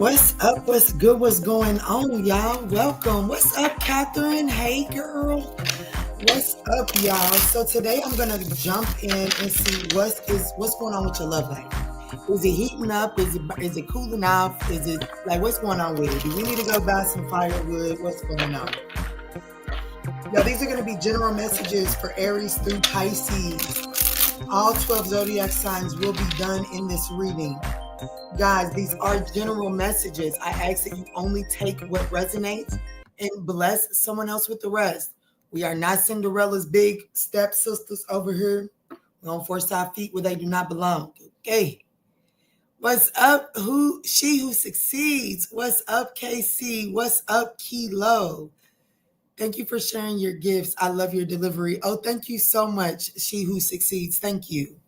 What's up? What's good? What's going on, y'all? Welcome. What's up, Catherine? Hey, girl. What's up, y'all? So today I'm gonna jump in and see what's going on with your love life. Is it heating up? Is it cooling off? Is it like what's going on with it? Do we need to go buy some firewood? What's going on? Yeah, these are gonna be general messages for Aries through Pisces. All 12 zodiac signs will be done in this reading. Guys, these are general messages. I ask that you only take what resonates and bless someone else with the rest. We are not Cinderella's big stepsisters over here. We don't force our feet where they do not belong. Okay. What's up? She who succeeds. What's up, KC? What's up, Kilo? Thank you for sharing your gifts. I love your delivery. Oh, thank you so much, She Who Succeeds. Thank you.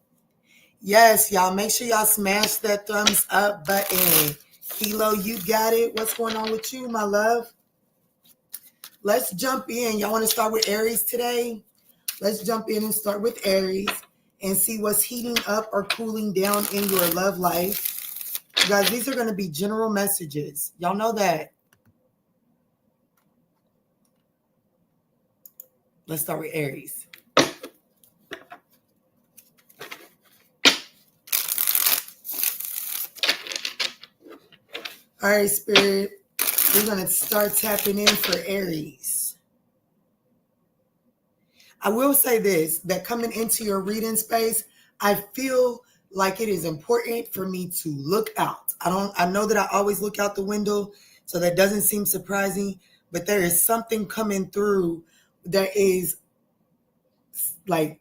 Yes, y'all, make sure y'all smash that thumbs up button. Kilo, you got it. What's going on with you, my love? Let's jump in. Y'all want to start with Aries today? Let's jump in and start with Aries and see what's heating up or cooling down in your love life. You guys, these are going to be general messages. Y'all know that. Let's start with Aries. All right, Spirit, we're going to start tapping in for Aries. I will say this, that coming into your reading space, I feel like it is important for me to look out. I know that I always look out the window, so that doesn't seem surprising, but there is something coming through that is like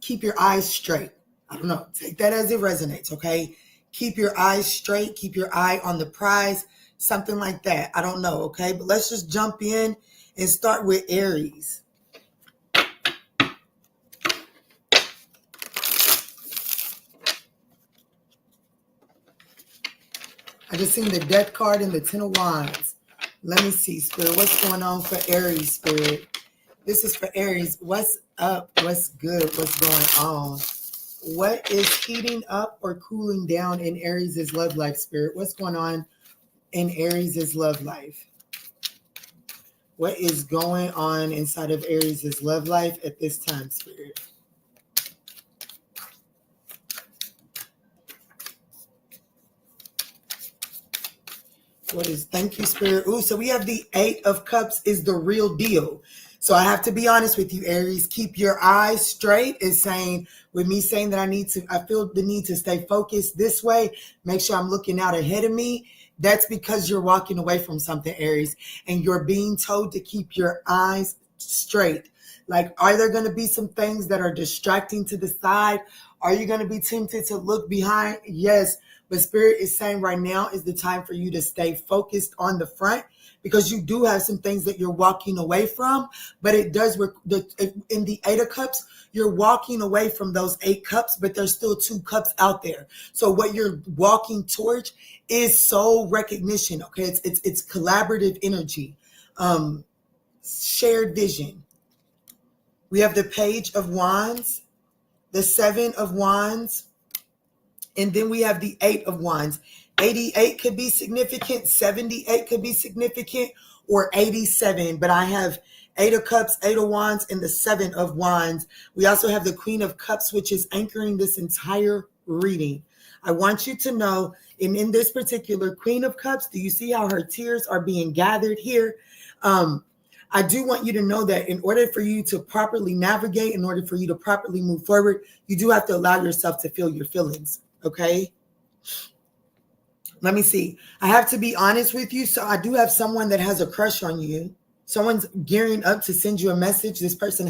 keep your eyes straight. I don't know, take that as it resonates, okay? Keep your eyes straight. Keep your eye on the prize. Something like that. I don't know, okay? But let's just jump in and start with Aries. I just seen the Death card and the Ten of Wands. Let me see, Spirit. What's going on for Aries, Spirit? This is for Aries. What's up? What's good? What's going on? What is heating up or cooling down in Aries' love life, Spirit? What's going on in Aries' love life? What is going on inside of Aries' love life at this time, Spirit? Thank you, Spirit. Ooh, so we have the Eight of Cups is the real deal. So I have to be honest with you, Aries. Keep your eyes straight is saying, with me saying that I feel the need to stay focused this way. Make sure I'm looking out ahead of me. That's because you're walking away from something, Aries, and you're being told to keep your eyes straight. Like, are there going to be some things that are distracting to the side? Are you going to be tempted to look behind? Yes. But Spirit is saying right now is the time for you to stay focused on the front, because you do have some things that you're walking away from. But it does, in the Eight of Cups, you're walking away from those 8 cups, but there's still 2 cups out there. So what you're walking towards is soul recognition, okay? It's collaborative energy, shared vision. We have the Page of Wands, the 7 of Wands, and then we have the 8 of Wands. 88 could be significant, 78 could be significant, or 87. But I have 8 of Cups, 8 of Wands, and the 7 of Wands. We also have the Queen of Cups, which is anchoring this entire reading. I want you to know, in this particular Queen of Cups, do you see how her tears are being gathered here? I do want you to know that in order for you to properly navigate, in order for you to properly move forward, you do have to allow yourself to feel your feelings, okay? Let me see. I have to be honest with you. So I do have someone that has a crush on you. Someone's gearing up to send you a message. This person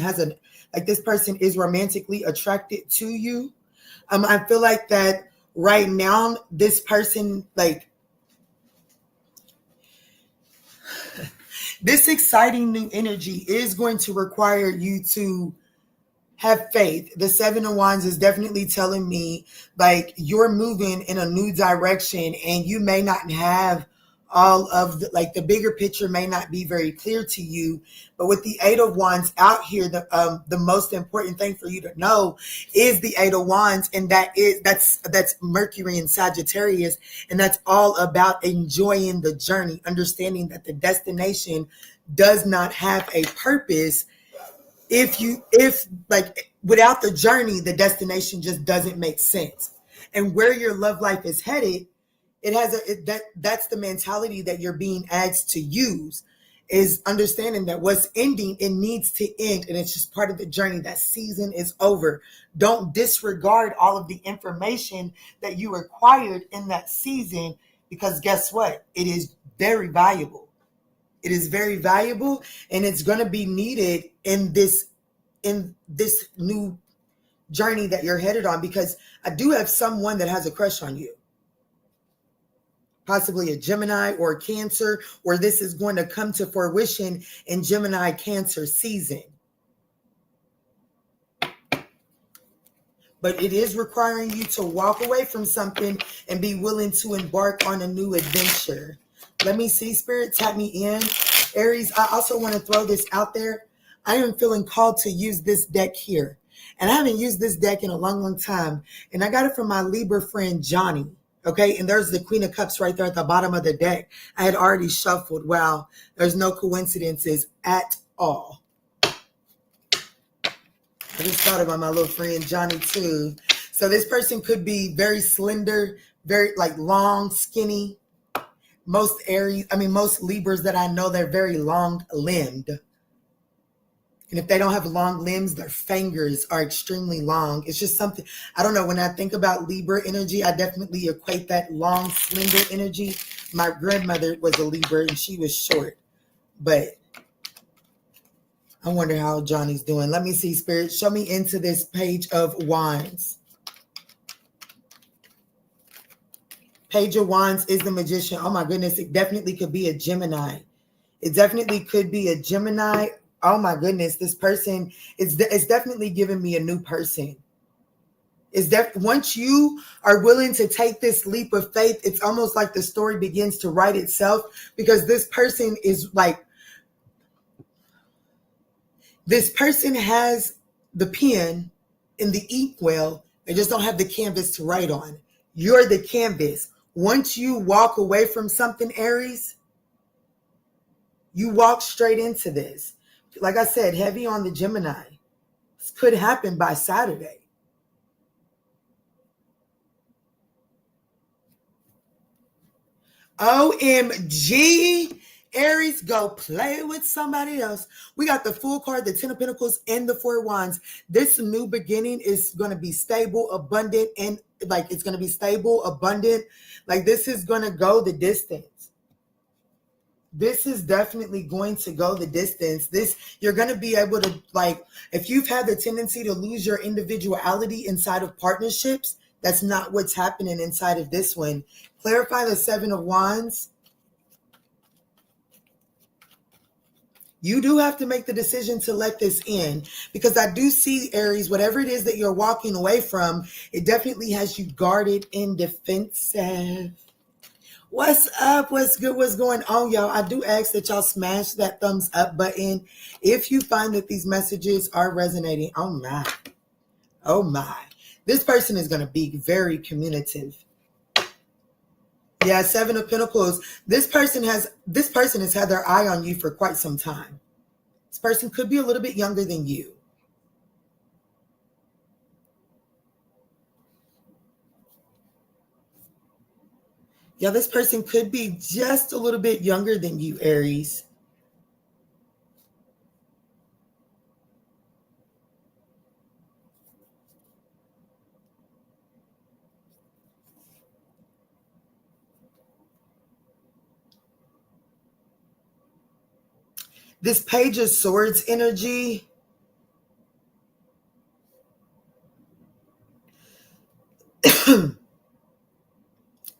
this person is romantically attracted to you. I feel like that right now, this person, this exciting new energy is going to require you to have faith. The 7 of Wands is definitely telling me like you're moving in a new direction, and you may not have all of the bigger picture may not be very clear to you. But with the Eight of Wands out here, the most important thing for you to know is the Eight of Wands, and that's Mercury in Sagittarius, and that's all about enjoying the journey, understanding that the destination does not have a purpose. If without the journey, the destination just doesn't make sense. And where your love life is headed, that's the mentality that you're being asked to use, is understanding that what's ending, it needs to end, and it's just part of the journey. That season is over. Don't disregard all of the information that you acquired in that season, because guess what? It is very valuable. It is very valuable, and it's going to be needed in this new journey that you're headed on, because I do have someone that has a crush on you. Possibly a Gemini or a Cancer, or this is going to come to fruition in Gemini Cancer season. But it is requiring you to walk away from something and be willing to embark on a new adventure. Let me see, Spirit, tap me in. Aries, I also want to throw this out there. I am feeling called to use this deck here. And I haven't used this deck in a long, long time. And I got it from my Libra friend, Johnny. Okay, and there's the Queen of Cups right there at the bottom of the deck. I had already shuffled. Wow, there's no coincidences at all. I just thought about my little friend Johnny too. So this person could be very slender, very long, skinny. Most Libras that I know, they're very long-limbed. And if they don't have long limbs, their fingers are extremely long. It's just something, I don't know, when I think about Libra energy, I definitely equate that long, slender energy. My grandmother was a Libra and she was short. But I wonder how Johnny's doing. Let me see, Spirit. Show me into this Page of Wands. Page of Wands is the Magician. Oh my goodness, it definitely could be a Gemini. It definitely could be a Gemini. Oh my goodness, this person, it's definitely giving me a new person. Once you are willing to take this leap of faith, it's almost like the story begins to write itself, because this person has the pen and the inkwell. They just don't have the canvas to write on. You're the canvas. Once you walk away from something, Aries, you walk straight into this. Like I said, heavy on the Gemini. This could happen by Saturday. OMG, Aries, go play with somebody else. We got the Fool card, the Ten of Pentacles, and the Four of Wands. This new beginning is going to be stable, abundant, and it's going to be stable, abundant. This is going to go the distance. This is definitely going to go the distance. You're going to be able to, if you've had the tendency to lose your individuality inside of partnerships, that's not what's happening inside of this one. Clarify the Seven of Wands. You do have to make the decision to let this in, because I do see, Aries, whatever it is that you're walking away from, it definitely has you guarded and defensive. What's up? What's good? What's going on, y'all? I do ask that y'all smash that thumbs up button if you find that these messages are resonating. Oh my. Oh my. This person is going to be very communicative. Yeah, Seven of Pentacles. This person has had their eye on you for quite some time. This person could be a little bit younger than you. Yeah, this person could be just a little bit younger than you, Aries. This Page of Swords energy.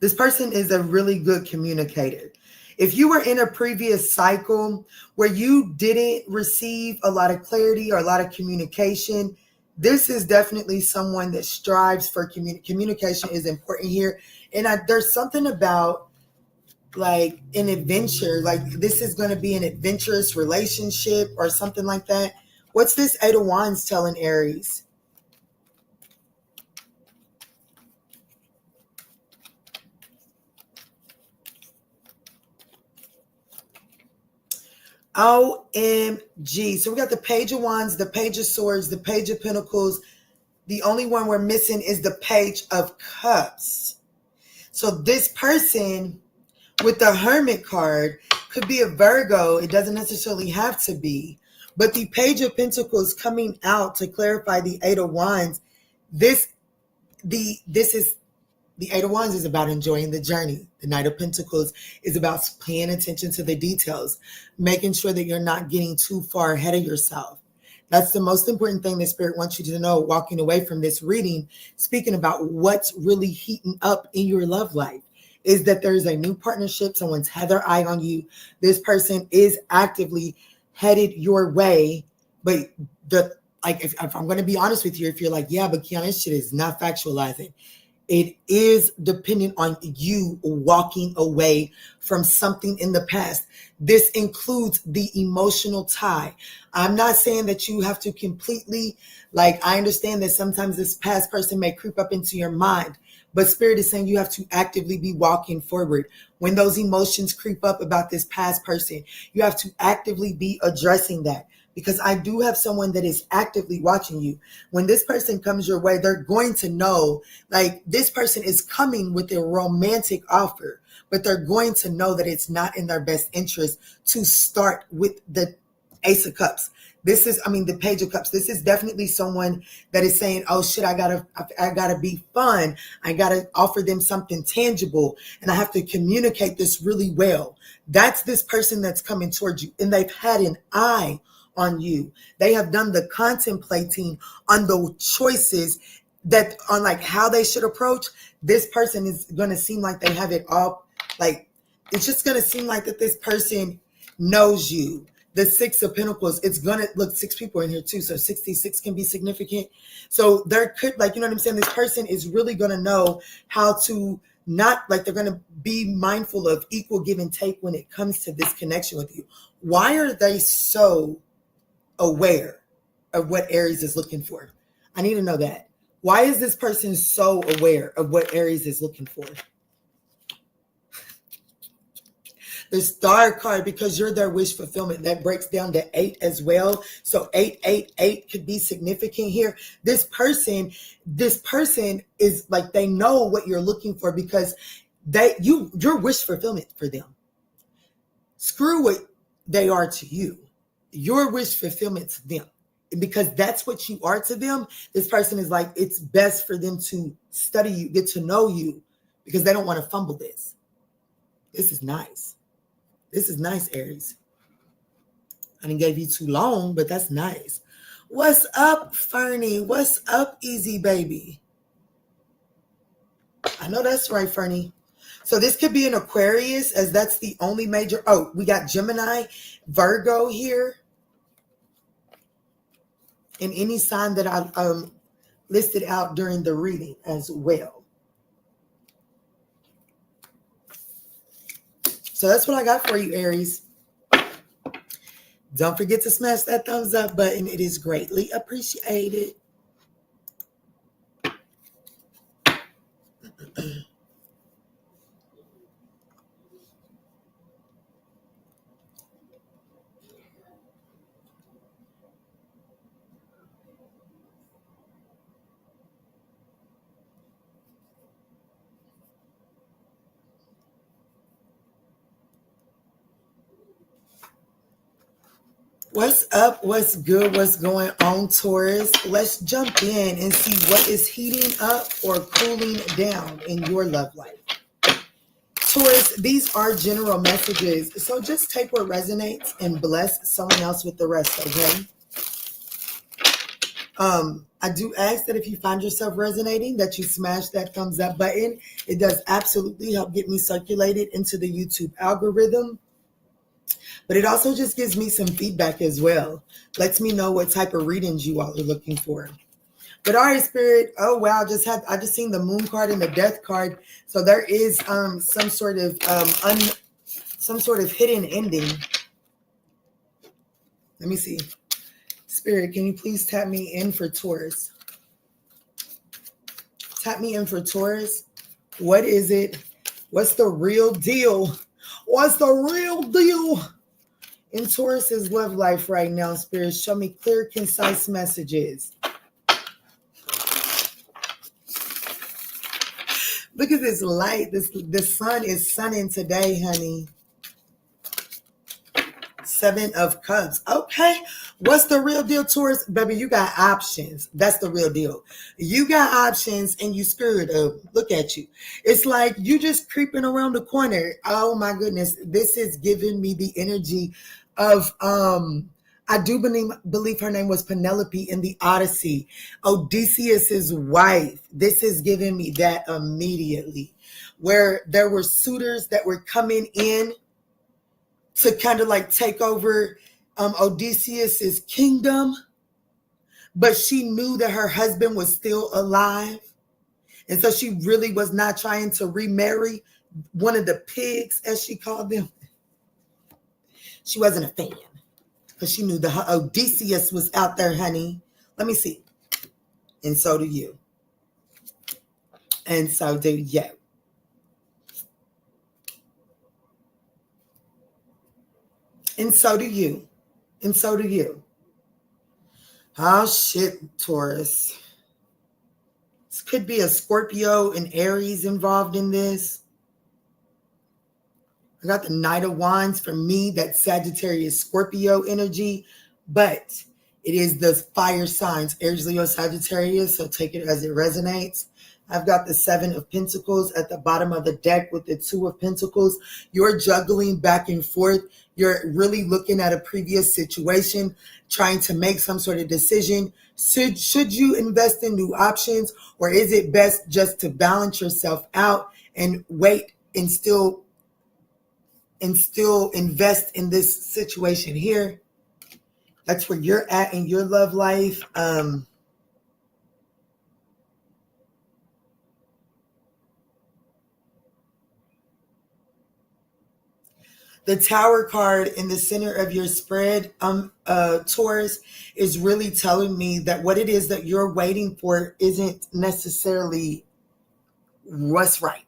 This person is a really good communicator. If you were in a previous cycle where you didn't receive a lot of clarity or a lot of communication, this is definitely someone that strives for communication is important here. And there's something about like an adventure, like this is going to be an adventurous relationship or something like that. What's this Eight of Wands telling Aries? OMG. So we got the Page of Wands, the Page of Swords, the Page of Pentacles. The only one we're missing is the Page of Cups. So this person with the Hermit card could be a Virgo. It doesn't necessarily have to be. But the Page of Pentacles coming out to clarify the Eight of Wands. The Eight of Wands is about enjoying the journey. The Knight of Pentacles is about paying attention to the details, making sure that you're not getting too far ahead of yourself. That's the most important thing that Spirit wants you to know walking away from this reading, speaking about what's really heating up in your love life, is that there's a new partnership. Someone's had their eye on you. This person is actively headed your way. But if I'm going to be honest with you, if you're like, yeah, but Kiana, this shit is not factualizing. It is dependent on you walking away from something in the past. This includes the emotional tie. I'm not saying that you have to completely, I understand that sometimes this past person may creep up into your mind, but Spirit is saying you have to actively be walking forward. When those emotions creep up about this past person, you have to actively be addressing that. Because I do have someone that is actively watching you. When this person comes your way, they're going to know, this person is coming with a romantic offer, but they're going to know that it's not in their best interest to start with the Ace of Cups. The Page of Cups. This is definitely someone that is saying, oh shit, I gotta be fun. I gotta offer them something tangible. And I have to communicate this really well. That's this person that's coming towards you. And they've had an eye on you. They have done the contemplating on the choices that on how they should approach. This person is going to seem like they have it all. It's just going to seem like that this person knows you. The Six of Pentacles, it's going to look, 6 people in here too. So 66 can be significant. So there could, you know what I'm saying? This person is really going to know how to they're going to be mindful of equal give and take when it comes to this connection with you. Why are they so aware of what Aries is looking for? I need to know that. Why is this person so aware of what Aries is looking for? The Star card, because you're their wish fulfillment. That breaks down to 8 as well. So 888 could be significant here. This person is they know what you're looking for because you're wish fulfillment for them. Screw what they are to you. Your wish fulfillment to them. Because that's what you are to them. This person is it's best for them to study you, get to know you, because they don't want to fumble this. This is nice. This is nice, Aries. I didn't give you too long, but that's nice. What's up, Fernie? What's up, Easy Baby? I know that's right, Fernie. So this could be an Aquarius, as that's the only major. Oh, we got Gemini, Virgo here. And any sign that I listed out during the reading as well. So that's what I got for you, Aries. Don't forget to smash that thumbs up button. It is greatly appreciated. What's up? What's good? What's going on, Taurus? Let's jump in and see what is heating up or cooling down in your love life. Taurus, these are general messages, so just take what resonates and bless someone else with the rest, okay? I do ask that if you find yourself resonating, that you smash that thumbs up button. It does absolutely help get me circulated into the YouTube algorithm. But it also just gives me some feedback as well. Lets me know what type of readings you all are looking for. But all right, Spirit. Oh, wow. I just seen the Moon card and the Death card. So there is some sort of some sort of hidden ending. Let me see. Spirit, can you please tap me in for Taurus? Tap me in for Taurus. What is it? What's the real deal? What's the real deal in Taurus's love life right now, Spirit? Show me clear, concise messages. Look at this light. The sun is sunning today, honey. 7 of Cups. Okay. What's the real deal, Taurus? Baby, you got options. That's the real deal. You got options and you scared of. Look at you. It's like you just creeping around the corner. Oh my goodness. This is giving me the energy of I do believe her name was Penelope in the Odyssey. Odysseus's wife. This is giving me that immediately. Where there were suitors that were coming in to kind of like take over Odysseus's kingdom, but she knew that her husband was still alive, and so she really was not trying to remarry one of the pigs, as she called them. She wasn't a fan because she knew the Odysseus was out there, honey. Let me see. And so do you. And so do you. And so do you. And so do you. Oh, shit, Taurus. This could be a Scorpio and Aries involved in this. I got the Knight of Wands. For me, that Sagittarius Scorpio energy. But it is the fire signs, Aries, Leo, Sagittarius. So take it as it resonates. I've got the 7 of Pentacles at the bottom of the deck with the 2 of Pentacles. You're juggling back and forth. You're really looking at a previous situation, trying to make some sort of decision. Should you invest in new options, or is it best just to balance yourself out and wait and still invest in this situation here? That's where you're at in your love life. The Tower card in the center of your spread, Taurus, is really telling me that what it is that you're waiting for isn't necessarily what's right.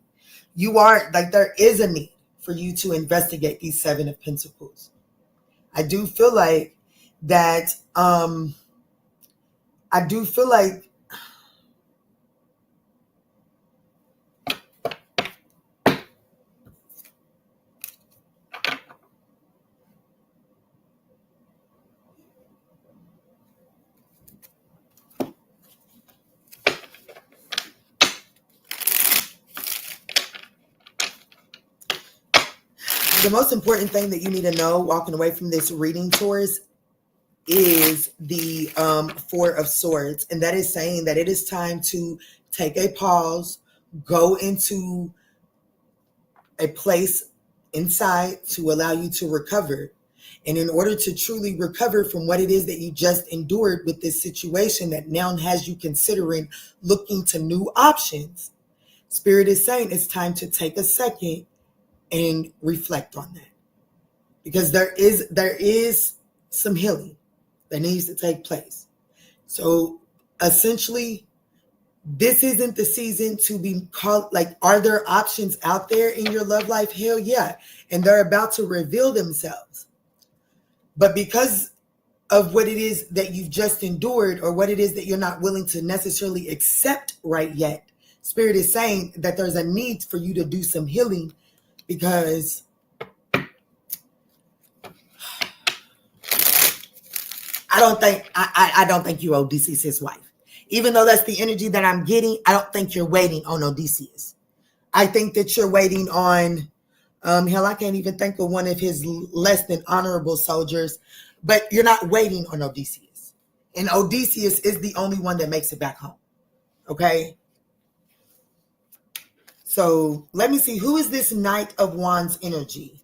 You are, like, there is a need for you to investigate these 7 of Pentacles. I do feel like that, the most important thing that you need to know walking away from this reading, Taurus, is the 4 of Swords. And that is saying that it is time to take a pause, go into a place inside to allow you to recover. And in order to truly recover from what it is that you just endured with this situation that now has you considering looking to new options, Spirit is saying it's time to take a second and reflect on that. Because there is some healing that needs to take place. So essentially, this isn't the season to be called, like, are there options out there in your love life? Hell yeah. And they're about to reveal themselves. But because of what it is that you've just endured, or what it is that you're not willing to necessarily accept right yet, Spirit is saying that there's a need for you to do some healing, because I don't think you're Odysseus' wife. Even though that's the energy that I'm getting, I don't think you're waiting on Odysseus. I think that you're waiting on, hell, I can't even think of one of his less than honorable soldiers, but you're not waiting on Odysseus. And Odysseus is the only one that makes it back home. Okay? So let me see, who is this Knight of Wands energy?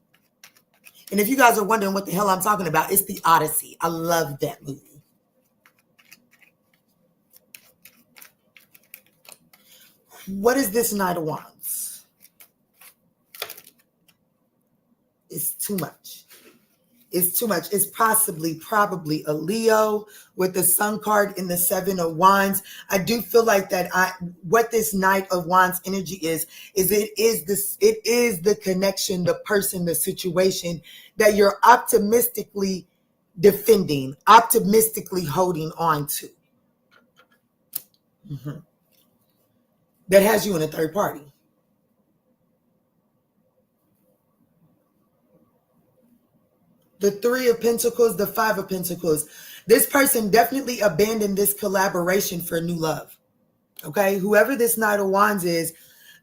And if you guys are wondering what the hell I'm talking about, it's the Odyssey. I love that movie. What is this Knight of Wands? It's too much. It's too much. It's probably a Leo with the Sun card in the Seven of Wands. I do feel like that what this Knight of Wands energy is it is the connection, the person, the situation that you're optimistically defending, optimistically holding on to. That has you in a third party. The Three of Pentacles, the Five of Pentacles. This person definitely abandoned this collaboration for new love. Okay? Whoever this Knight of Wands is,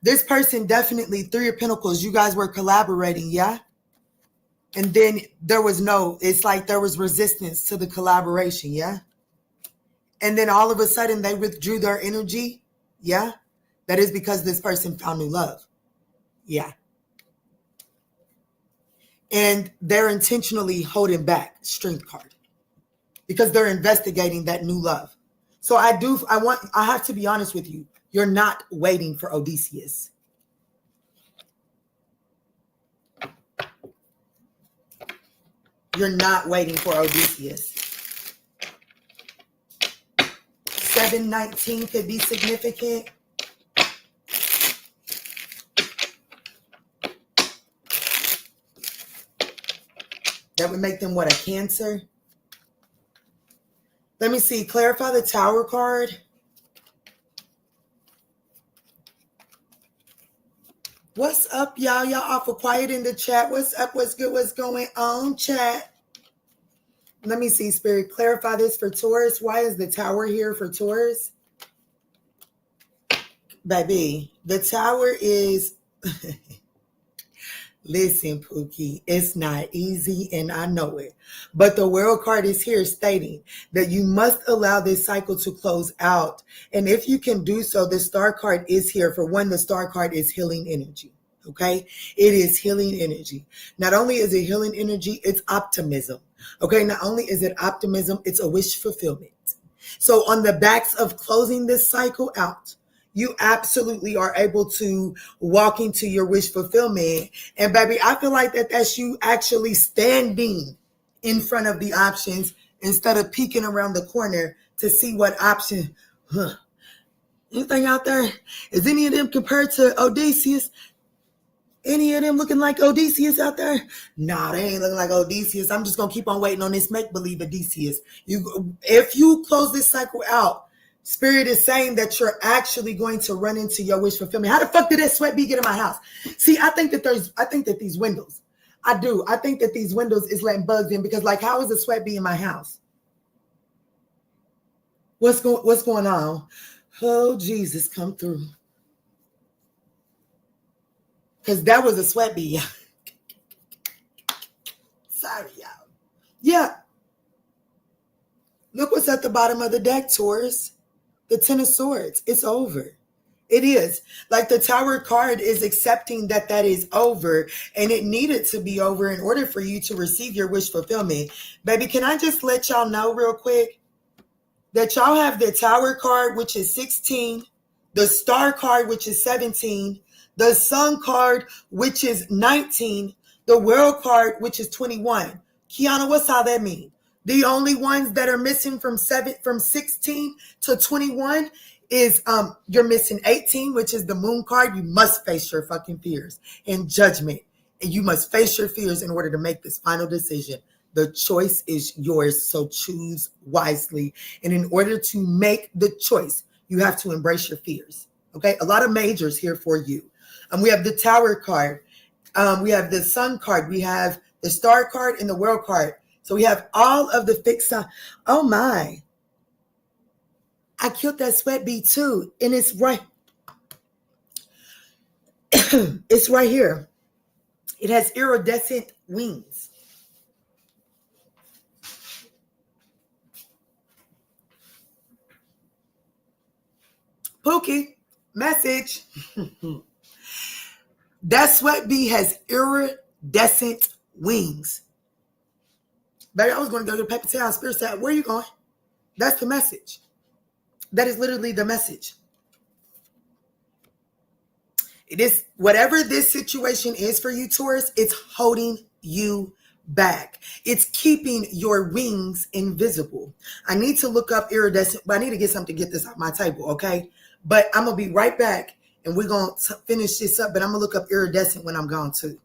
this person definitely, Three of Pentacles, you guys were collaborating, yeah? And then it's like there was resistance to the collaboration, yeah? And then all of a sudden they withdrew their energy, yeah? That is because this person found new love, yeah. And they're intentionally holding back, Strength card, because they're investigating that new love. So I have to be honest with you. You're not waiting for Odysseus. You're not waiting for Odysseus. 719 could be significant. That would make them what, a Cancer? Let me see. Clarify the Tower card. What's up, y'all? Y'all awful quiet in the chat. What's up? What's good? What's going on, chat? Let me see, Spirit. Clarify this for Taurus. Why is the Tower here for Taurus? Baby, the Tower is... Listen, Pookie, it's not easy and I know it. But the World card is here stating that you must allow this cycle to close out. And if you can do so, the Star card is here. For one, the Star card is healing energy. Okay? It is healing energy. Not only is it healing energy, it's optimism. Okay? Not only is it optimism, it's a wish fulfillment. So on the backs of closing this cycle out, you absolutely are able to walk into your wish fulfillment. And baby, I feel like that's you actually standing in front of the options instead of peeking around the corner to see what option. Anything out there? Is any of them compared to Odysseus? Any of them looking like Odysseus out there? Nah, they ain't looking like Odysseus. I'm just going to keep on waiting on this make-believe Odysseus. If you close this cycle out, Spirit is saying that you're actually going to run into your wish fulfillment. How the fuck did that sweat bee get in my house? See, I think that these windows, I think that these windows is letting bugs in because, like, how is a sweat bee in my house? What's going on? Oh, Jesus, come through. Because that was a sweat bee. Sorry, y'all. Yeah. Look what's at the bottom of the deck, Taurus. The Ten of Swords. It's over. It is. Like the Tower card is accepting that is over and it needed to be over in order for you to receive your wish fulfillment. Baby, can I just let y'all know real quick that y'all have the Tower card, which is 16, the Star card, which is 17, the Sun card, which is 19, the World card, which is 21. Kiana, what's all that mean? The only ones that are missing from 16 to 21 is you're missing 18, which is the Moon card. You must face your fucking fears and judgment. And you must face your fears in order to make this final decision. The choice is yours, so choose wisely. And in order to make the choice, you have to embrace your fears. Okay? A lot of majors here for you. We have the Tower card. We have the Sun card. We have the Star card and the World card. So we have all of the fixed signs. Oh my. I killed that sweat bee too. And it's right. It's right here. It has iridescent wings. Pookie, message. That sweat bee has iridescent wings. Baby, I was going to go to the paper towel. Spirit said, where are you going? That's the message. That is literally the message. It is whatever this situation is for you, Taurus, it's holding you back. It's keeping your wings invisible. I need to look up iridescent, but I need to get something to get this off my table, okay? But I'm going to be right back, and we're going to finish this up, but I'm going to look up iridescent when I'm gone too.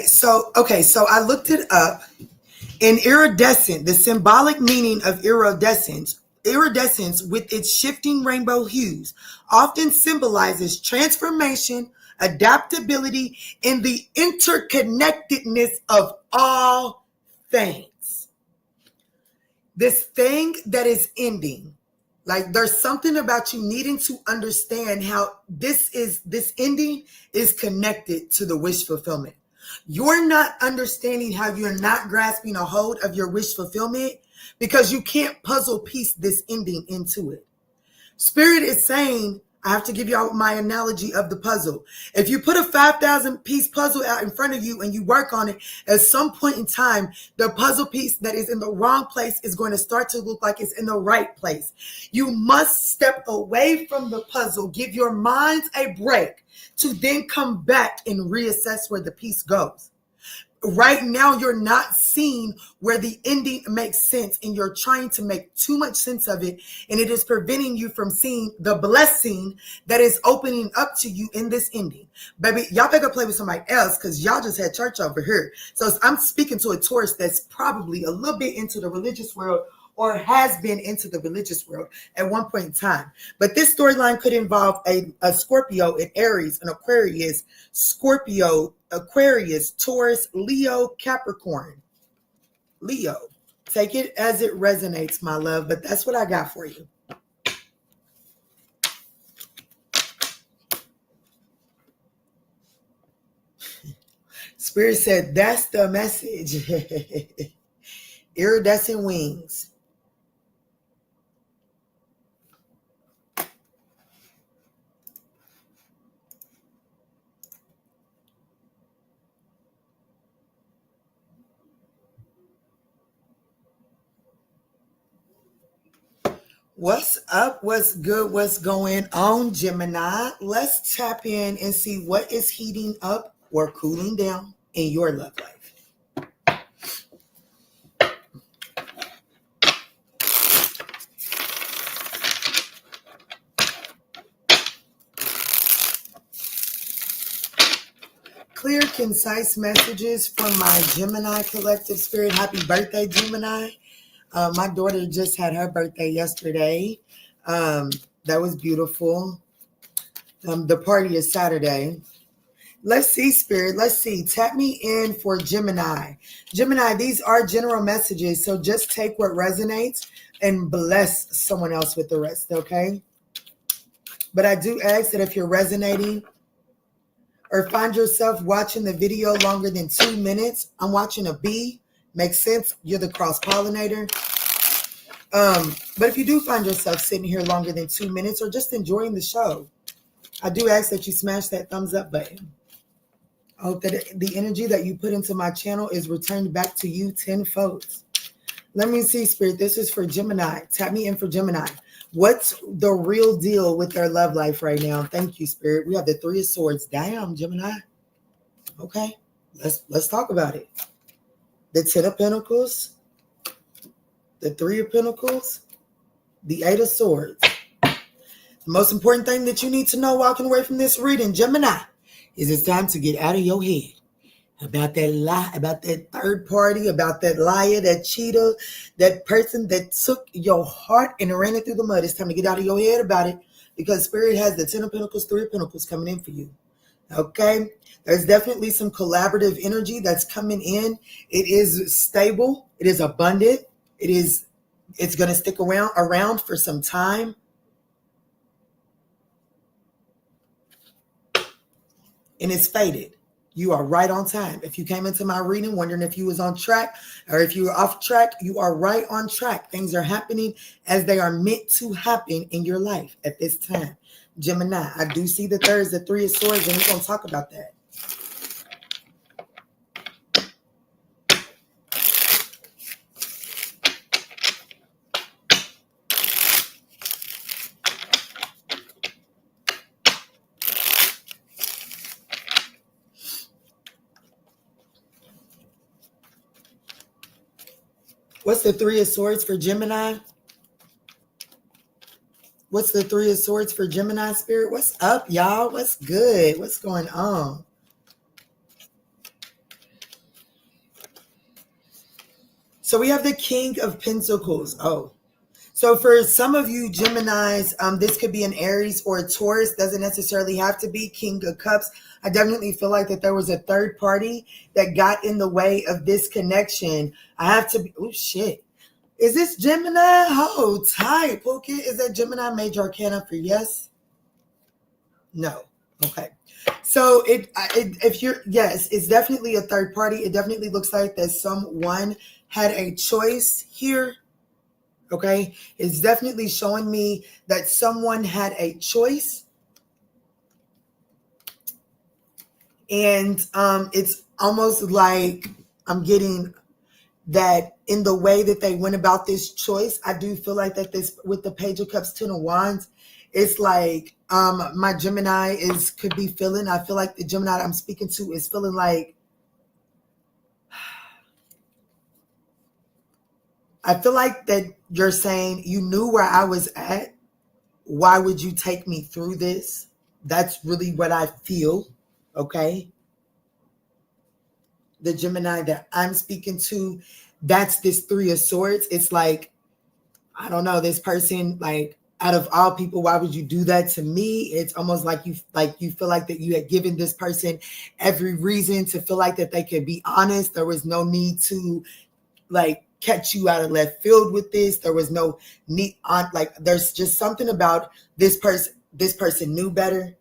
So I looked it up. In iridescent, the symbolic meaning of iridescence with its shifting rainbow hues often symbolizes transformation, adaptability, and the interconnectedness of all things. This thing that is ending, like there's something about you needing to understand how this ending is connected to the wish fulfillment. You're not understanding how you're not grasping a hold of your wish fulfillment because you can't puzzle piece this ending into it. Spirit is saying, I have to give y'all my analogy of the puzzle. If you put a 5,000 piece puzzle out in front of you and you work on it, at some point in time, the puzzle piece that is in the wrong place is going to start to look like it's in the right place. You must step away from the puzzle, give your mind a break to then come back and reassess where the piece goes. Right now, you're not seeing where the ending makes sense, and you're trying to make too much sense of it, and it is preventing you from seeing the blessing that is opening up to you in this ending. Baby, y'all better play with somebody else because y'all just had church over here. So I'm speaking to a Taurus that's probably a little bit into the religious world or has been into the religious world at one point in time. But this storyline could involve a Scorpio, an Aries, an Aquarius, Scorpio, Aquarius, Taurus, Leo, Capricorn. Leo. Take it as it resonates, my love, but that's what I got for you. Spirit said, that's the message. Iridescent wings. What's up? What's good? What's going on, Gemini? Let's tap in and see what is heating up or cooling down in your love life. Clear, concise messages from my Gemini collective spirit. Happy birthday, Gemini. My daughter just had her birthday yesterday. That was beautiful. The party is Saturday. Let's see, Spirit. Let's see. Tap me in for Gemini. Gemini, these are general messages, so just take what resonates and bless someone else with the rest, okay? But I do ask that if you're resonating or find yourself watching the video longer than 2 minutes, I'm watching a bee. Makes sense. You're the cross-pollinator. But if you do find yourself sitting here longer than 2 minutes or just enjoying the show, I do ask that you smash that thumbs up button. I hope that the energy that you put into my channel is returned back to you tenfold. Let me see, Spirit. This is for Gemini. Tap me in for Gemini. What's the real deal with their love life right now? Thank you, Spirit. We have the Three of Swords. Damn, Gemini. Okay, let's talk about it. The Ten of Pentacles, the Three of Pentacles, the Eight of Swords. The most important thing that you need to know walking away from this reading, Gemini, is it's time to get out of your head about that lie, about that third party, about that liar, that cheater, that person that took your heart and ran it through the mud. It's time to get out of your head about it because Spirit has the Ten of Pentacles, Three of Pentacles coming in for you. Okay? There's definitely some collaborative energy that's coming in. It is stable. It is abundant. It's going to stick around for some time. And it's faded. You are right on time. If you came into my reading wondering if you was on track or if you were off track, you are right on track. Things are happening as they are meant to happen in your life at this time. Gemini, I do see the third is the Three of Swords, and we're going to talk about that. What's the Three of Swords for Gemini? What's the Three of Swords for Gemini, Spirit? What's up, y'all? What's good? What's going on? So we have the King of Pentacles. Oh, so for some of you Geminis, this could be an Aries or a Taurus. Doesn't necessarily have to be. King of Cups. I definitely feel like that there was a third party that got in the way of this connection. I have to be, oh shit. Is this Gemini? Oh, tight. Okay. Is that Gemini Major Arcana for yes? No. Okay. So if you're, yes, it's definitely a third party. It definitely looks like that someone had a choice here. Okay. It's definitely showing me that someone had a choice. And it's almost like I'm getting that in the way that they went about this choice. I do feel like that this with the Page of Cups, Ten of Wands, it's like my Gemini could be feeling. I feel like the Gemini that I'm speaking to is feeling like, I feel like that you're saying you knew where I was at. Why would you take me through this? That's really what I feel. Okay. The Gemini that I'm speaking to, that's this Three of Swords. It's like, I don't know, this person, like, out of all people, why would you do that to me? It's almost like you feel like that you had given this person every reason to feel like that they could be honest. There was no need to like catch you out of left field with this. There was no need on, like, there's just something about this person. This person knew better.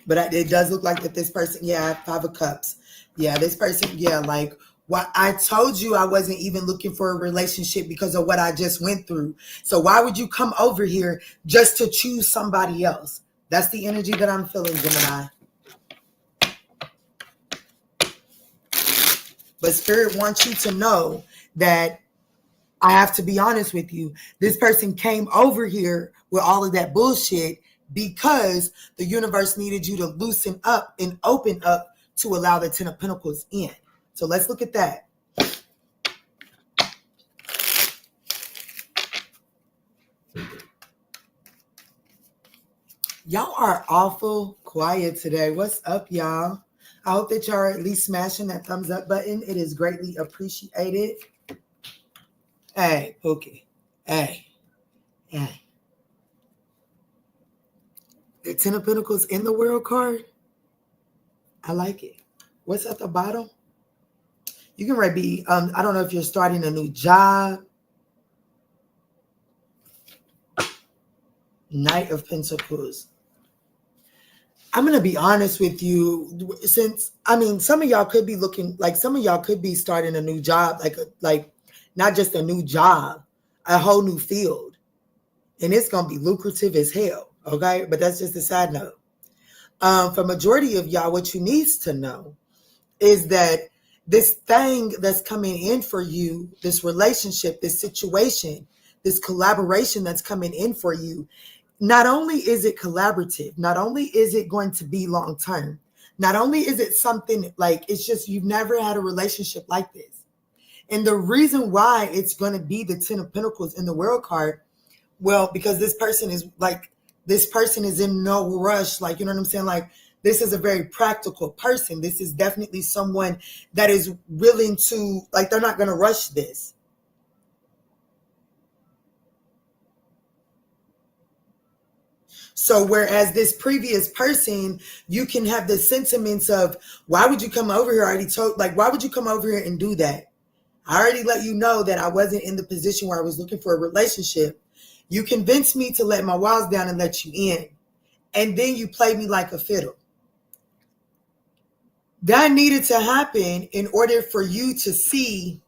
But it does look like that this person, yeah, Five of Cups. Yeah, this person, yeah, like, what I told you, I wasn't even looking for a relationship because of what I just went through. So why would you come over here just to choose somebody else? That's the energy that I'm feeling, Gemini. But Spirit wants you to know that I have to be honest with you. This person came over here with all of that bullshit because the universe needed you to loosen up and open up to allow the Ten of Pentacles in. So let's look at that. Y'all are awful quiet today. What's up, y'all? I hope that y'all are at least smashing that thumbs up button. It is greatly appreciated. Hey, Pookie. Hey. Hey. The Ten of Pentacles in the World card. I like it. What's at the bottom? You can be, I don't know if you're starting a new job. Knight of Pentacles. I'm going to be honest with you. Since, I mean, some of y'all could be looking, like some of y'all could be starting a new job, like not just a new job, a whole new field. And it's going to be lucrative as hell. Okay. But that's just a side note. For majority of y'all, what you need to know is that this thing that's coming in for you, this relationship, this situation, this collaboration that's coming in for you, not only is it collaborative, not only is it going to be long term, not only is it something like, it's just you've never had a relationship like this. And the reason why it's going to be the Ten of Pentacles in the World card, well, because this person is in no rush. Like, you know what I'm saying? Like, this is a very practical person. This is definitely someone that is willing to, like, they're not going to rush this. So whereas this previous person, you can have the sentiments of, why would you come over here? I already told, like, why would you come over here and do that? I already let you know that I wasn't in the position where I was looking for a relationship. You convinced me to let my walls down and let you in. and then you played me like a fiddle. That needed to happen in order for you to see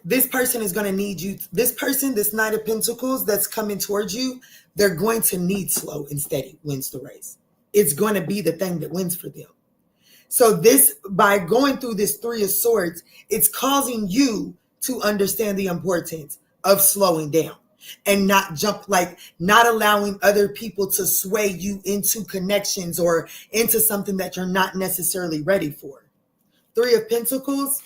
this person is going to need you. This person, this Knight of Pentacles that's coming towards you, they're going to need slow and steady wins the race. It's going to be the thing that wins for them. So this, by going through this Three of Swords, it's causing you to understand the importance of slowing down and not jump, like not allowing other people to sway you into connections or into something that you're not necessarily ready for. Three of Pentacles.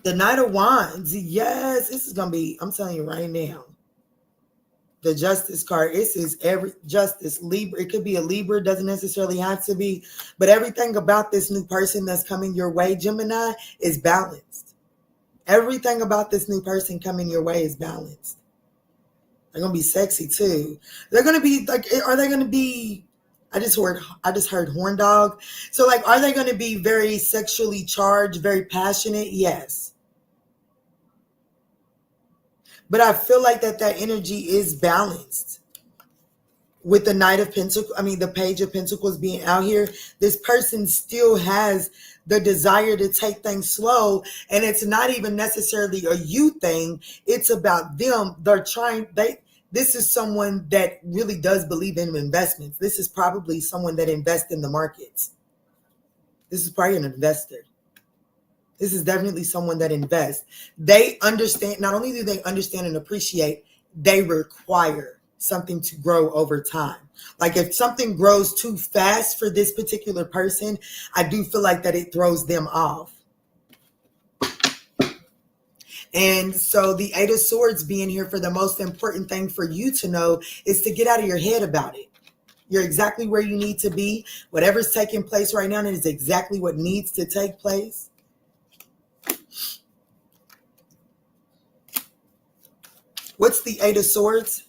The Knight of Wands. Yes, this is going to be, I'm telling you right now. The Justice card. This is every Justice, Libra. It could be a Libra, doesn't necessarily have to be. But everything about this new person that's coming your way, Gemini, is balanced. Everything about this new person coming your way is balanced. They're going to be sexy too. They're going to be like, are they going to be, I just heard horn dog. So like, are they going to be very sexually charged, very passionate? Yes. But I feel like that energy is balanced with the Knight of Pentacles. I mean, the Page of Pentacles being out here. This person still has the desire to take things slow. And it's not even necessarily a you thing. It's about them. This is someone that really does believe in investments. This is probably someone that invests in the markets. This is probably an investor. This is definitely someone that invests. They understand, not only do they understand and appreciate, they require something to grow over time. Like if something grows too fast for this particular person, I do feel like that it throws them off. And so the Eight of Swords being here, for the most important thing for you to know is to get out of your head about it. You're exactly where you need to be. Whatever's taking place right now is exactly what needs to take place. What's the Eight of Swords?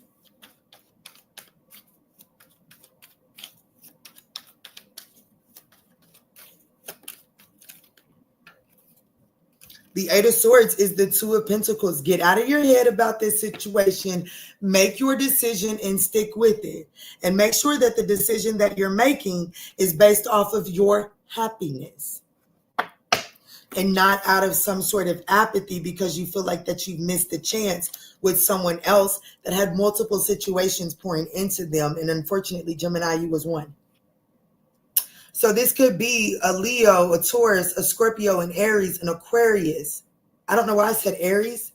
The Eight of Swords is the Two of Pentacles. Get out of your head about this situation. Make your decision and stick with it. And make sure that the decision that you're making is based off of your happiness. And not out of some sort of apathy because you feel like that you've missed a chance with someone else that had multiple situations pouring into them. And unfortunately, Gemini, you was one. So this could be a Leo, a Taurus, a Scorpio, an Aries, an Aquarius. I don't know why I said Aries.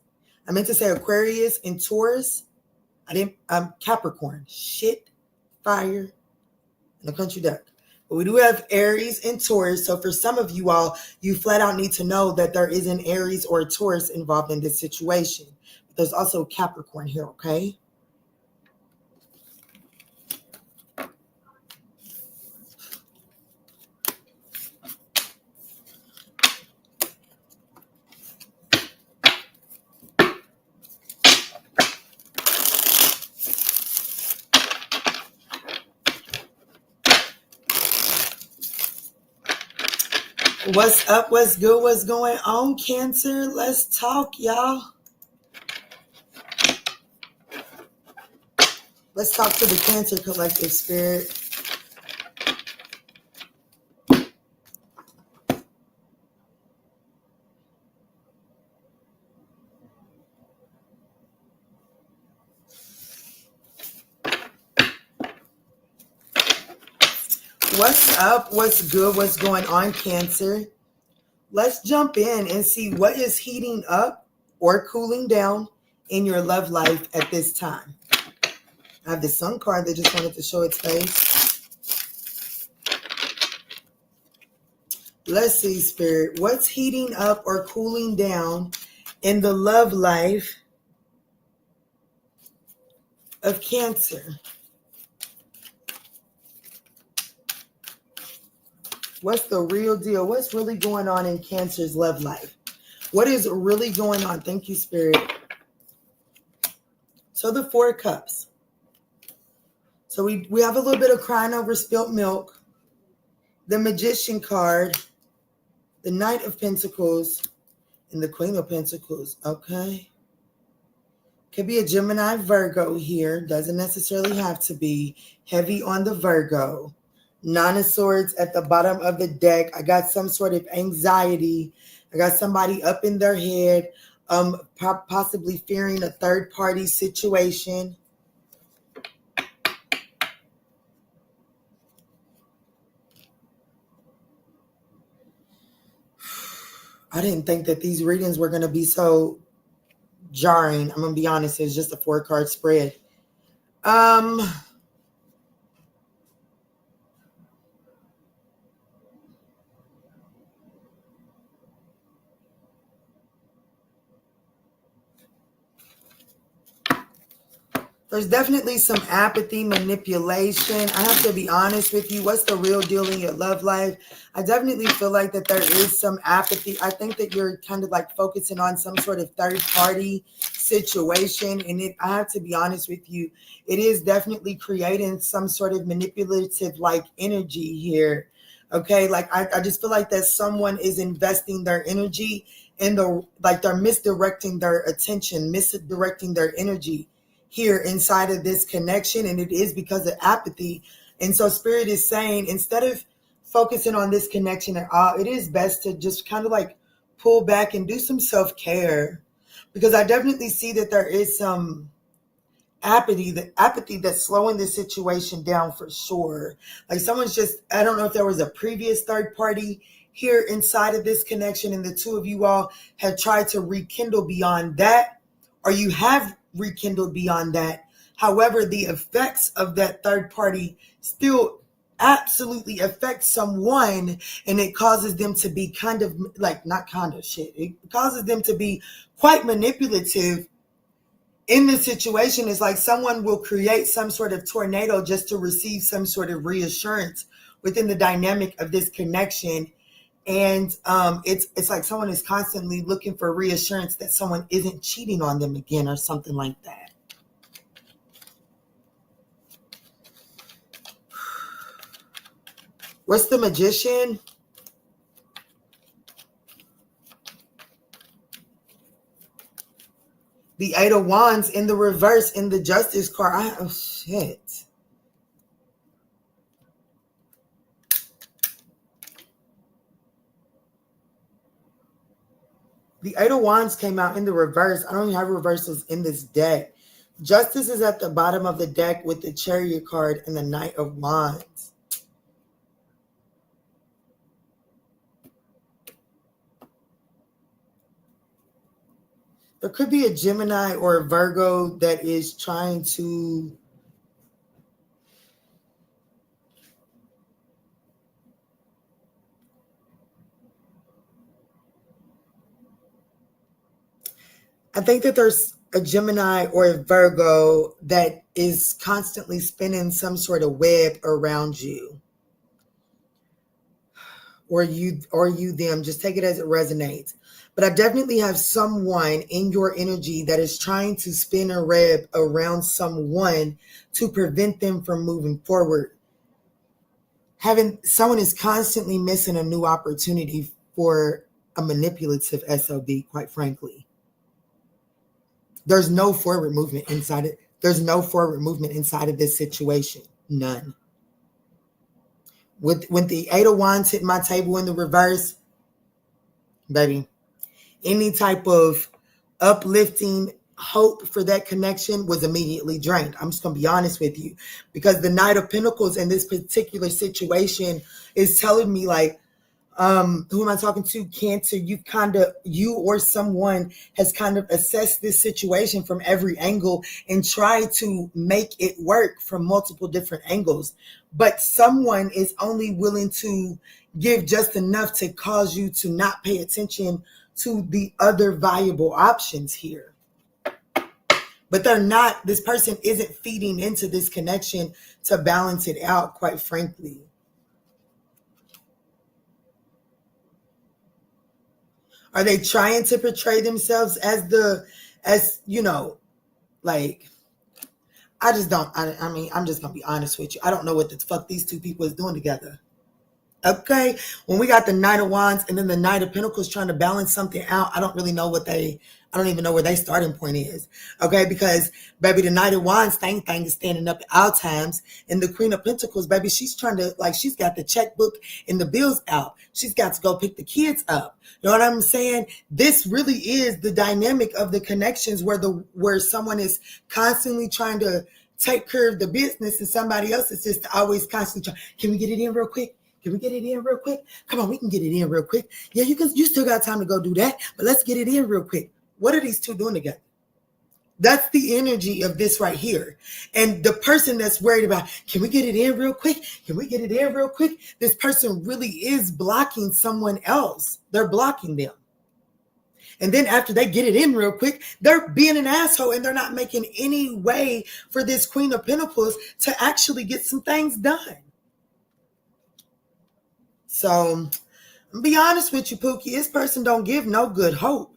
I meant to say Aquarius and Taurus. Capricorn. Shit, fire, and a country duck. But we do have Aries and Taurus. So for some of you all, you flat out need to know that there is an Aries or a Taurus involved in this situation. But there's also Capricorn here, okay? What's up? What's good? What's going on, Cancer? Let's talk, y'all. Let's talk to the Cancer collective spirit. What's up? What's good? What's going on, Cancer? Let's jump in and see what is heating up or cooling down in your love life at this time. I have the Sun card that just wanted to show its face. Let's see, Spirit. What's heating up or cooling down in the love life of Cancer? What's the real deal? What's really going on in Cancer's love life? What is really going on? Thank you, Spirit. So the Four of Cups. So we have a little bit of crying over spilt milk. the Magician card, the Knight of Pentacles, and the Queen of Pentacles. Okay. Could be a Gemini, Virgo here. Doesn't necessarily have to be. Heavy on the Virgo. Nine of Swords at the bottom of the deck. I got some sort of anxiety. I got somebody up in their head, possibly fearing a third-party situation. I didn't think that these readings were going to be so jarring. I'm going to be honest. It's just a 4-card spread. There's definitely some apathy, manipulation. I have to be honest with you. What's the real deal in your love life? I definitely feel like that there is some apathy. I think that you're kind of like focusing on some sort of third party situation. And I have to be honest with you. It is definitely creating some sort of manipulative like energy here. Okay. Like I just feel like that someone is investing their energy in they're misdirecting their attention, misdirecting their energy here inside of this connection, and it is because of apathy. And so Spirit is saying, instead of focusing on this connection at all, it is best to just kind of like pull back and do some self-care, because I definitely see that there is some apathy that's slowing this situation down for sure. Like someone's just, I don't know if there was a previous third party here inside of this connection and the two of you all have tried to rekindle beyond that, or you have rekindled beyond that. However, the effects of that third party still absolutely affect someone, and it causes them to be kind of like, not kind of shit, it causes them to be quite manipulative in this situation. Is like someone will create some sort of tornado just to receive some sort of reassurance within the dynamic of this connection. And it's like someone is constantly looking for reassurance that someone isn't cheating on them again or something like that. What's the Magician? The Eight of Wands in the reverse in the Justice card. Oh, shit. The Eight of Wands came out in the reverse. I don't even have reversals in this deck. Justice is at the bottom of the deck with the Chariot card and the Knight of Wands. There could be a Gemini or a Virgo that is trying to I think that there's a Gemini or a Virgo that is constantly spinning some sort of web around you. Or you them. Just take it as it resonates. But I definitely have someone in your energy that is trying to spin a web around someone to prevent them from moving forward. Someone is constantly missing a new opportunity for a manipulative SOB, quite frankly. There's no forward movement inside it. There's no forward movement inside of this situation. None. When the Eight of Wands hit my table in the reverse, baby, any type of uplifting hope for that connection was immediately drained. I'm just going to be honest with you, because the Knight of Pentacles in this particular situation is telling me like, who am I talking to? Cancer. You or someone has kind of assessed this situation from every angle and tried to make it work from multiple different angles. But someone is only willing to give just enough to cause you to not pay attention to the other viable options here. But this person isn't feeding into this connection to balance it out, quite frankly. Are they trying to portray themselves as you know, like, I just don't, I'm just going to be honest with you. I don't know what the fuck these two people is doing together. Okay, when we got the Knight of Wands and then the Knight of Pentacles trying to balance something out, I don't really know I don't even know where their starting point is. Okay, because baby, the Knight of Wands thing is standing up at all times, and the Queen of Pentacles, baby, she's trying to, like, she's got the checkbook and the bills out. She's got to go pick the kids up. You know what I'm saying? This really is the dynamic of the connections where someone is constantly trying to take care of the business and somebody else is just always constantly trying, can we get it in real quick? Can we get it in real quick? Come on, we can get it in real quick. Yeah, you still got time to go do that, but let's get it in real quick. What are these two doing together? That's the energy of this right here. And the person that's worried about, can we get it in real quick? Can we get it in real quick? This person really is blocking someone else. They're blocking them. And then after they get it in real quick, they're being an asshole and they're not making any way for this Queen of Pentacles to actually get some things done. So, be honest with you, Pookie. This person don't give no good hope.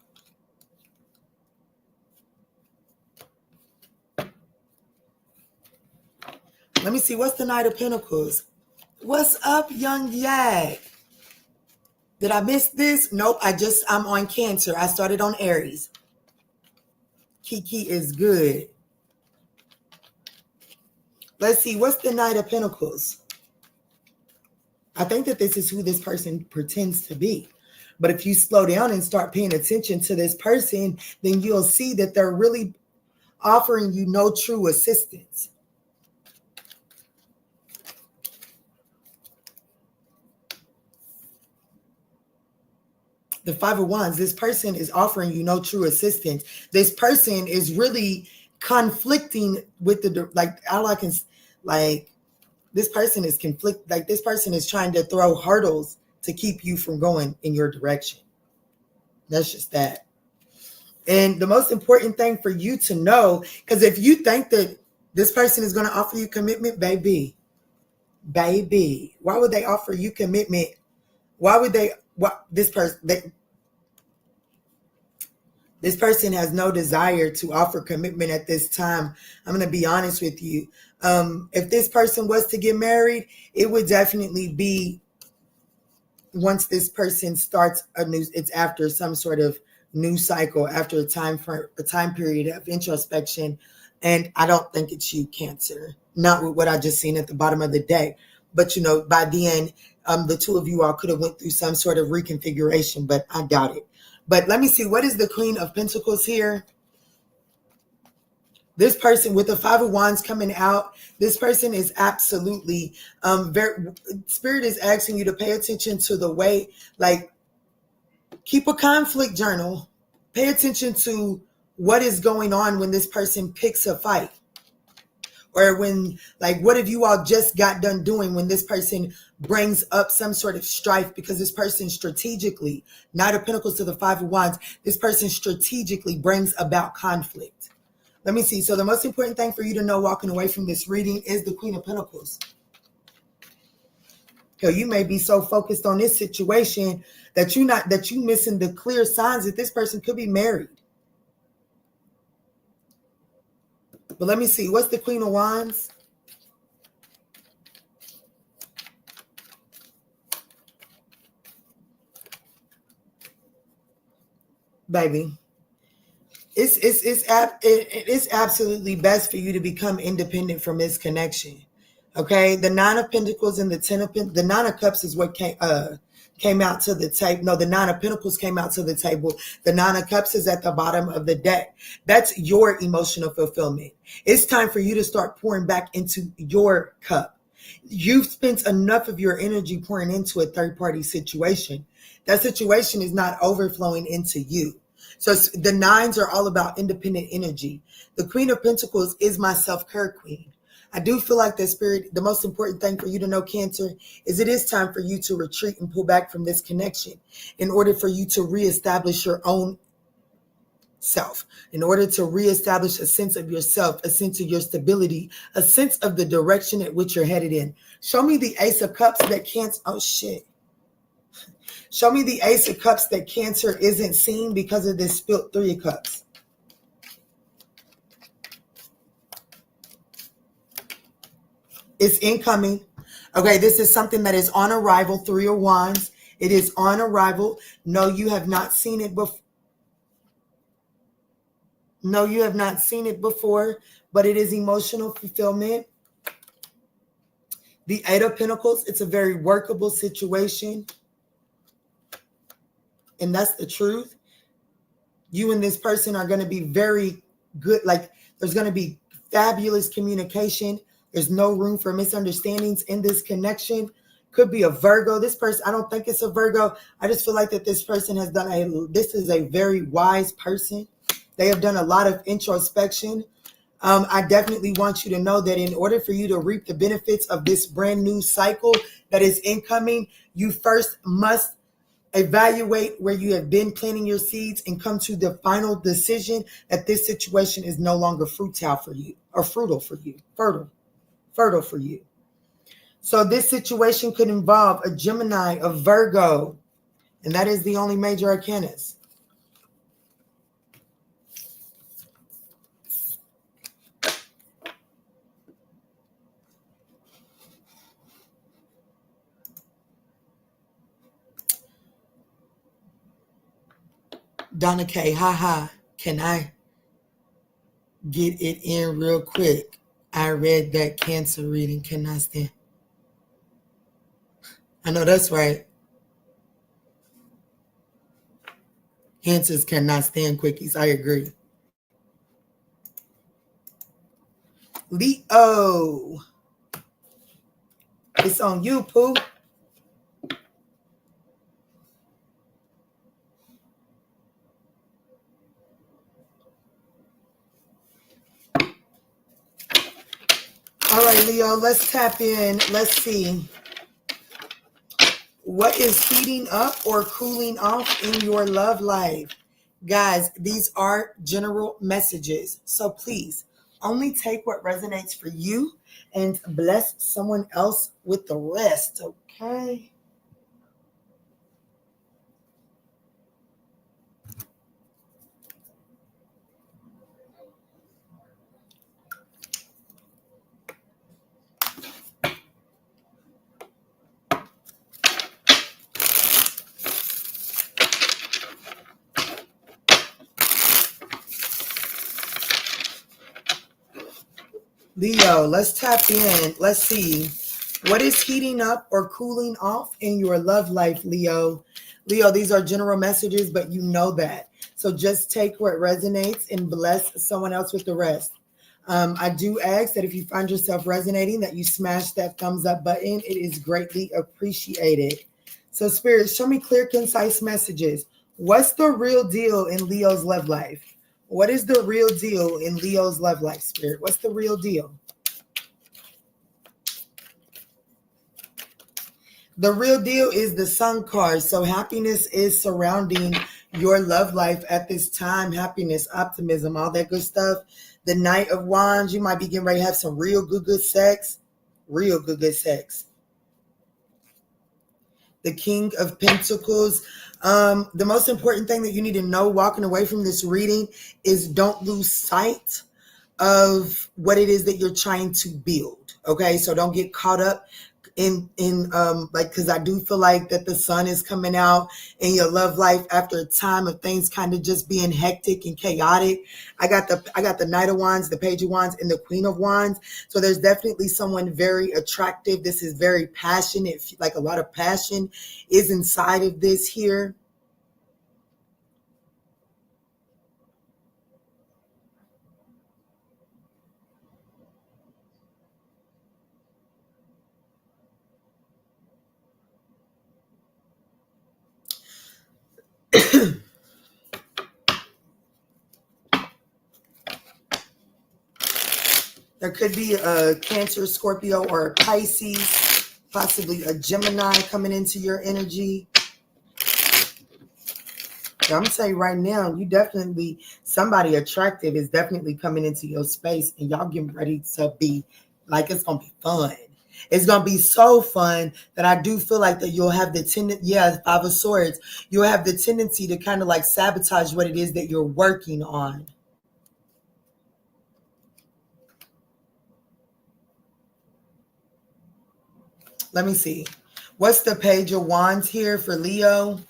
Let me see. What's the Knight of Pentacles? What's up, young Yak? Did I miss this? Nope. I'm on Cancer. I started on Aries. Kiki is good. Let's see. What's the Knight of Pentacles? I think that this is who this person pretends to be. But if you slow down and start paying attention to this person, then you'll see that they're really offering you no true assistance. The Five of Wands, this person is offering you no true assistance. This person is really conflicting with this person is this person is trying to throw hurdles to keep you from going in your direction. That's just that. And the most important thing for you to know, because if you think that this person is going to offer you commitment, baby, why would they offer you commitment? Why would this person has no desire to offer commitment at this time. I'm going to be honest with you. If this person was to get married, it would definitely be once this person starts it's after some sort of new cycle, after a time period of introspection. And I don't think it's you, Cancer. Not with what I just seen at the bottom of the deck. But, by then, the two of you all could have went through some sort of reconfiguration, but I doubt it. But let me see, what is the Queen of Pentacles here? This person with the Five of Wands coming out, this person is absolutely, Spirit is asking you to pay attention to the way, keep a conflict journal. Pay attention to what is going on when this person picks a fight. Or when, what have you all just got done doing when this person brings up some sort of strife? Because this person strategically, Knight of Pentacles to the Five of Wands, this person strategically brings about conflict. Let me see. So the most important thing for you to know walking away from this reading is the Queen of Pentacles. Because you may be so focused on this situation that you missing the clear signs that this person could be married. But let me see. What's the Queen of Wands? Baby, it's absolutely best for you to become independent from this connection. Okay, the Nine of Pentacles and the Nine of Cups is what came out to the table. No, the Nine of Pentacles came out to the table. The Nine of Cups is at the bottom of the deck. That's your emotional fulfillment. It's time for you to start pouring back into your cup. You've spent enough of your energy pouring into a third-party situation. That situation is not overflowing into you. So the nines are all about independent energy. The Queen of Pentacles is my self-care queen. I do feel like the most important thing for you to know, Cancer, is it is time for you to retreat and pull back from this connection in order for you to reestablish your own self, in order to reestablish a sense of yourself, a sense of your stability, a sense of the direction at which you're headed in. Show me the Ace of Cups that Cancer, oh shit. Show me the Ace of Cups that Cancer isn't seeing because of this spilt Three of Cups. It's incoming. Okay, this is something that is on arrival, Three of Wands. It is on arrival. No, you have not seen it before. No, you have not seen it before, but it is emotional fulfillment. The Eight of Pentacles, it's a very workable situation. And that's the truth. You and this person are going to be very good. Like, there's going to be fabulous communication. There's no room for misunderstandings in this connection. Could be a Virgo. This person, I don't think it's a Virgo. I just feel like that this person has done this is a very wise person. They have done a lot of introspection. I definitely want you to know that in order for you to reap the benefits of this brand new cycle that is incoming, you first must evaluate where you have been planting your seeds and come to the final decision that this situation is no longer fertile for you. Fertile for you. So this situation could involve a Gemini, a Virgo, and that is the only major arcanist. Donna K, haha, can I get it in real quick? I read that Cancer reading, cannot stand. I know that's right. Cancers cannot stand quickies. I agree. Leo, it's on you, Pooh. All right, Leo, let's tap in. Let's see. What is heating up or cooling off in your love life? Guys, these are general messages. So please only take what resonates for you and bless someone else with the rest, okay? Leo, let's tap in. Let's see. What is heating up or cooling off in your love life, Leo? Leo, these are general messages, but you know that. So just take what resonates and bless someone else with the rest. I do ask that if you find yourself resonating, that you smash that thumbs up button. It is greatly appreciated. So, Spirit, show me clear, concise messages. What's the real deal in Leo's love life? What is the real deal in Leo's love life, Spirit? What's the real deal? The real deal is the Sun card. So happiness is surrounding your love life at this time. Happiness, optimism, all that good stuff. The Knight of Wands, you might be getting ready to have some real good sex. Real good sex. The King of Pentacles. The most important thing that you need to know walking away from this reading is don't lose sight of what it is that you're trying to build. Okay, so don't get caught up in like, because I do feel like that the sun is coming out in your love life after a time of things kind of just being hectic and chaotic. I got the Knight of Wands, the Page of Wands, and the Queen of Wands. So there's definitely someone very attractive. This is very passionate, like a lot of passion is inside of this here. There could be a Cancer, Scorpio, or a Pisces, possibly a Gemini coming into your energy. I'm going to tell you right now, somebody attractive is definitely coming into your space, and y'all getting ready to be, like, it's going to be fun. It's going to be so fun that I do feel like that you'll have the tendency, Five of Swords, you'll have the tendency to kind of like sabotage what it is that you're working on. Let me see. What's the Page of Wands here for Leo?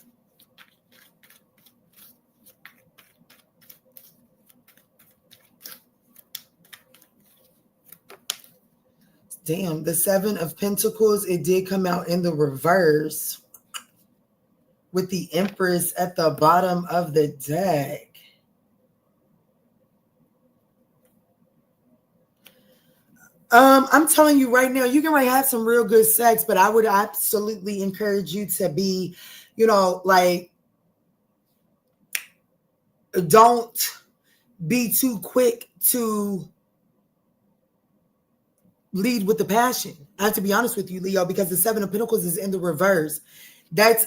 Damn, the Seven of Pentacles, it did come out in the reverse with the Empress at the bottom of the deck. I'm telling you right now, you can have some real good sex, but I would absolutely encourage you to be, like, don't be too quick to lead with the passion. I have to be honest with you, Leo, because the Seven of Pentacles is in the reverse. That's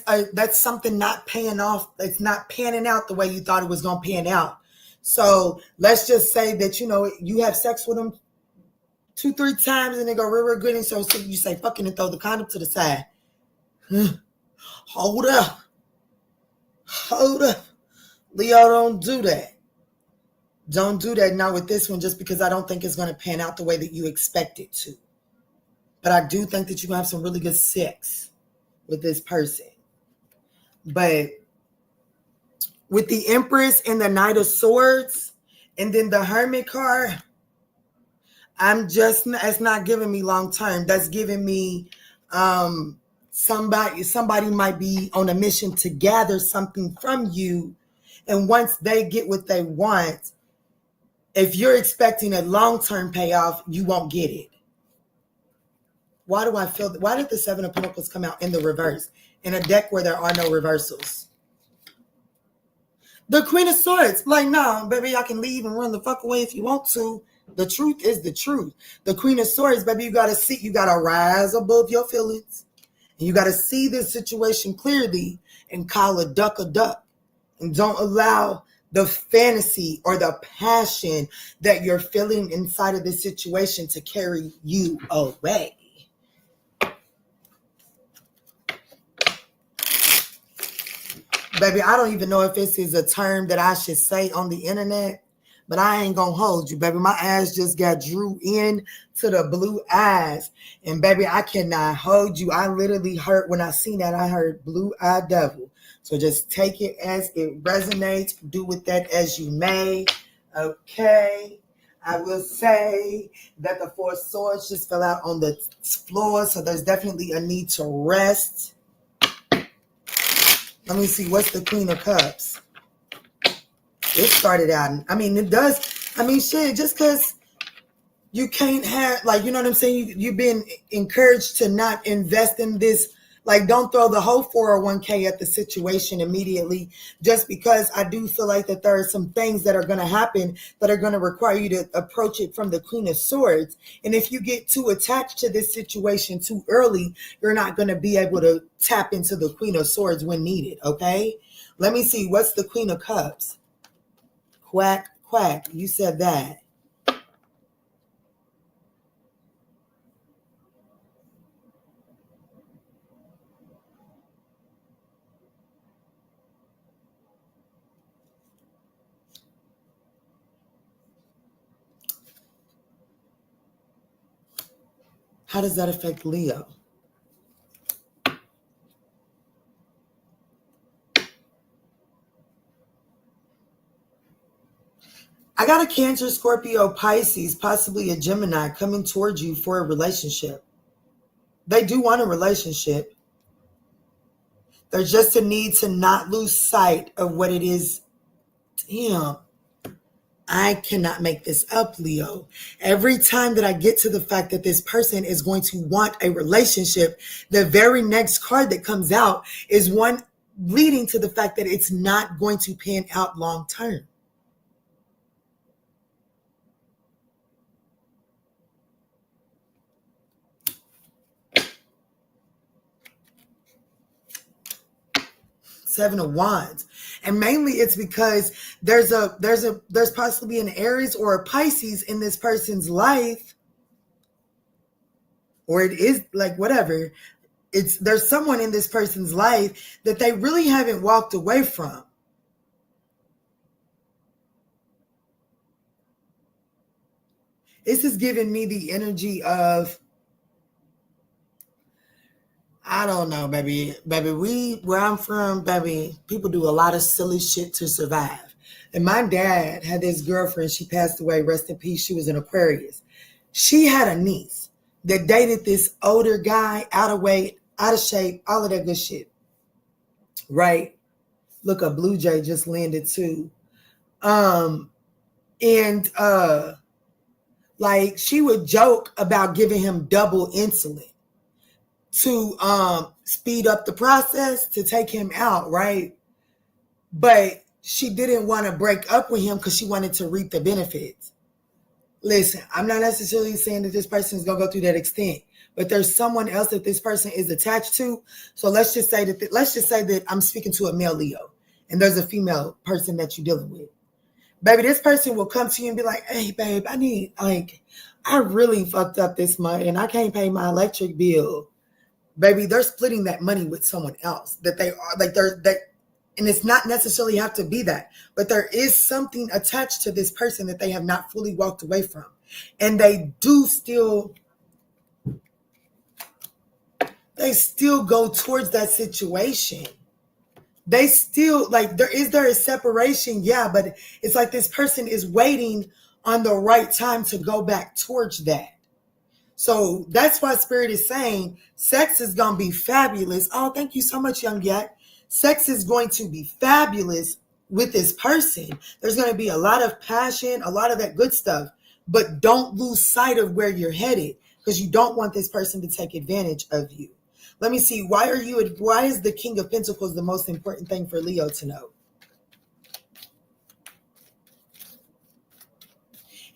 something not paying off. It's not panning out the way you thought it was going to pan out. So let's just say that, you have sex with them 2-3 times and they go real good. And so you say, fucking, and throw the condom to the side. Hold up. Leo, don't do that. Don't do that now with this one, just because I don't think it's going to pan out the way that you expect it to. But I do think that you're going to have some really good sex with this person. But with the Empress and the Knight of Swords and then the Hermit card, it's not giving me long term. That's giving me somebody might be on a mission to gather something from you. And once they get what they want, if you're expecting a long-term payoff, you won't get it. Why did the Seven of Pentacles come out in the reverse in a deck where there are no reversals? The Queen of Swords, like, no, baby, y'all can leave and run the fuck away if you want to. The truth is the truth. The Queen of Swords, baby, you got to rise above your feelings. And you got to see this situation clearly and call a duck a duck. And don't allow the fantasy or the passion that you're feeling inside of this situation to carry you away. Baby, I don't even know if this is a term that I should say on the internet, but I ain't gonna hold you, baby. My ass just got drew in to the blue eyes. And baby, I cannot hold you. I literally heard, when I seen that, I heard blue-eyed devil. So just take it as it resonates. Do with that as you may. Okay. I will say that the Four of Swords just fell out on the floor. So there's definitely a need to rest. Let me see. What's the Queen of Cups? It started out. It does. Shit, just because you can't have, like, you know what I'm saying? You've been encouraged to not invest in this. Like, don't throw the whole 401k at the situation immediately, just because I do feel like that there are some things that are going to happen that are going to require you to approach it from the Queen of Swords. And if you get too attached to this situation too early, you're not going to be able to tap into the Queen of Swords when needed, okay? Let me see. What's the Queen of Cups? Quack, quack. You said that. How does that affect Leo? I got a Cancer, Scorpio, Pisces, possibly a Gemini coming towards you for a relationship. They do want a relationship. There's just a need to not lose sight of what it is. Damn. I cannot make this up, Leo. Every time that I get to the fact that this person is going to want a relationship, the very next card that comes out is one leading to the fact that it's not going to pan out long term. Seven of Wands. And mainly it's because there's possibly an Aries or a Pisces in this person's life, or it is like whatever. There's someone in this person's life that they really haven't walked away from. This is giving me the energy of I don't know, baby. Baby, where I'm from, baby, people do a lot of silly shit to survive. And my dad had this girlfriend, she passed away, rest in peace. She was an Aquarius. She had a niece that dated this older guy, out of weight, out of shape, all of that good shit. Right? Look, a blue jay just landed too. And like she would joke about giving him double insulin to speed up the process to take him out, right? But she didn't want to break up with him because she wanted to reap the benefits. Listen, I'm not necessarily saying that this person is going to go through that extent, but there's someone else that this person is attached to. So let's just say that I'm speaking to a male Leo and there's a female person that you're dealing with. Baby, this person will come to you and be like, hey, babe, I really fucked up this month and I can't pay my electric bill. Baby, they're splitting that money with someone else that they are like, and it's not necessarily have to be that, but there is something attached to this person that they have not fully walked away from. And they still go towards that situation. They still like, there is separation. Yeah. But it's like this person is waiting on the right time to go back towards that. So that's why Spirit is saying sex is going to be fabulous. Oh, thank you so much, Young Yak. Sex is going to be fabulous with this person. There's going to be a lot of passion, a lot of that good stuff, but don't lose sight of where you're headed because you don't want this person to take advantage of you. Let me see. Why is the King of Pentacles the most important thing for Leo to know?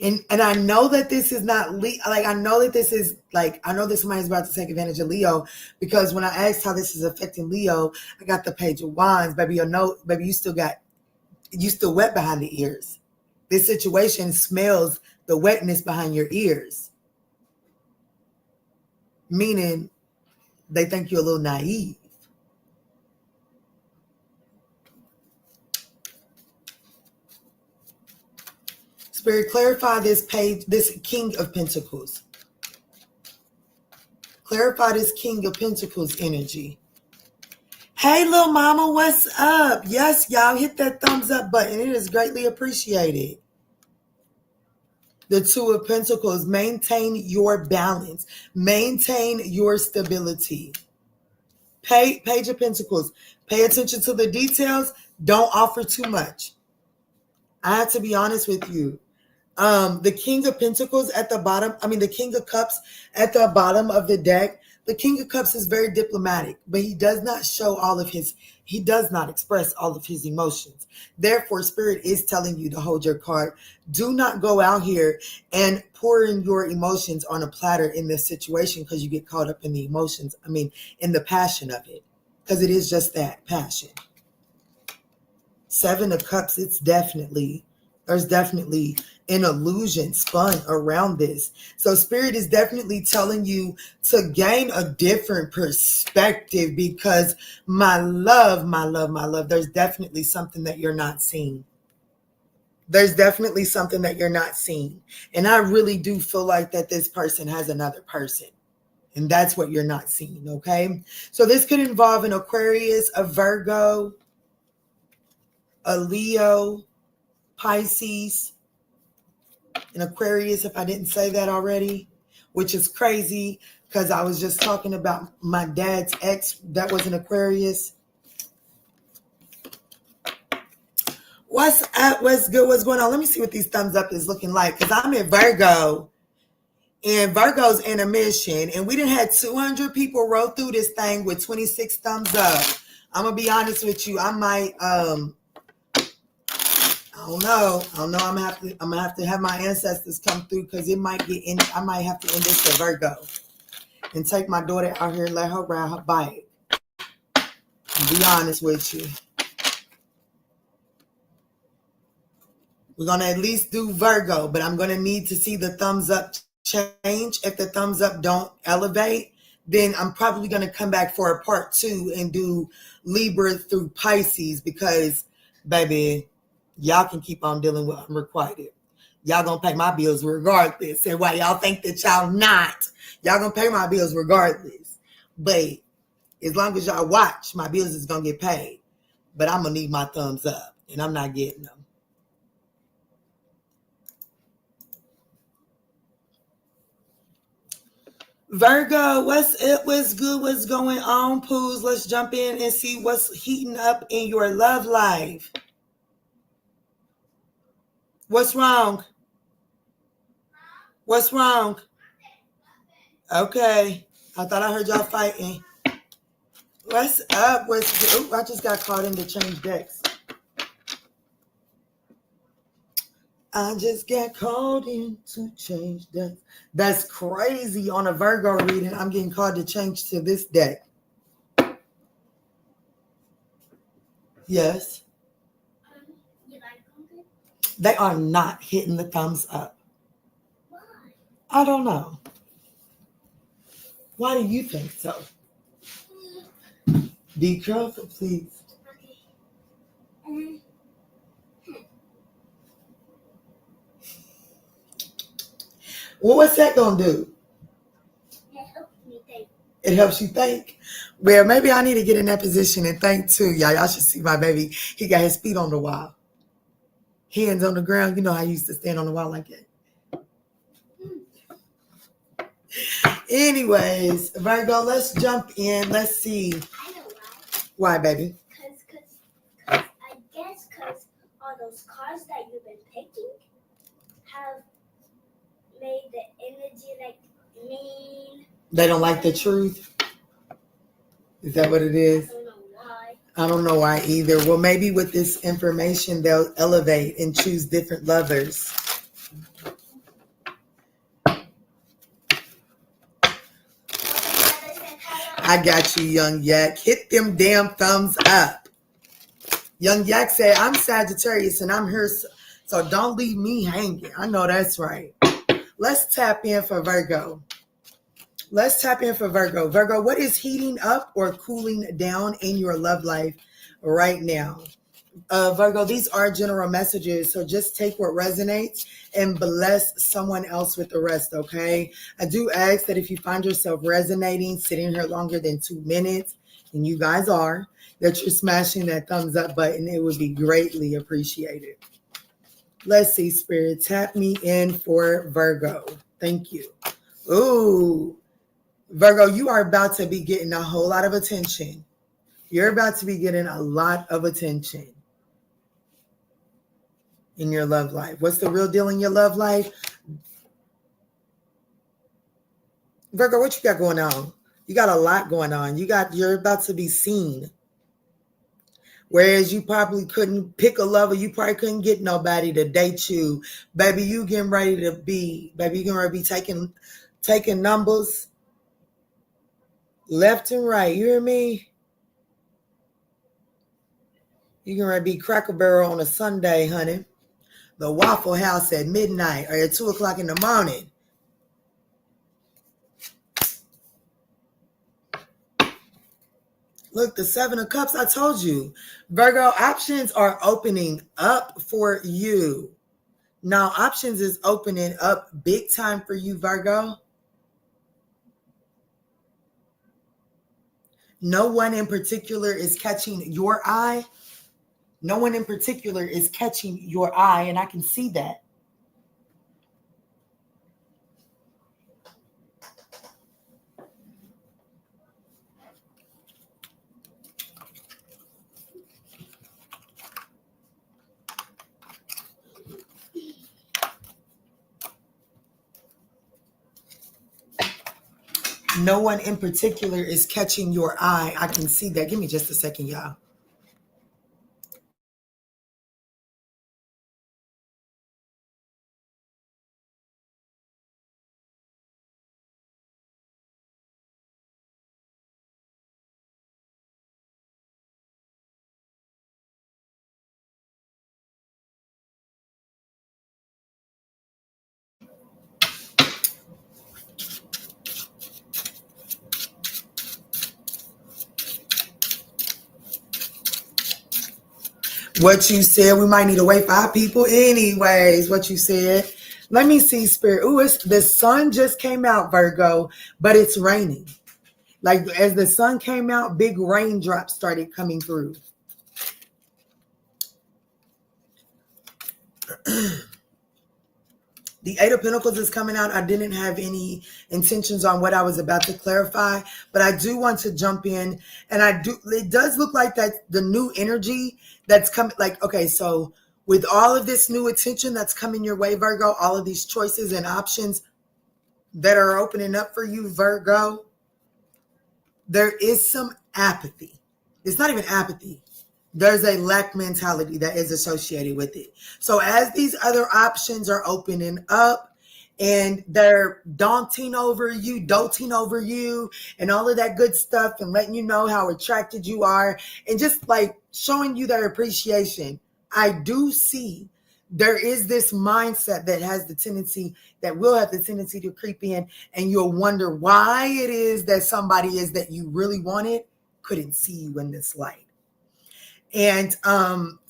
And I know that this is not I know that this is I know that somebody's about to take advantage of Leo because when I asked how this is affecting Leo, I got the Page of Wands. Baby, you still wet behind the ears. This situation smells the wetness behind your ears. Meaning they think you're a little naive. Spirit, clarify this King of Pentacles. Clarify this King of Pentacles energy. Hey, little mama, what's up? Yes, y'all, hit that thumbs up button. It is greatly appreciated. The Two of Pentacles, maintain your balance. Maintain your stability. Page of Pentacles, pay attention to the details. Don't offer too much. I have to be honest with you. The King of Pentacles at the bottom, the King of Cups at the bottom of the deck. The King of Cups is very diplomatic, but he does not he does not express all of his emotions. Therefore, Spirit is telling you to hold your card. Do not go out here and pour in your emotions on a platter in this situation because you get caught up in the emotions. In the passion of it, because it is just that, passion. Seven of Cups, there's definitely an illusion spun around this. So Spirit is definitely telling you to gain a different perspective because my love, there's definitely something that you're not seeing. There's definitely something that you're not seeing. And I really do feel like that this person has another person. And that's what you're not seeing, okay? So this could involve an Aquarius, a Virgo, a Leo, Pisces, an Aquarius, if I didn't say that already, which is crazy because I was just talking about my dad's ex that was an Aquarius. What's up? What's good? What's going on? Let me see what these thumbs up is looking like because I'm in Virgo and Virgo's in a mission and we done had 200 people roll through this thing with 26 thumbs up. I'm going to be honest with you. I might, I don't know. I'm gonna have to have my ancestors come through because it might get in. I might have to end this to Virgo and take my daughter out here and let her ride her bike. Be honest with you. We're gonna at least do Virgo, but I'm gonna need to see the thumbs up change. If the thumbs up don't elevate, then I'm probably gonna come back for a part 2 and do Libra through Pisces because, baby, y'all can keep on dealing with unrequited. Y'all gonna pay my bills regardless. And why y'all think that y'all not? Y'all gonna pay my bills regardless. But As long as y'all watch, my bills is going to get paid. But I'm going to need my thumbs up, and I'm not getting them. Virgo, what's up? What's good? What's going on, Poos? Let's jump in and see what's heating up in your love life. What's wrong? What's wrong? Okay. I thought I heard y'all fighting. What's up? What's good? Ooh, I just got caught in to change decks. I just got called in to change decks. That's crazy. On a Virgo reading, I'm getting called to change to this deck. Yes. You like them? They are not hitting the thumbs up. Why? I don't know. Why do you think so? Be careful, please. Okay. Well, what's that going to do? It helps me think. It helps you think. Well, maybe I need to get in that position and think too. Y'all should see my baby. He got his feet on the wall. Hands on the ground. You know I used to stand on the wall like that. Anyways, Virgo, let's jump in. Let's see. I know Why, why. baby? Because all those cards that you've been picking have made the energy like mean. They don't like the truth. Is that what it is? I don't know why. I don't know why either. Well, maybe with this information, they'll elevate and choose different lovers. I got you, Young Yak. Hit them damn thumbs up. Young Yak said, I'm Sagittarius and I'm here, so don't leave me hanging. I know that's right. Let's tap in for Virgo. Virgo, what is heating up or cooling down in your love life right now? Virgo, these are general messages, so just take what resonates and bless someone else with the rest, okay? I do ask that if you find yourself resonating, sitting here longer than 2 minutes, and you guys are, that you're smashing that thumbs up button. It would be greatly appreciated. Let's see, Spirit. Tap me in for Virgo. Thank you. Ooh. Virgo, you are about to be getting a whole lot of attention. You're about to be getting a lot of attention in your love life. What's the real deal in your love life? Virgo, what you got going on? You got a lot going on. You're about to be seen. Whereas you probably couldn't pick a lover, you probably couldn't get nobody to date you. Baby, you getting ready to be taking numbers left and right. You hear me? You're going to be Cracker Barrel on a Sunday, honey. The Waffle House at midnight or at 2 o'clock in the morning. Look, the 7 of Cups, I told you. Virgo, options are opening up for you. Now, options is opening up big time for you, Virgo. No one in particular is catching your eye. No one in particular is catching your eye, and I can see that. No one in particular is catching your eye. I can see that. Give me just a second, y'all. What you said, we might need to wait 5 people anyways, what you said. Let me see, Spirit. Ooh, the sun just came out, Virgo, but it's raining. Like as the sun came out, big raindrops started coming through. The Eight of Pentacles is coming out. I didn't have any intentions on what I was about to clarify, but I do want to jump in. And it does look like that the new energy that's coming, like, okay, so with all of this new attention that's coming your way, Virgo, all of these choices and options that are opening up for you, Virgo, there is some apathy. It's not even apathy. There's a lack mentality that is associated with it. So as these other options are opening up and they're doting over you, and all of that good stuff, and letting you know how attracted you are, and just like showing you their appreciation, I do see there is this mindset that will have the tendency to creep in, and you'll wonder why it is that somebody is that you really wanted couldn't see you in this light. And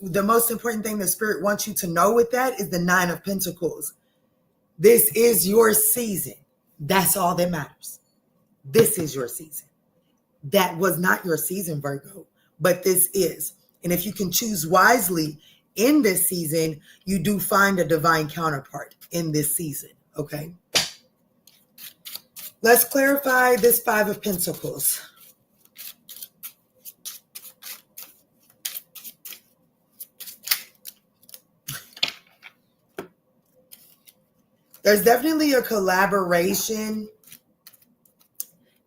the most important thing the Spirit wants you to know with that is the Nine of Pentacles. This is your season. That's all that matters. This is your season. That was not your season, Virgo, but this is. And if you can choose wisely in this season, you do find a divine counterpart in this season, okay? Let's clarify this Five of Pentacles. There's definitely a collaboration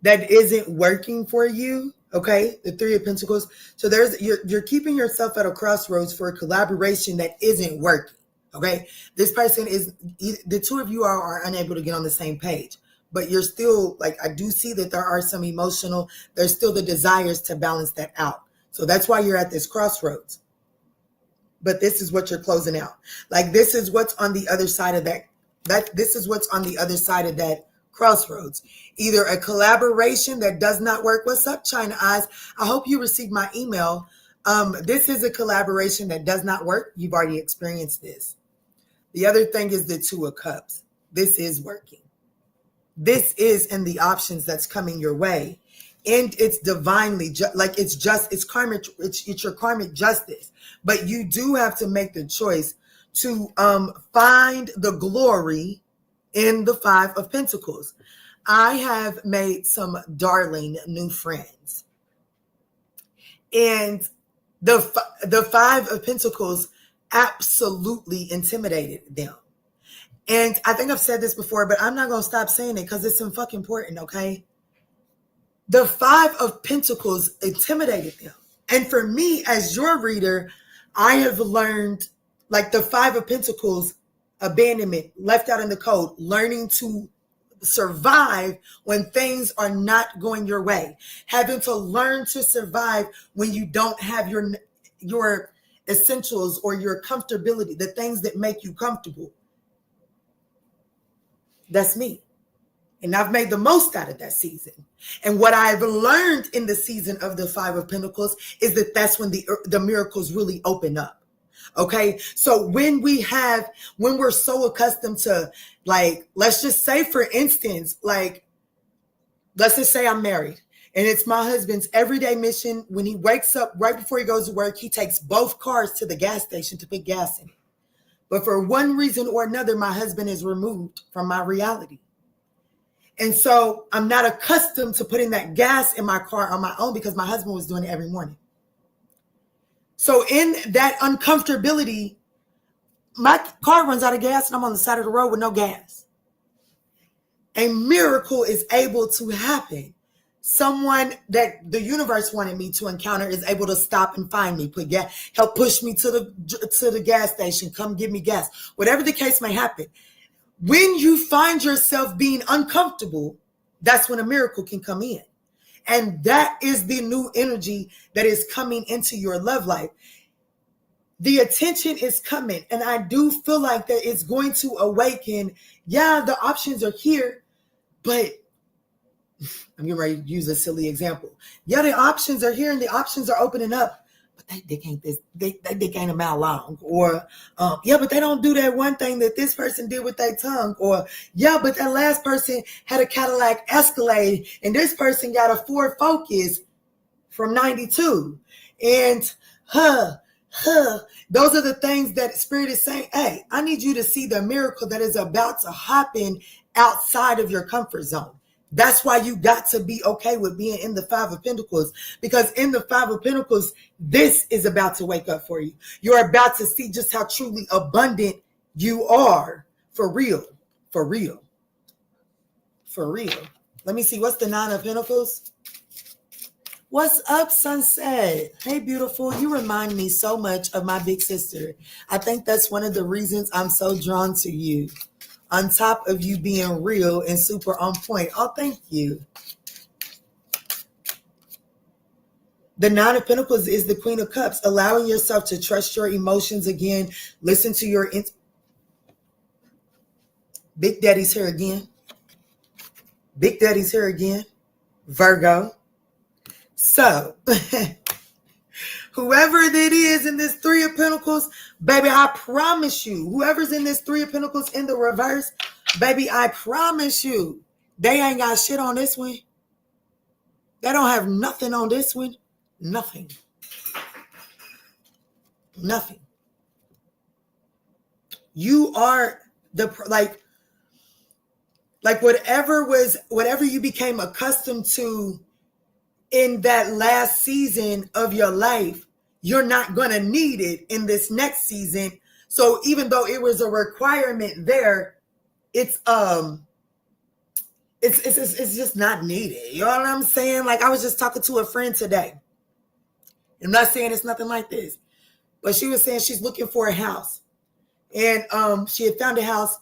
that isn't working for you, okay? The Three of Pentacles. So you're keeping yourself at a crossroads for a collaboration that isn't working, okay? This person is, the two of you are unable to get on the same page, but you're still, like, I do see that there are some there's still the desires to balance that out. So that's why you're at this crossroads. But this is what you're closing out. Like, this is what's on the other side of that. This is what's on the other side of that crossroads. Either a collaboration that does not work. What's up, China Eyes? I hope you received my email. This is a collaboration that does not work. You've already experienced this. The other thing is the Two of Cups. This is working. This is in the options that's coming your way. And it's divinely, it's karmic, it's your karmic justice. But you do have to make the choice to find the glory in the Five of Pentacles. I have made some darling new friends. And the Five of Pentacles absolutely intimidated them. And I think I've said this before, but I'm not going to stop saying it because it's so fucking important, okay? The Five of Pentacles intimidated them. And for me, as your reader, I have learned, like, the Five of Pentacles, abandonment, left out in the cold, learning to survive when things are not going your way, having to learn to survive when you don't have your essentials or your comfortability, the things that make you comfortable. That's me. And I've made the most out of that season. And what I've learned in the season of the Five of Pentacles is that that's when the miracles really open up. Okay. So when we're so accustomed to, like, let's just say, for instance, like, let's just say I'm married and it's my husband's everyday mission. When he wakes up right before he goes to work, he takes both cars to the gas station to put gas in it. But for one reason or another, my husband is removed from my reality. And so I'm not accustomed to putting that gas in my car on my own because my husband was doing it every morning. So in that uncomfortability, my car runs out of gas and I'm on the side of the road with no gas. A miracle is able to happen. Someone that the universe wanted me to encounter is able to stop and find me, put gas, help push me to the gas station, come give me gas, whatever the case may happen. When you find yourself being uncomfortable, that's when a miracle can come in. And that is the new energy that is coming into your love life. The attention is coming. And I do feel like that it's going to awaken. Yeah, the options are here, but I'm getting ready to use a silly example. Yeah, the options are here and the options are opening up, but they dick ain't this, they dick ain't a mile long. Or, yeah, but they don't do that one thing that this person did with their tongue. Or, yeah, but that last person had a Cadillac Escalade and this person got a Ford Focus from 92. And, those are the things that Spirit is saying, hey, I need you to see the miracle that is about to happen outside of your comfort zone. That's why you got to be okay with being in the Five of Pentacles, because in the Five of Pentacles, this is about to wake up for you. You're about to see just how truly abundant you are, for real, for real, for real. Let me see, what's the Nine of Pentacles? What's up, Sunset? Hey, beautiful. You remind me so much of my big sister. I think that's one of the reasons I'm so drawn to you. On top of you being real and super on point. Oh, thank you. The Nine of Pentacles is the Queen of Cups, allowing yourself to trust your emotions again. Listen to your... Big Daddy's here again. Big Daddy's here again. Virgo. So, whoever that is in this Three of Pentacles, baby, I promise you, whoever's in this Three of Pentacles in the reverse, baby, I promise you, they ain't got shit on this one. They don't have nothing on this one. Nothing. Nothing. You are the, like whatever you became accustomed to in that last season of your life, you're not going to need it in this next season. So even though it was a requirement there, it's just not needed. You know what I'm saying? Like, I was just talking to a friend today. I'm not saying it's nothing like this, but she was saying she's looking for a house. And she had found a house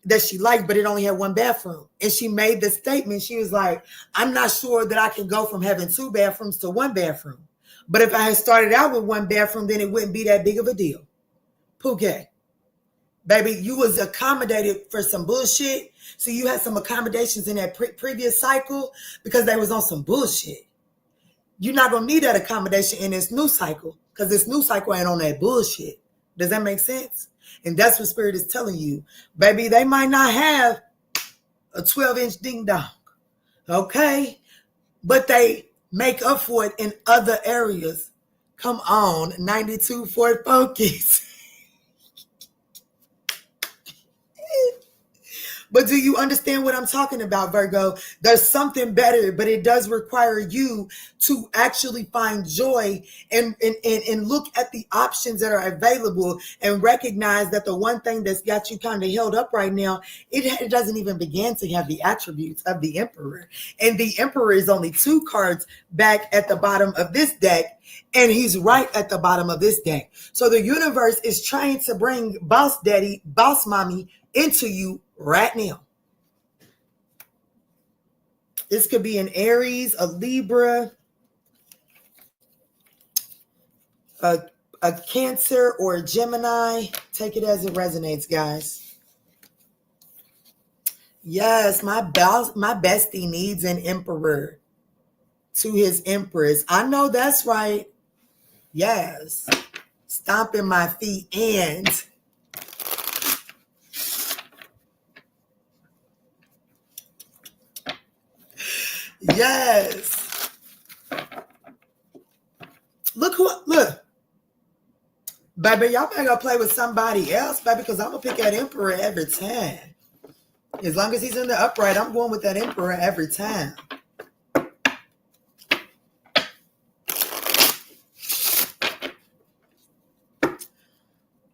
that she liked, but it only had one bathroom. And she made the statement. She was like, I'm not sure that I can go from having two bathrooms to one bathroom. But if I had started out with one bathroom, then it wouldn't be that big of a deal. Pookie. Baby, you was accommodated for some bullshit. So you had some accommodations in that previous cycle because they was on some bullshit. You're not going to need that accommodation in this new cycle because this new cycle ain't on that bullshit. Does that make sense? And that's what Spirit is telling you. Baby, they might not have a 12-inch ding dong, okay? But they make up for it in other areas. Come on, 92 Ford Focus. But do you understand what I'm talking about, Virgo? There's something better, but it does require you to actually find joy and look at the options that are available and recognize that the one thing that's got you kind of held up right now, it doesn't even begin to have the attributes of the Emperor. And the Emperor is only 2 cards back at the bottom of this deck, and he's right at the bottom of this deck. So the universe is trying to bring boss daddy, boss mommy into you right now. This could be an Aries, a Libra, a Cancer, or a Gemini. Take it as it resonates, guys. Yes, my bestie needs an emperor to his empress. I know that's right. Yes. Stomping my feet and... Yes. Look. Baby, y'all better go play with somebody else, baby, because I'm going to pick that Emperor every time. As long as he's in the upright, I'm going with that Emperor every time.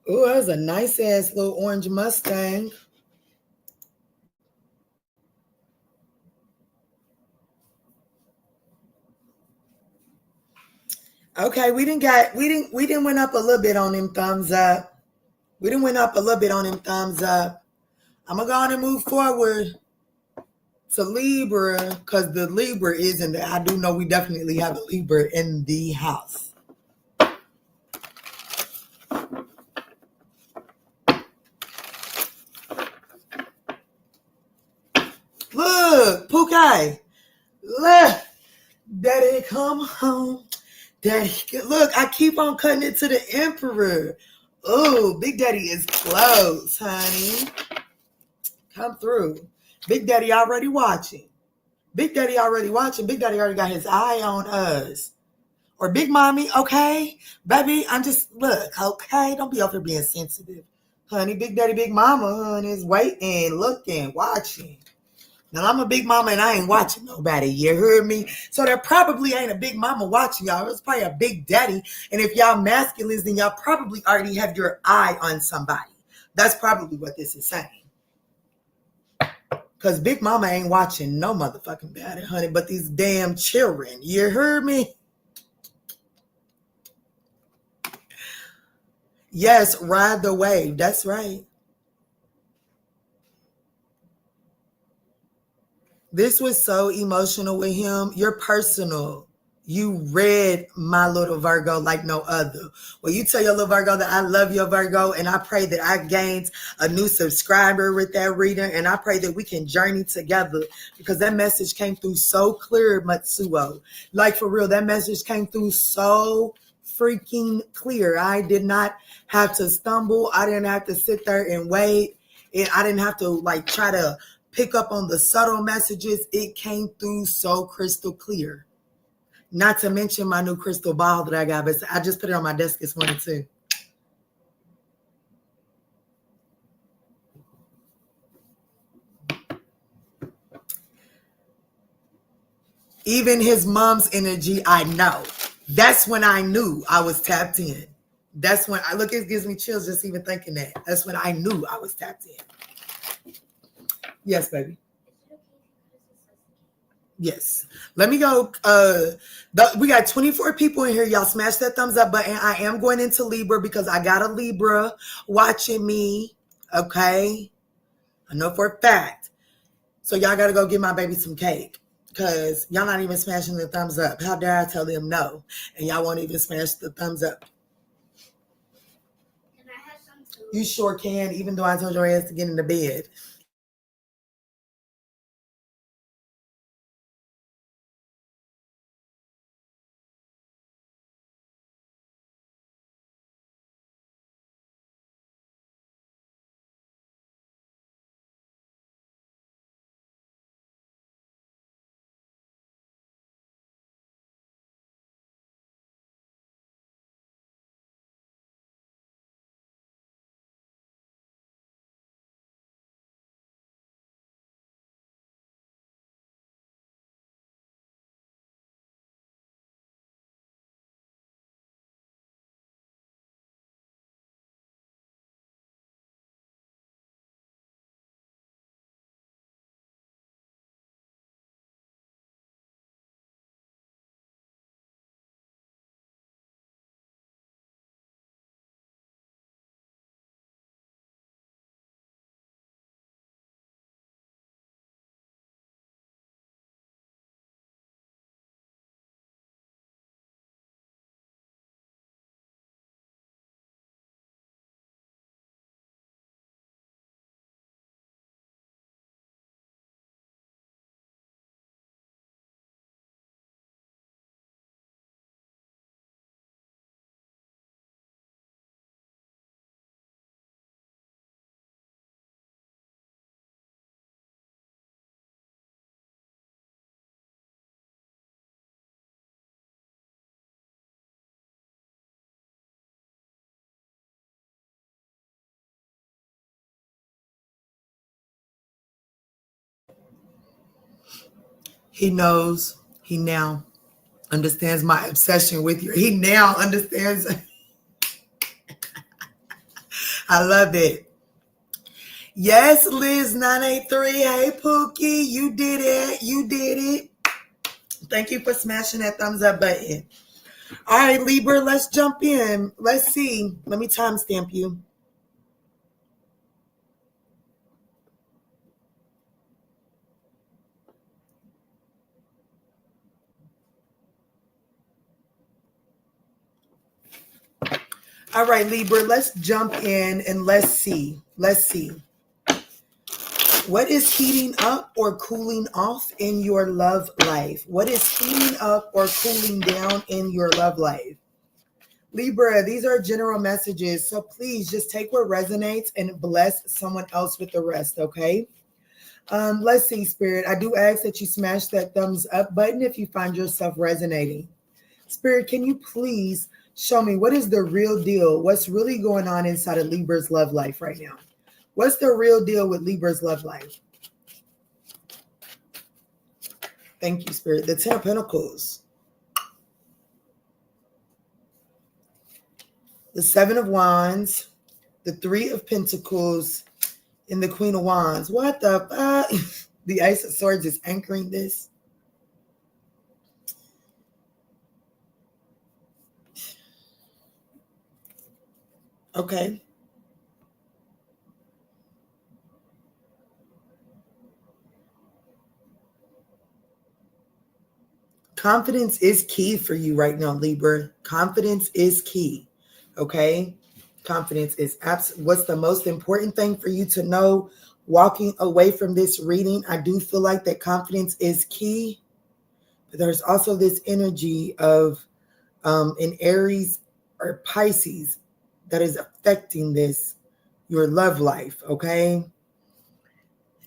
Oh, that's a nice-ass little orange Mustang. Okay, we didn't went up a little bit on them thumbs up. We didn't went up a little bit on them thumbs up. I'm gonna go on and move forward to Libra, because the Libra is in there. I do know we definitely have a Libra in the house. Look, Pookie. Look, Daddy, come home. Daddy, look, I keep on cutting it to the Emperor. Oh, Big Daddy is close, honey. Come through. Big Daddy already watching. Big Daddy already watching. Big Daddy already got his eye on us. Or Big Mommy, okay? Baby, I'm just, look, okay? Don't be over here being sensitive. Honey, Big Daddy, Big Mama, honey, is waiting, looking, watching. Now, I'm a big mama and I ain't watching nobody. You heard me? So there probably ain't a big mama watching y'all. It's probably a big daddy. And if y'all masculines, then y'all probably already have your eye on somebody. That's probably what this is saying. Because big mama ain't watching no motherfucking body, honey, but these damn children. You heard me? Yes, ride the wave. That's right. This was so emotional with him. You're personal. You read my little Virgo like no other. Well, you tell your little Virgo that I love your Virgo, and I pray that I gained a new subscriber with that reading, and I pray that we can journey together because that message came through so clear, Matsuo. Like for real, that message came through so freaking clear. I did not have to stumble. I didn't have to sit there and wait. I didn't have to like try to pick up on the subtle messages. It came through so crystal clear. Not to mention my new crystal ball that I got, but I just put it on my desk this morning too. Even his mom's energy, I know. That's when I knew I was tapped in. That's when I look, it gives me chills just even thinking that. That's when I knew I was tapped in. Yes, baby. Yes. Let me go. We got 24 people in here. Y'all smash that thumbs up button. I am going into Libra because I got a Libra watching me. Okay. I know for a fact. So y'all got to go give my baby some cake because y'all not even smashing the thumbs up. How dare I tell them no? And y'all won't even smash the thumbs up. Can I have some too? You sure can, even though I told your ass to get into bed. He knows. He now understands my obsession with you. He now understands. I love it. Yes, Liz 983. Hey, Pookie. You did it. You did it. Thank you for smashing that thumbs up button. All right, Libra, let's jump in. Let's see. Let me timestamp you. All right, Libra, let's jump in and let's see. Let's see. What is heating up or cooling off in your love life? What is heating up or cooling down in your love life? Libra, these are general messages, so please just take what resonates and bless someone else with the rest, okay? Let's see, Spirit. I do ask that you smash that thumbs up button if you find yourself resonating. Spirit, can you please show me what is the real deal? What's really going on inside of Libra's love life right now? What's the real deal with Libra's love life? Thank you, Spirit. The Ten of Pentacles. The Seven of Wands. The Three of Pentacles. And the Queen of Wands. What the fuck? The Ace of Swords is anchoring this. Okay. Confidence is key for you right now, Libra. Confidence is key. Okay. Confidence is what's the most important thing for you to know walking away from this reading. I do feel like that confidence is key. But there's also this energy of an Aries or Pisces that is affecting your love life. Okay.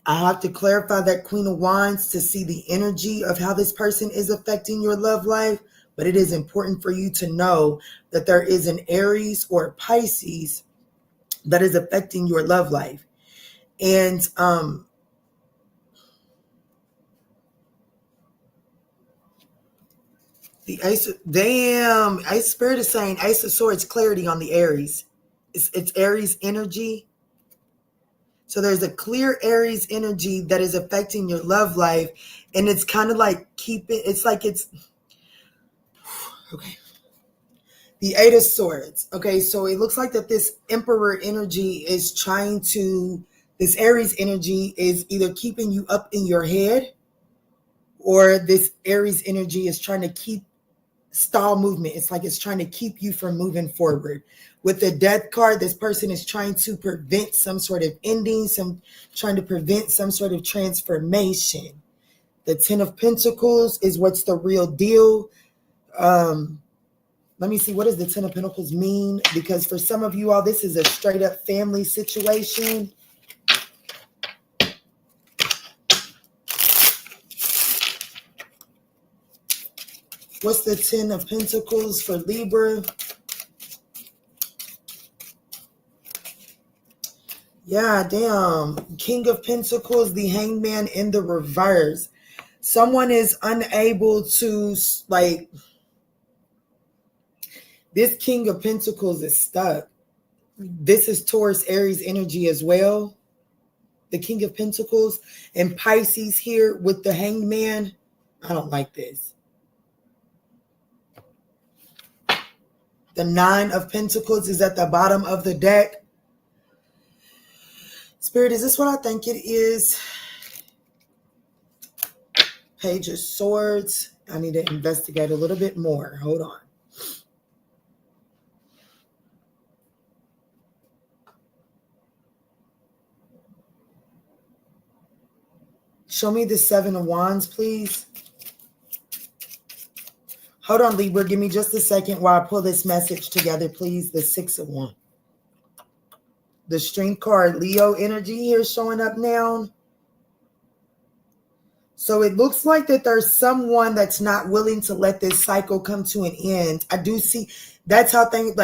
I have to clarify that Queen of Wands to see the energy of how this person is affecting your love life. But it is important for you to know that there is an Aries or a Pisces that is affecting your love life. And the Ace Spirit is saying Ace of Swords, clarity on the Aries. It's Aries energy. So there's a clear Aries energy that is affecting your love life. And it's kind of like okay. The Eight of Swords. Okay, so it looks like that this Emperor energy is this Aries energy is either keeping you up in your head, or this Aries energy is trying to keep stall movement. It's like it's trying to keep you from moving forward. With the Death card, this person is trying to prevent some sort of ending, trying to prevent some sort of transformation. The Ten of Pentacles is what's the real deal. Let me see, what does the Ten of Pentacles mean? Because for some of you all, this is a straight up family situation. What's the Ten of Pentacles for Libra? Yeah, damn. King of Pentacles, the Hangman in the reverse. Someone is unable to, this King of Pentacles is stuck. This is Taurus, Aries energy as well. The King of Pentacles and Pisces here with the Hangman. I don't like this. The Nine of Pentacles is at the bottom of the deck. Spirit, is this what I think it is? Page of Swords. I need to investigate a little bit more. Hold on. Show me the Seven of Wands, please. Hold on, Libra. Give me just a second while I pull this message together, please. The Six of Wands. The Strength card, Leo energy here showing up now. So it looks like that there's someone that's not willing to let this cycle come to an end. I do see that's how things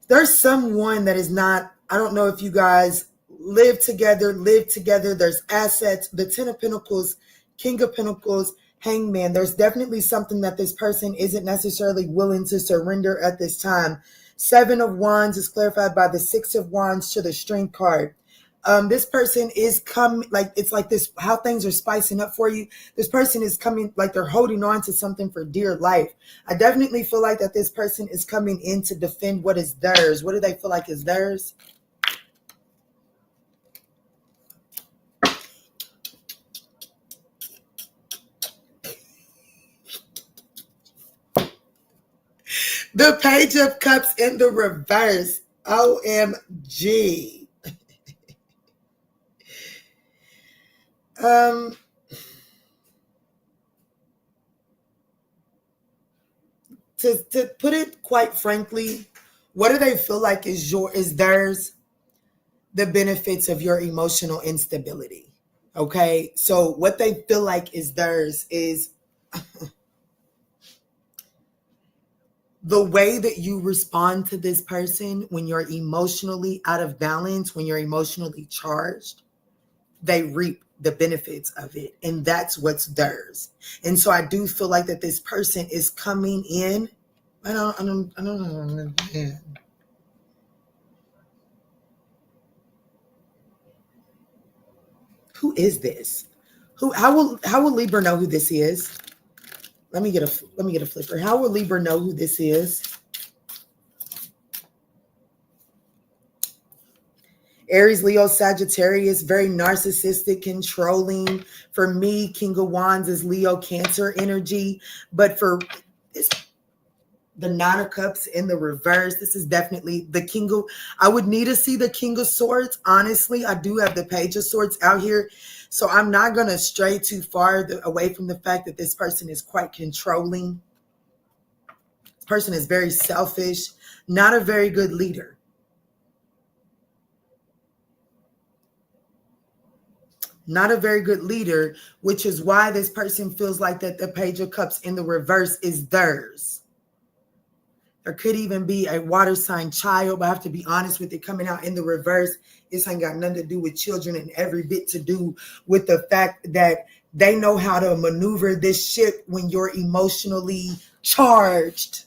there's someone that is not, I don't know if you guys live together. There's assets, the Ten of Pentacles, King of Pentacles, Hangman. There's definitely something that this person isn't necessarily willing to surrender at this time. Seven of Wands is clarified by the Six of Wands to the Strength card. This person is coming, it's like this, how things are spicing up for you. This person is coming, like they're holding on to something for dear life. I definitely feel like that this person is coming in to defend what is theirs. What do they feel like is theirs? The Page of Cups in the reverse. OMG. Um, to put it quite frankly, what do they feel like is theirs? The benefits of your emotional instability. Okay, so what they feel like is theirs is the way that you respond to this person when you're emotionally out of balance, when you're emotionally charged. They reap the benefits of it, and that's what's theirs. And so I do feel like that this person is coming in. I don't know. Who is this? How will Libra know who this is? Let me get a flipper. How will Libra know who this is? Aries, Leo, Sagittarius, very narcissistic, controlling. For me, King of Wands is Leo, Cancer energy. But for this, the Nine of Cups in the reverse, this is definitely the King of, I would need to see the King of Swords. Honestly, I do have the Page of Swords out here. So I'm not going to stray too far away from the fact that this person is quite controlling. This person is very selfish, not a very good leader. Not a very good leader, which is why this person feels like that the Page of Cups in the reverse is theirs. There could even be a water sign child, but I have to be honest with it, coming out in the reverse. This ain't got nothing to do with children and every bit to do with the fact that they know how to maneuver this ship when you're emotionally charged.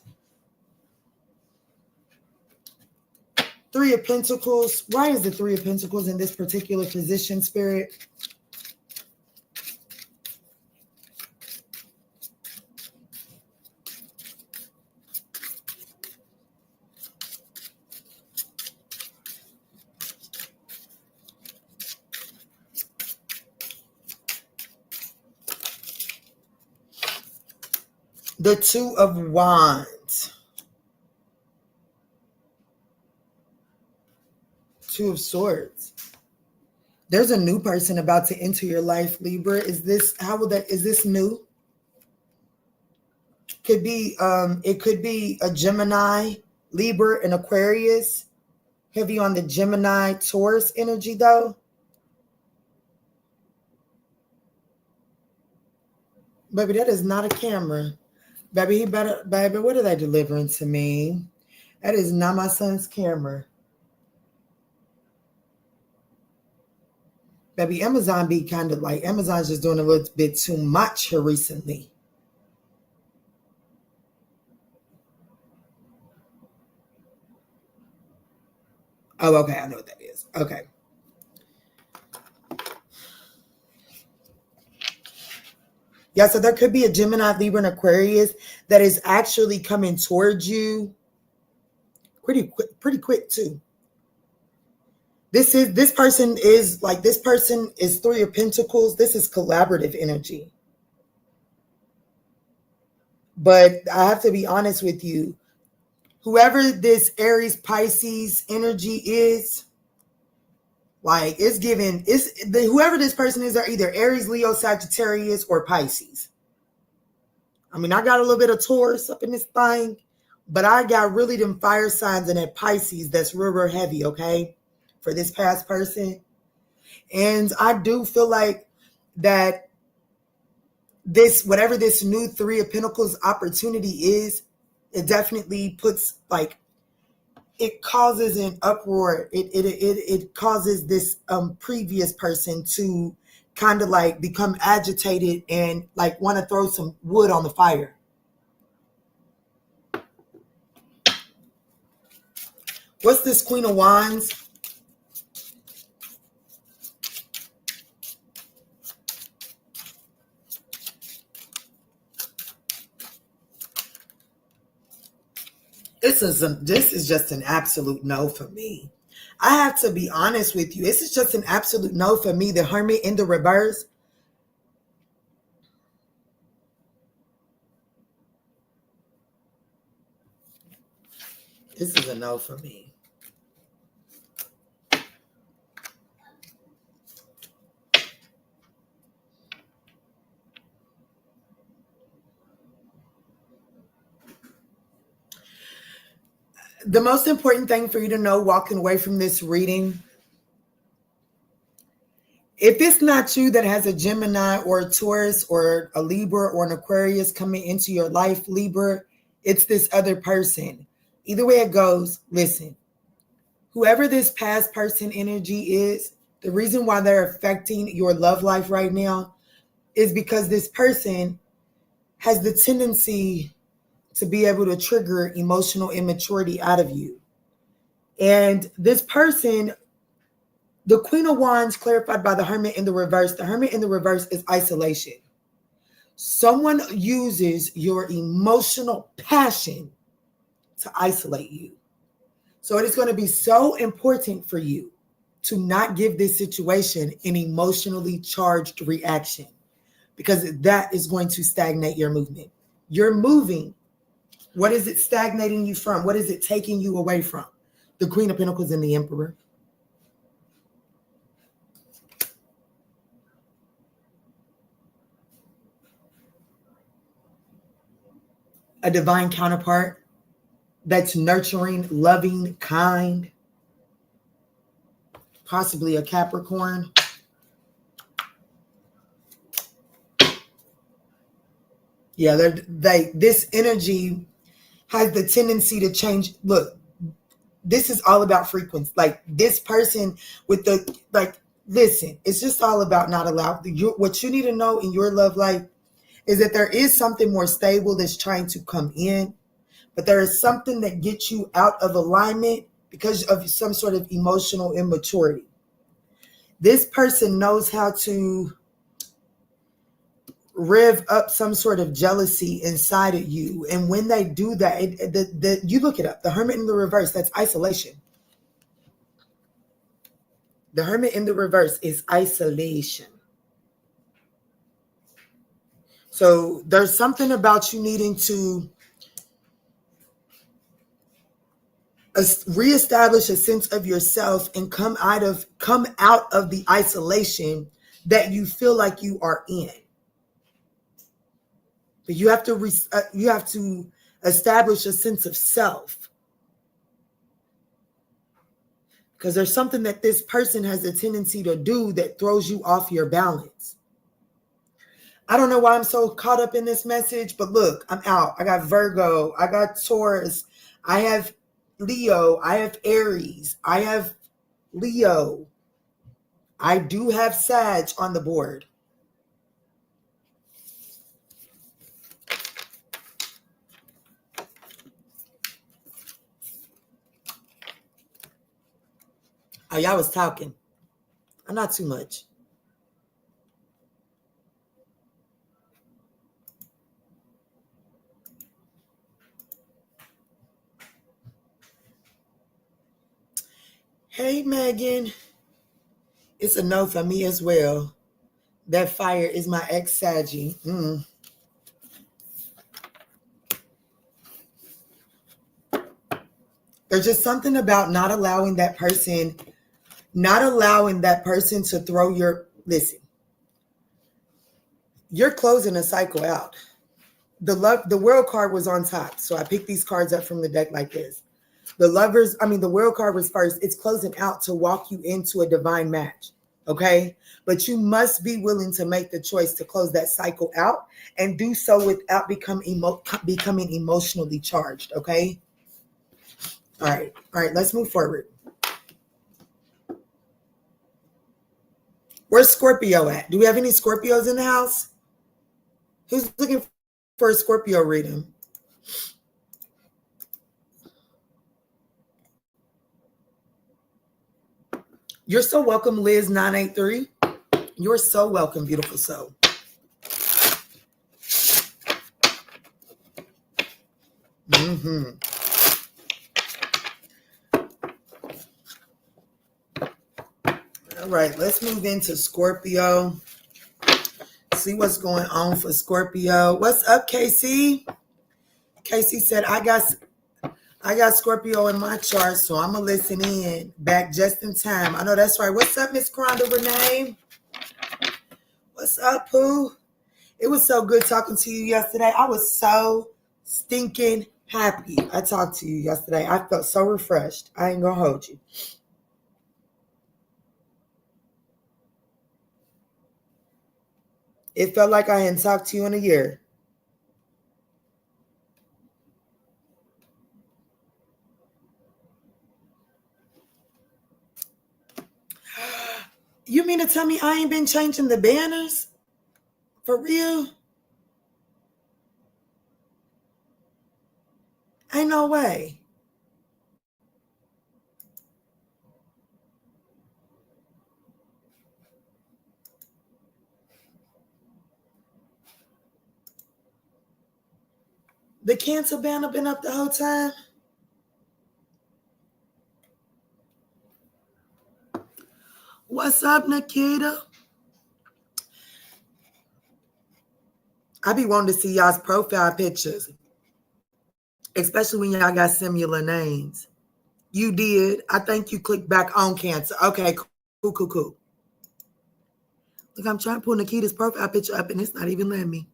Three of Pentacles. Why is the Three of Pentacles in this particular position, Spirit? The Two of Wands. Two of Swords. There's a new person about to enter your life, Libra. Is this new? Could be it could be a Gemini, Libra, and Aquarius. Heavy on the Gemini, Taurus energy though. Baby, that is not a camera. Baby, what are they delivering to me? That is not my son's camera. Baby, Amazon be kind of like, Amazon's just doing a little bit too much here recently. Oh, okay, I know what that is. Okay. Yeah, so there could be a Gemini, Libra, and Aquarius that is actually coming towards you pretty quick too. This person is Three of Pentacles. This is collaborative energy. But I have to be honest with you. Whoever this Aries Pisces energy is, like whoever this person is, they're either Aries, Leo, Sagittarius, or Pisces. I mean, I got a little bit of Taurus up in this thing, but I got really them fire signs in that Pisces that's real heavy, okay, for this past person. And I do feel like that whatever this new Three of Pentacles opportunity is, it definitely puts it causes an uproar. It causes this previous person to kind of like become agitated and like want to throw some wood on the fire. What's this Queen of Wands? This is just an absolute no for me. I have to be honest with you. This is just an absolute no for me. The Hermit in the reverse. This is a no for me. The most important thing for you to know walking away from this reading, if it's not you that has a Gemini or a Taurus or a Libra or an Aquarius coming into your life, Libra, it's this other person. Either way it goes, listen, whoever this past person energy is, the reason why they're affecting your love life right now is because this person has the tendency to be able to trigger emotional immaturity out of you. And this person, the Queen of Wands clarified by the Hermit in the reverse. The Hermit in the reverse is isolation. Someone uses your emotional passion to isolate you. So it is going to be so important for you to not give this situation an emotionally charged reaction, because that is going to stagnate your movement. You're moving. What is it stagnating you from? What is it taking you away from? The Queen of Pentacles and the Emperor. A divine counterpart that's nurturing, loving, kind. Possibly a Capricorn. Yeah, this energy has the tendency to change. Look, this is all about frequency. Like this person with the, like, listen, it's just all about not allowing. What you need to know in your love life is that there is something more stable that's trying to come in, but there is something that gets you out of alignment because of some sort of emotional immaturity. This person knows how to rev up some sort of jealousy inside of you. And when they do that, you look it up. The Hermit in the reverse, that's isolation. The Hermit in the reverse is isolation. So there's something about you needing to reestablish a sense of yourself and come out of the isolation that you feel like you are in. But you have to establish a sense of self, because there's something that this person has a tendency to do that throws you off your balance. I don't know why I'm so caught up in this message, but look, I'm out. I got Virgo, I got Taurus, I have Leo, I have Aries, I have Leo. I do have Sag on the board. Oh, y'all was talking. Not too much. Hey, Megan. It's a no for me as well. That fire is my ex-Saggy. There's just something about not allowing that person to throw your, listen, you're closing a cycle out. The World card was on top. So I picked these cards up from the deck like this. The World card was first. It's closing out to walk you into a divine match. Okay. But you must be willing to make the choice to close that cycle out and do so without becoming emotionally charged. Okay. All right. Let's move forward. Where's Scorpio at? Do we have any Scorpios in the house? Who's looking for a Scorpio reading? You're so welcome, Liz983. You're so welcome, beautiful soul. All right, let's move into Scorpio. See what's going on for Scorpio. What's up, Casey? Casey said, I got Scorpio in my chart, so I'm going to listen in back just in time. I know that's right. What's up, Miss Karonda Renee? What's up, Pooh? It was so good talking to you yesterday. I was so stinking happy I talked to you yesterday. I felt so refreshed. I ain't gonna hold you. It felt like I hadn't talked to you in a year. You mean to tell me I ain't been changing the banners? For real? Ain't no way. The Cancer banner been up the whole time? What's up, Nikita? I be wanting to see y'all's profile pictures, especially when y'all got similar names. You did. I think you clicked back on Cancer. Okay, cool. Look, I'm trying to pull Nikita's profile picture up, and it's not even letting me.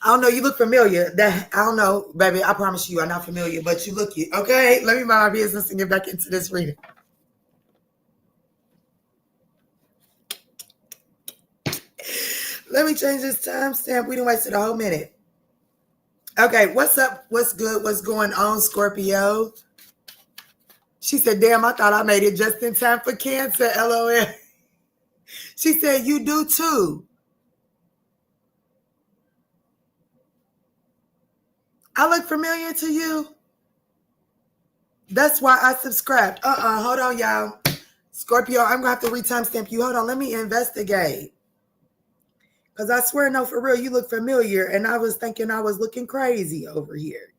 I don't know. You look familiar. I don't know, baby. I promise you, I'm not familiar, but you look it. Okay, let me mind my business and get back into this reading. Let me change this timestamp. We done wasted a whole minute. Okay, what's up? What's good? What's going on, Scorpio? She said, damn, I thought I made it just in time for Cancer, LOL. She said, you do too. I look familiar to you? That's why I subscribed. Hold on, y'all. Scorpio, I'm going to have to re-timestamp you. Hold on, let me investigate. Because I swear, no, for real, you look familiar. And I was thinking I was looking crazy over here.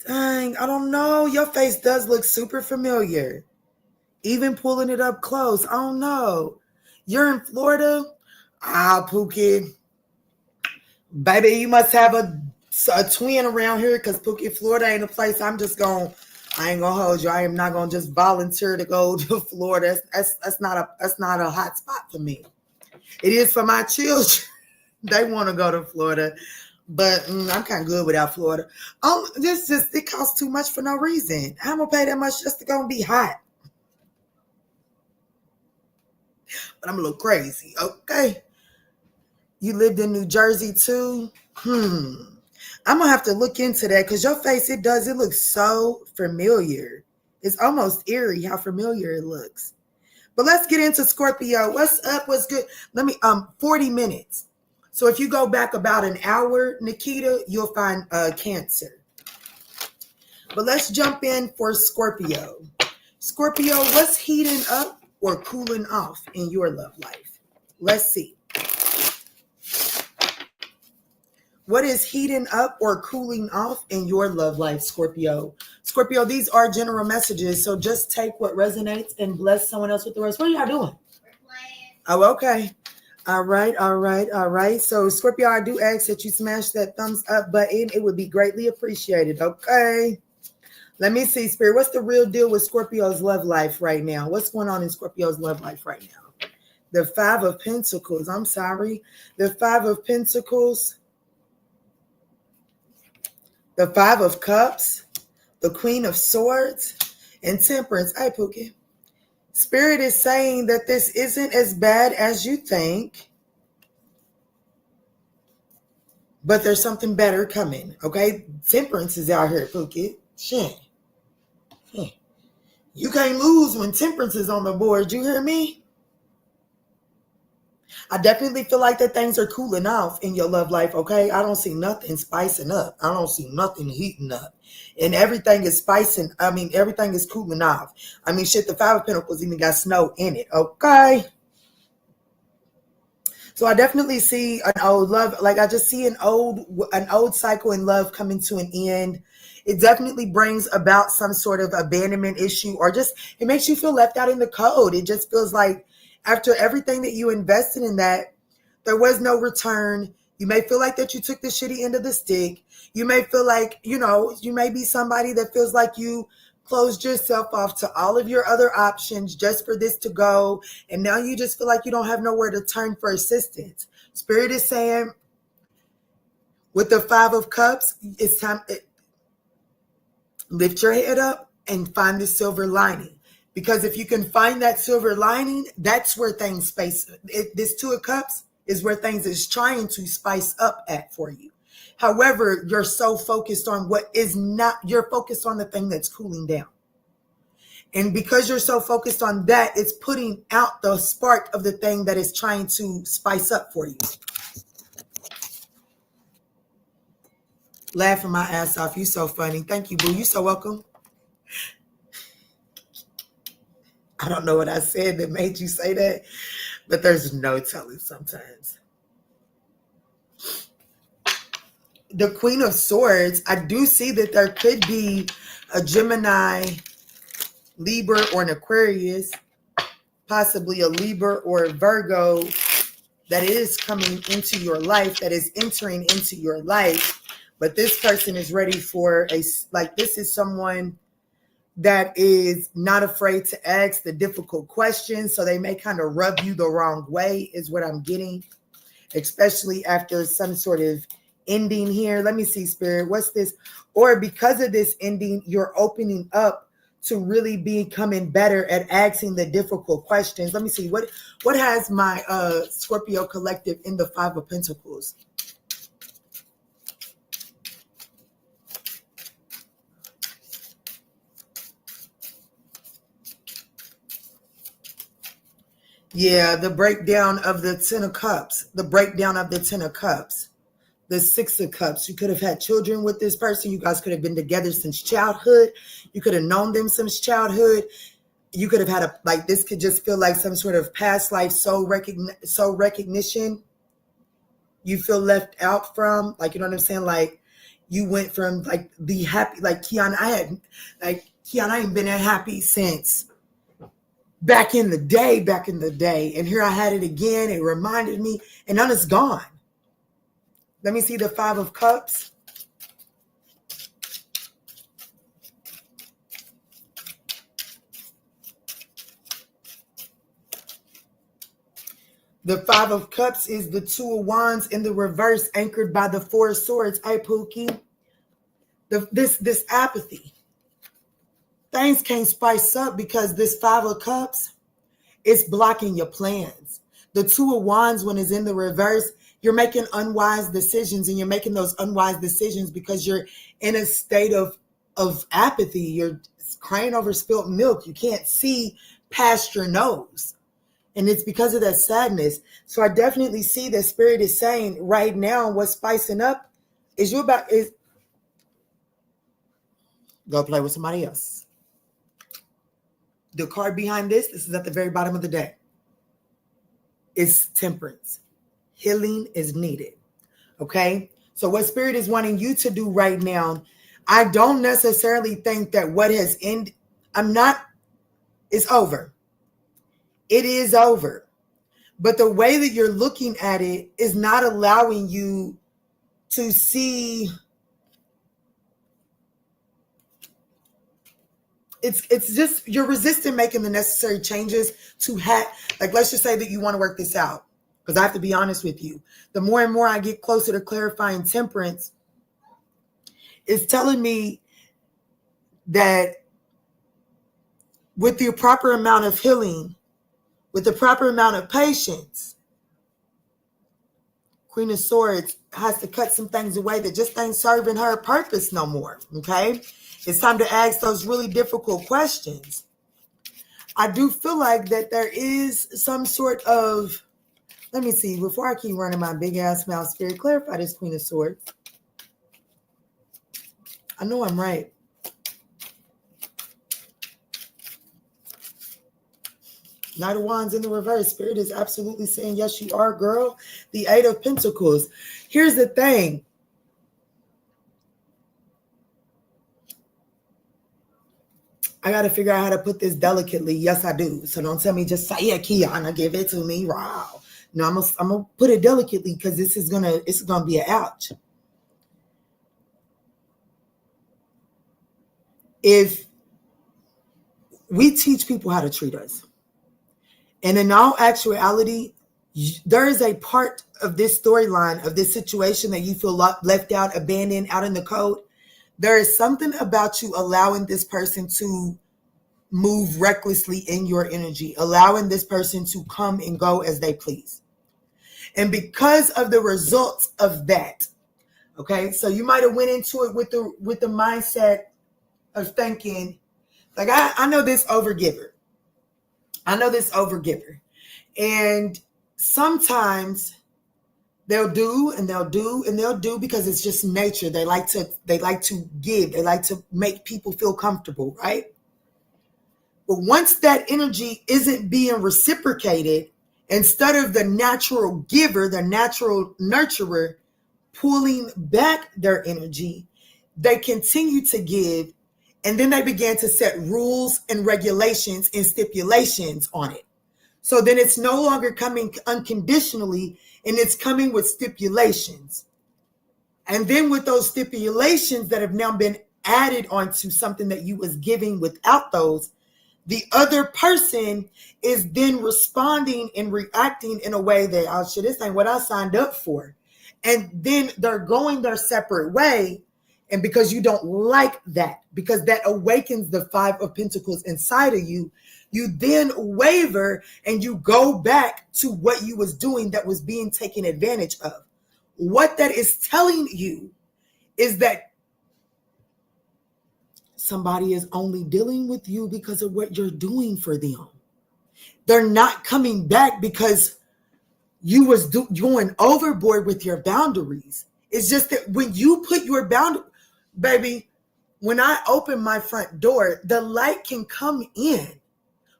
Dang, I don't know. Your face does look super familiar. Even pulling it up close. I don't know. You're in Florida? Ah, Pookie. Baby, you must have a twin around here because Pookie, Florida ain't a place I ain't going to hold you. I am not going to just volunteer to go to Florida. That's not a hot spot for me. It is for my children. They want to go to Florida. But I'm kind of good without Florida. It costs too much for no reason. I'm going to pay that much just to go and be hot. But I'm a little crazy, okay? You lived in New Jersey too? I'm going to have to look into that because your face, it looks so familiar. It's almost eerie how familiar it looks. But let's get into Scorpio. What's up? What's good? 40 minutes. So if you go back about an hour, Nikita, you'll find Cancer. But let's jump in for Scorpio. Scorpio, what's heating up or cooling off in your love life? Let's see. What is heating up or cooling off in your love life, Scorpio? Scorpio, these are general messages, so just take what resonates and bless someone else with the rest. What are y'all doing? Oh, okay. All right. So, Scorpio, I do ask that you smash that thumbs up button. It would be greatly appreciated, okay? Let me see, Spirit. What's the real deal with Scorpio's love life right now? What's going on in Scorpio's love life right now? The Five of Pentacles. I'm sorry. The Five of Pentacles. The Five of Cups. The Queen of Swords. And Temperance. Hey, Pookie. Spirit is saying that this isn't as bad as you think, but there's something better coming, okay? Temperance is out here, Pookie. Shit. You can't lose when Temperance is on the board. You hear me? I definitely feel like that things are cooling off in your love life, okay? I don't see nothing spicing up. I don't see nothing heating up. And everything is everything is cooling off. Shit, the Five of Pentacles even got snow in it, okay? So I definitely see an old love, like I just see an old cycle in love coming to an end. It definitely brings about some sort of abandonment issue, or just it makes you feel left out in the cold. It just feels like After everything that you invested in that, there was no return. You may feel like that you took the shitty end of the stick. You may feel like, you may be somebody that feels like you closed yourself off to all of your other options just for this to go. And now you just feel like you don't have nowhere to turn for assistance. Spirit is saying, with the 5 of Cups, it's time. Lift your head up and find the silver lining. Because if you can find that silver lining, that's where things spice. This 2 of Cups is where things is trying to spice up at for you. However, you're so focused on what is not, you're focused on the thing that's cooling down. And because you're so focused on that, it's putting out the spark of the thing that is trying to spice up for you. Laughing my ass off. You so funny. Thank you, boo. You so welcome. I don't know what I said that made you say that, but there's no telling sometimes. The Queen of Swords, I do see that there could be a Gemini, Libra, or an Aquarius, possibly a Libra or a Virgo that is coming into your life, that is entering into your life. But this person is ready for this is someone that is not afraid to ask the difficult questions. So they may kind of rub you the wrong way is what I'm getting, especially after some sort of ending here. Let me see, Spirit. What's this? Or because of this ending, you're opening up to really becoming better at asking the difficult questions. Let me see. What has my Scorpio collective in the 5 of Pentacles? Yeah, the breakdown of the 10 of Cups. The breakdown of the 10 of Cups. The 6 of Cups. You could have had children with this person. You guys could have been together since childhood. You could have known them since childhood. You could have had this could just feel like some sort of past life soul recognition. You feel left out from, you know what I'm saying? Like you went from the happy, Kiana, Kiana ain't been that happy since back in the day. And here I had it again. It reminded me, and now it's gone. Let me see the 5 of Cups. The 5 of Cups is the 2 of Wands in the reverse, anchored by the 4 of Swords. Hey, Pookie. This apathy. Things can't spice up because this 5 of Cups is blocking your plans. The 2 of Wands, when it's in the reverse, you're making unwise decisions, and you're making those unwise decisions because you're in a state of apathy. You're crying over spilt milk. You can't see past your nose. And it's because of that sadness. So I definitely see that Spirit is saying right now what's spicing up is go play with somebody else. The card behind this is at the very bottom of the deck. It's Temperance. Healing is needed. Okay? So what Spirit is wanting you to do right now, I don't necessarily think that what has ended, it's over. It is over. But the way that you're looking at it is not allowing you to see. It's just you're resisting making the necessary changes to let's just say that you want to work this out. Because I have to be honest with you. The more and more I get closer to clarifying Temperance, it's telling me that with the proper amount of healing, with the proper amount of patience, Queen of Swords has to cut some things away that just ain't serving her purpose no more, okay? It's time to ask those really difficult questions. I do feel like that there is some sort of, let me see, before I keep running my big ass mouth, Spirit, clarify this Queen of Swords. I know I'm right. Knight of Wands in the reverse. Spirit is absolutely saying, yes, you are, girl. The 8 of Pentacles. Here's the thing. I got to figure out how to put this delicately. Yes, I do. So don't tell me just say, yeah, Kiana, give it to me. Wow. No, I'm gonna put it delicately because this is gonna be an ouch. If we teach people how to treat us, and in all actuality, there is a part of this storyline, of this situation that you feel left out, abandoned, out in the cold. There is something about you allowing this person to move recklessly in your energy, allowing this person to come and go as they please. And because of the results of that, okay, so you might have went into it with the mindset of thinking, like, I know this overgiver. And sometimes they'll do because it's just nature. They like to give. They like to make people feel comfortable, right? But once that energy isn't being reciprocated, instead of the natural giver, the natural nurturer pulling back their energy, they continue to give, and then they began to set rules and regulations and stipulations on it. So then it's no longer coming unconditionally, and it's coming with stipulations. And then with those stipulations that have now been added onto something that you was giving without those, the other person is then responding and reacting in a way that, oh shit, this ain't what I signed up for. And then they're going their separate way. And because you don't like that, because that awakens the 5 of Pentacles inside of you, you then waver and you go back to what you was doing that was being taken advantage of. What that is telling you is that somebody is only dealing with you because of what you're doing for them. They're not coming back because you was going overboard with your boundaries. It's just that when you put your boundary, baby, when I open my front door, the light can come in.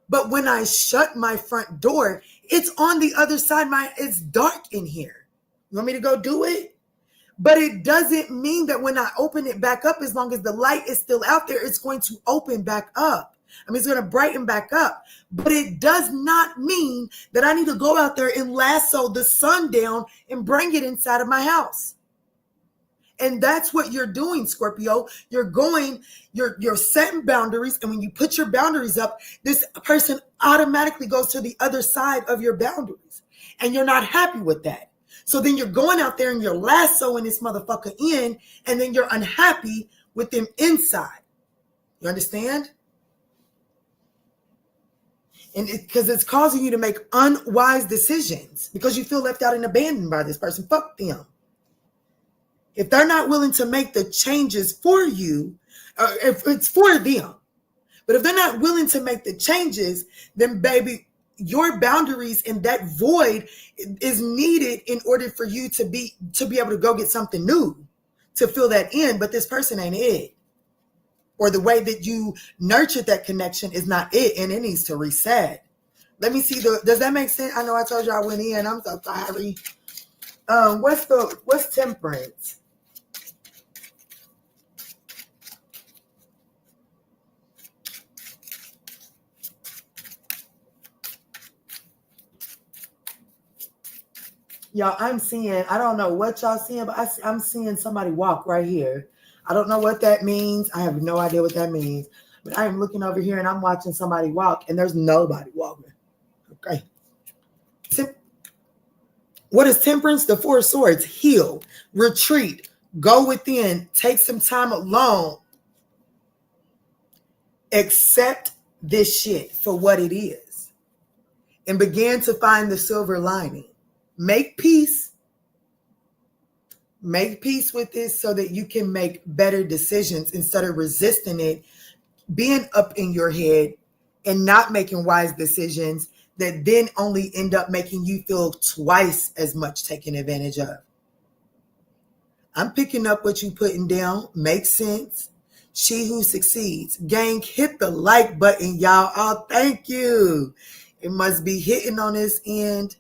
But when I shut my front door, it's on the other side. It's dark in here. You want me to go do it? But it doesn't mean that when I open it back up, as long as the light is still out there, it's going to open back up. I mean, it's going to brighten back up. But it does not mean that I need to go out there and lasso the sun down and bring it inside of my house. And that's what you're doing, Scorpio. You're setting boundaries. And when you put your boundaries up, this person automatically goes to the other side of your boundaries. And you're not happy with that. So then you're going out there and you're lassoing this motherfucker in, and then you're unhappy with them inside. You understand? And because it's causing you to make unwise decisions because you feel left out and abandoned by this person. Fuck them. If they're not willing to make the changes for you, if it's for them, but if they're not willing to make the changes, then baby, your boundaries and that void is needed in order for you to be able to go get something new, to fill that in. But this person ain't it. Or the way that you nurtured that connection is not it, and it needs to reset. Let me see. Does that make sense? I know I told you I went in. I'm so sorry. What's temperance? Y'all, I'm seeing, I don't know what y'all seeing, but I'm seeing somebody walk right here. I don't know what that means. I have no idea what that means. But I am looking over here and I'm watching somebody walk and there's nobody walking. Okay. What is temperance? The 4 of Swords. Heal, retreat, go within, take some time alone. Accept this shit for what it is and begin to find the silver lining. Make peace. Make peace with this so that you can make better decisions instead of resisting it, being up in your head and not making wise decisions that then only end up making you feel twice as much taken advantage of. I'm picking up what you putting down. Makes sense. She who succeeds. Gang, hit the like button, y'all. Oh, thank you. It must be hitting on this end.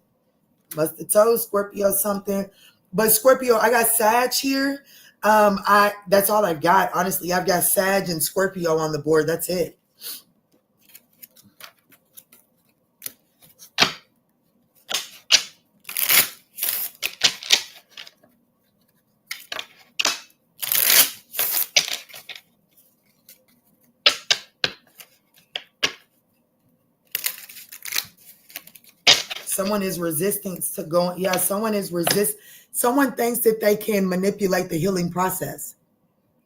Must have told Scorpio something. But Scorpio, I got Sag here. That's all I got. Honestly, I've got Sag and Scorpio on the board. That's it. someone is resistant to going. Yeah, someone thinks that they can manipulate the healing process.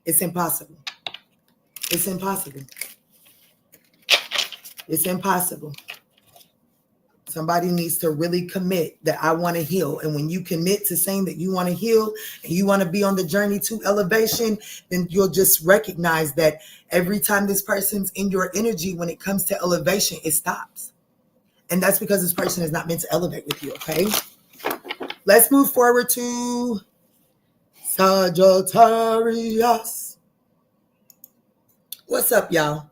It's impossible. It's impossible. It's impossible. Somebody needs to really commit that I want to heal. And when you commit to saying that you want to heal and you want to be on the journey to elevation, then you'll just recognize that every time this person's in your energy, when it comes to elevation, it stops. And that's because this person is not meant to elevate with you, okay? Let's move forward to Sagittarius. What's up, y'all?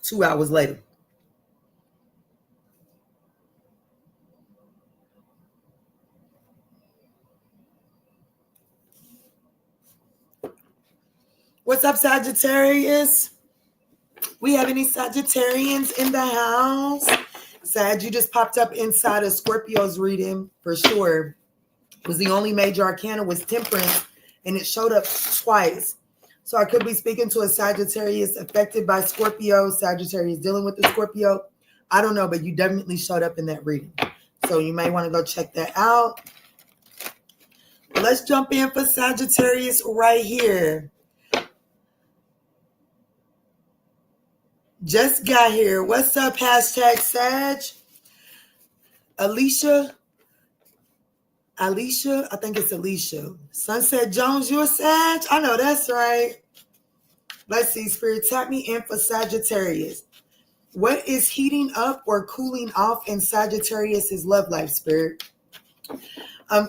2 hours later. What's up, Sagittarius? We have any Sagittarians in the house? Sag, you just popped up inside of Scorpio's reading for sure. It was the only major arcana was Temperance, and it showed up twice. So I could be speaking to a Sagittarius affected by Scorpio, Sagittarius dealing with the Scorpio. I don't know, but you definitely showed up in that reading. So you may want to go check that out. Let's jump in for Sagittarius right here. Just got here. What's up, hashtag Sag? Alicia, I think it's Alicia. Sunset Jones, you're a Sag? I know that's right. Let's see, Spirit, tap me in for Sagittarius. What is heating up or cooling off in Sagittarius' love life, Spirit?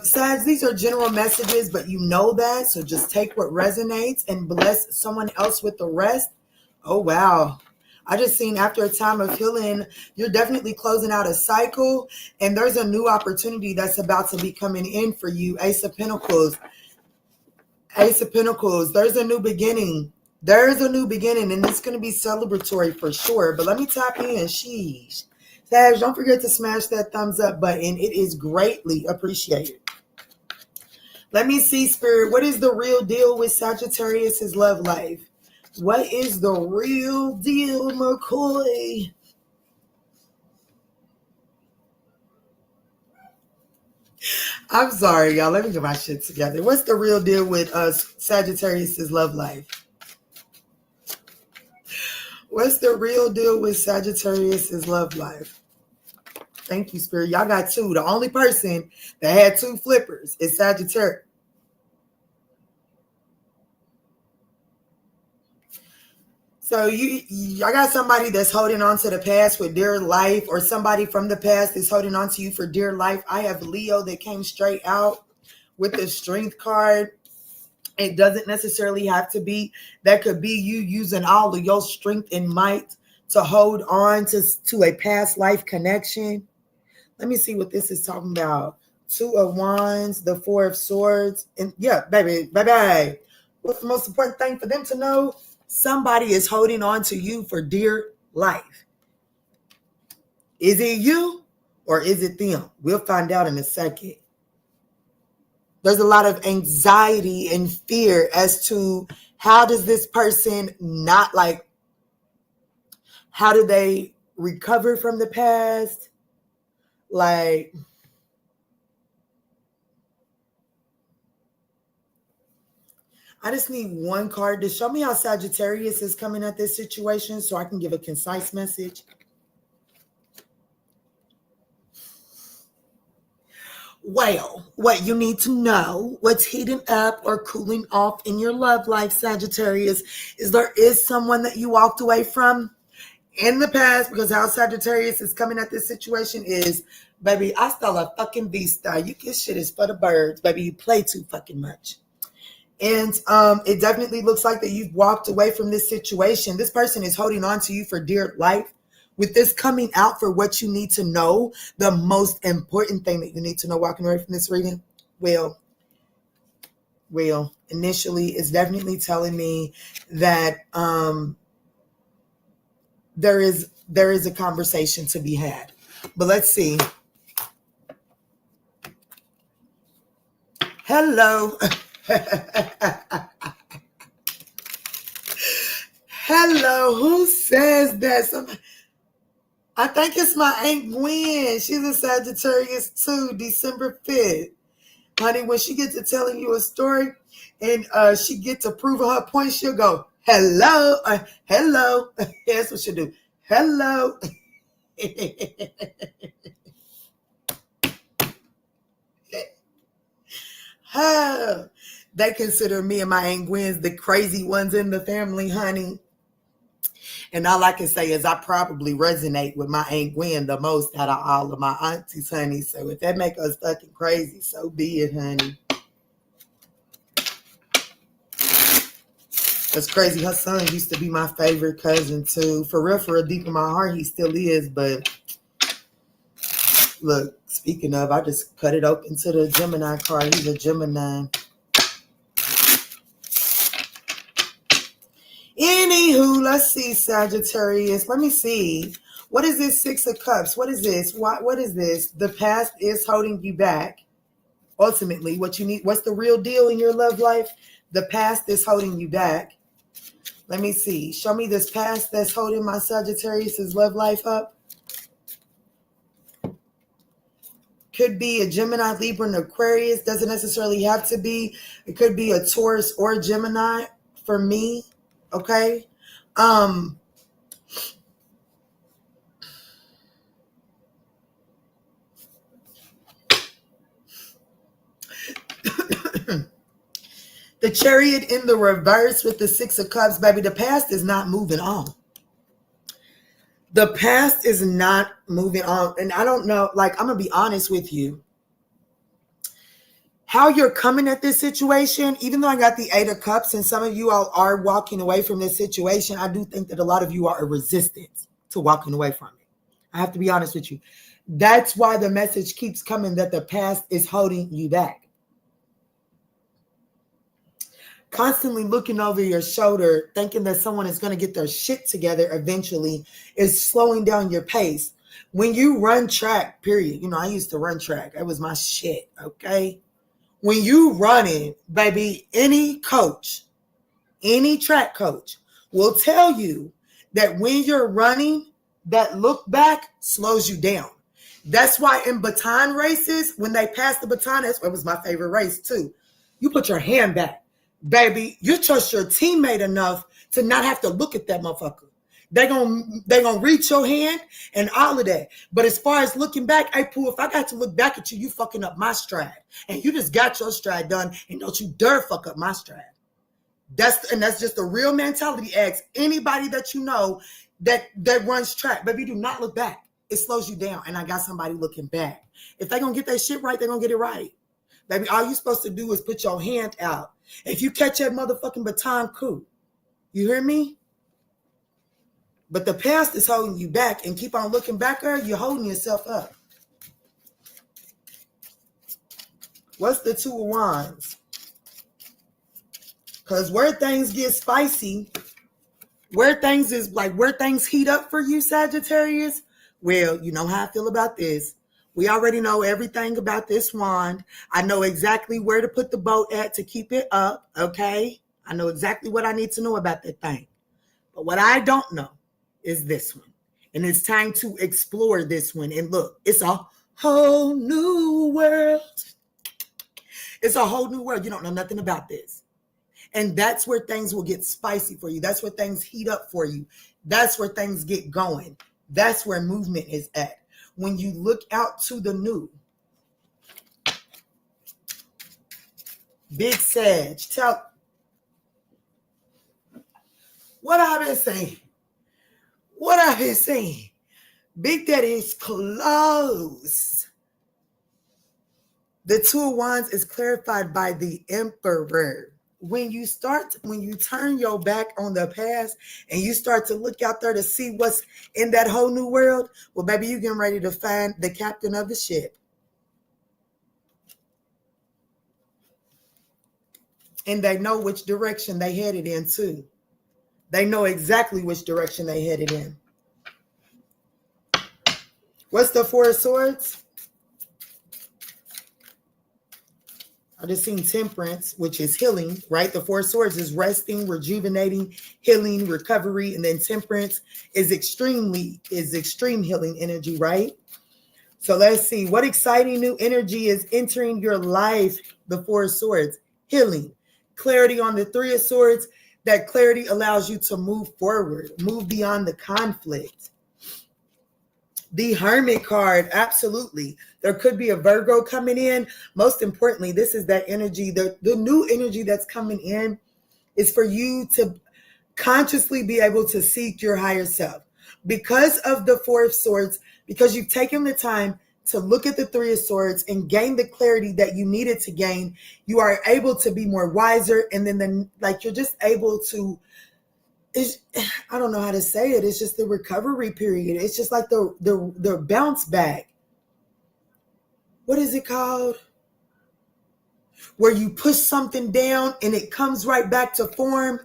Sag, these are general messages, but you know that, so just take what resonates and bless someone else with the rest. Oh, wow. I just seen after a time of healing, you're definitely closing out a cycle, and there's a new opportunity that's about to be coming in for you. Ace of Pentacles. Ace of Pentacles. There's a new beginning. There's a new beginning, and it's going to be celebratory for sure. But let me tap in. Sheesh. Sag, don't forget to smash that thumbs up button. It is greatly appreciated. Let me see, Spirit. What is the real deal with Sagittarius' love life? What is the real deal, McCoy? I'm sorry, y'all. Let me get my shit together. What's the real deal with Sagittarius' love life? What's the real deal with Sagittarius' love life? Thank you, Spirit. Y'all got two. The only person that had two flippers is Sagittarius. So I got somebody that's holding on to the past for dear life, or somebody from the past is holding on to you for dear life. I have Leo that came straight out with the Strength card. It doesn't necessarily have to be. That could be you using all of your strength and might to hold on to a past life connection. Let me see what this is talking about. 2 of Wands, the 4 of Swords. And yeah, baby. What's the most important thing for them to know? Somebody is holding on to you for dear life. Is it you or is it them? We'll find out in a second. There's a lot of anxiety and fear as to how does this person not like, how do they recover from the past? Like, I just need one card to show me how Sagittarius is coming at this situation so I can give a concise message. Well, what you need to know, what's heating up or cooling off in your love life, Sagittarius, is there is someone that you walked away from in the past, because how Sagittarius is coming at this situation is, baby, hasta la fucking vista. This shit is for the birds, baby. You play too fucking much. And it definitely looks like that you've walked away from this situation. This person is holding on to you for dear life. With this coming out for what you need to know, the most important thing that you need to know walking away from this reading, well, initially is definitely telling me that there is a conversation to be had. But let's see. Hello. Hello. Who says that? Somebody. I think it's my Aunt Gwen. She's a Sagittarius too, December 5th. Honey, when she gets to telling you a story and she gets to prove her point, she'll go, hello, hello. That's what she'll do. Hello. They consider me and my Aunt Gwen's the crazy ones in the family, honey. And all I can say is I probably resonate with my Aunt Gwen the most out of all of my aunties, honey. So if that make us fucking crazy, so be it, honey. That's crazy. Her son used to be my favorite cousin too. For real, deep in my heart, he still is. But look, speaking of, I just cut it open to the Gemini card. He's a Gemini. Anywho, let's see, Sagittarius. Let me see. What is this Six of Cups? What is this? What is this? The past is holding you back. Ultimately, what you need, what's the real deal in your love life? The past is holding you back. Let me see. Show me this past that's holding my Sagittarius' love life up. Could be a Gemini, Libra, and Aquarius. Doesn't necessarily have to be. It could be a Taurus or Gemini for me. Okay. The Chariot in the reverse with the Six of Cups, baby. The past is not moving on. The past is not moving on. And I don't know, like, I'm going to be honest with you. How you're coming at this situation, even though I got the Eight of Cups and some of you all are walking away from this situation, I do think that a lot of you are resistant to walking away from it. I have to be honest with you. That's why the message keeps coming that the past is holding you back. Constantly looking over your shoulder, thinking that someone is going to get their shit together eventually is slowing down your pace. When you run track, period. You know, I used to run track. That was my shit, okay? When you running, baby, any coach, any track coach will tell you that when you're running, that look back slows you down. That's why in baton races, when they pass the baton, that was my favorite race too. You put your hand back. Baby, you trust your teammate enough to not have to look at that motherfucker. They're gonna reach your hand and all of that. But as far as looking back, hey, Pooh, if I got to look back at you, you fucking up my stride. And you just got your stride done, and don't you dare fuck up my stride. That's just a real mentality. Ask anybody that you know that runs track. Baby, do not look back. It slows you down. And I got somebody looking back. If they're gonna get that shit right, they're gonna get it right. Baby, all you're supposed to do is put your hand out. If you catch that motherfucking baton, cool. You hear me? But the past is holding you back, and keep on looking back there, you're holding yourself up. What's the Two of Wands? Because where things get spicy, where things heat up for you, Sagittarius, well, you know how I feel about this. We already know everything about this wand. I know exactly where to put the boat at to keep it up, okay? I know exactly what I need to know about that thing. But what I don't know is this one. And it's time to explore this one. And look, it's a whole new world. It's a whole new world. You don't know nothing about this. And that's where things will get spicy for you. That's where things heat up for you. That's where things get going. That's where movement is at. When you look out to the new. Big Sag, tell what I've been saying. What I've been saying. Big Daddy is close. The Two of Wands is clarified by the Emperor. When you turn your back on the past and you start to look out there to see what's in that whole new world, well, baby, you getting ready to find the captain of the ship. And they know which direction they headed in, too. They know exactly which direction they headed in. What's the Four of Swords? I just seen Temperance, which is healing, right? The Four of Swords is resting, rejuvenating, healing, recovery, and then Temperance is extreme healing energy, right? So let's see what exciting new energy is entering your life. The Four of Swords, healing, clarity on the Three of Swords. That clarity allows you to move forward, move beyond the conflict. The Hermit card, absolutely. There could be a Virgo coming in. Most importantly, this is that energy. The new energy that's coming in is for you to consciously be able to seek your higher self. Because of the Four of Swords, because you've taken the time to look at the Three of Swords and gain the clarity that you needed to gain, you are able to be more wiser. And then you're just able to, I don't know how to say it. It's just the recovery period. It's just like the bounce back. What is it called? Where you push something down and it comes right back to form.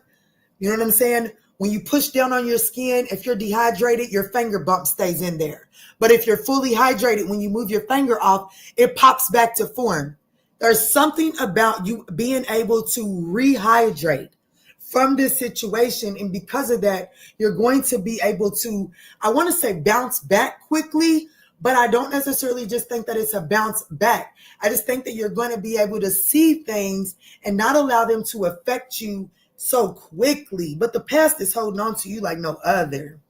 You know what I'm saying? When you push down on your skin, if you're dehydrated, your finger bump stays in there. But if you're fully hydrated, when you move your finger off, it pops back to form. There's something about you being able to rehydrate from this situation. And because of that, you're going to be able to, I want to say bounce back quickly, but I don't necessarily just think that it's a bounce back. I just think that you're going to be able to see things and not allow them to affect you so quickly. But the past is holding on to you like no other.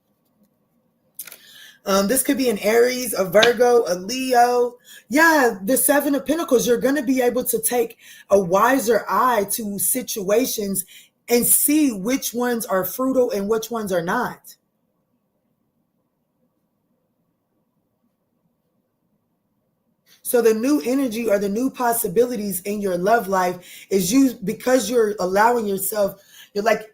This could be an Aries, a Virgo, a Leo. Yeah, the Seven of Pentacles. You're going to be able to take a wiser eye to situations and see which ones are fruitful and which ones are not. So the new energy or the new possibilities in your love life is because you're allowing yourself,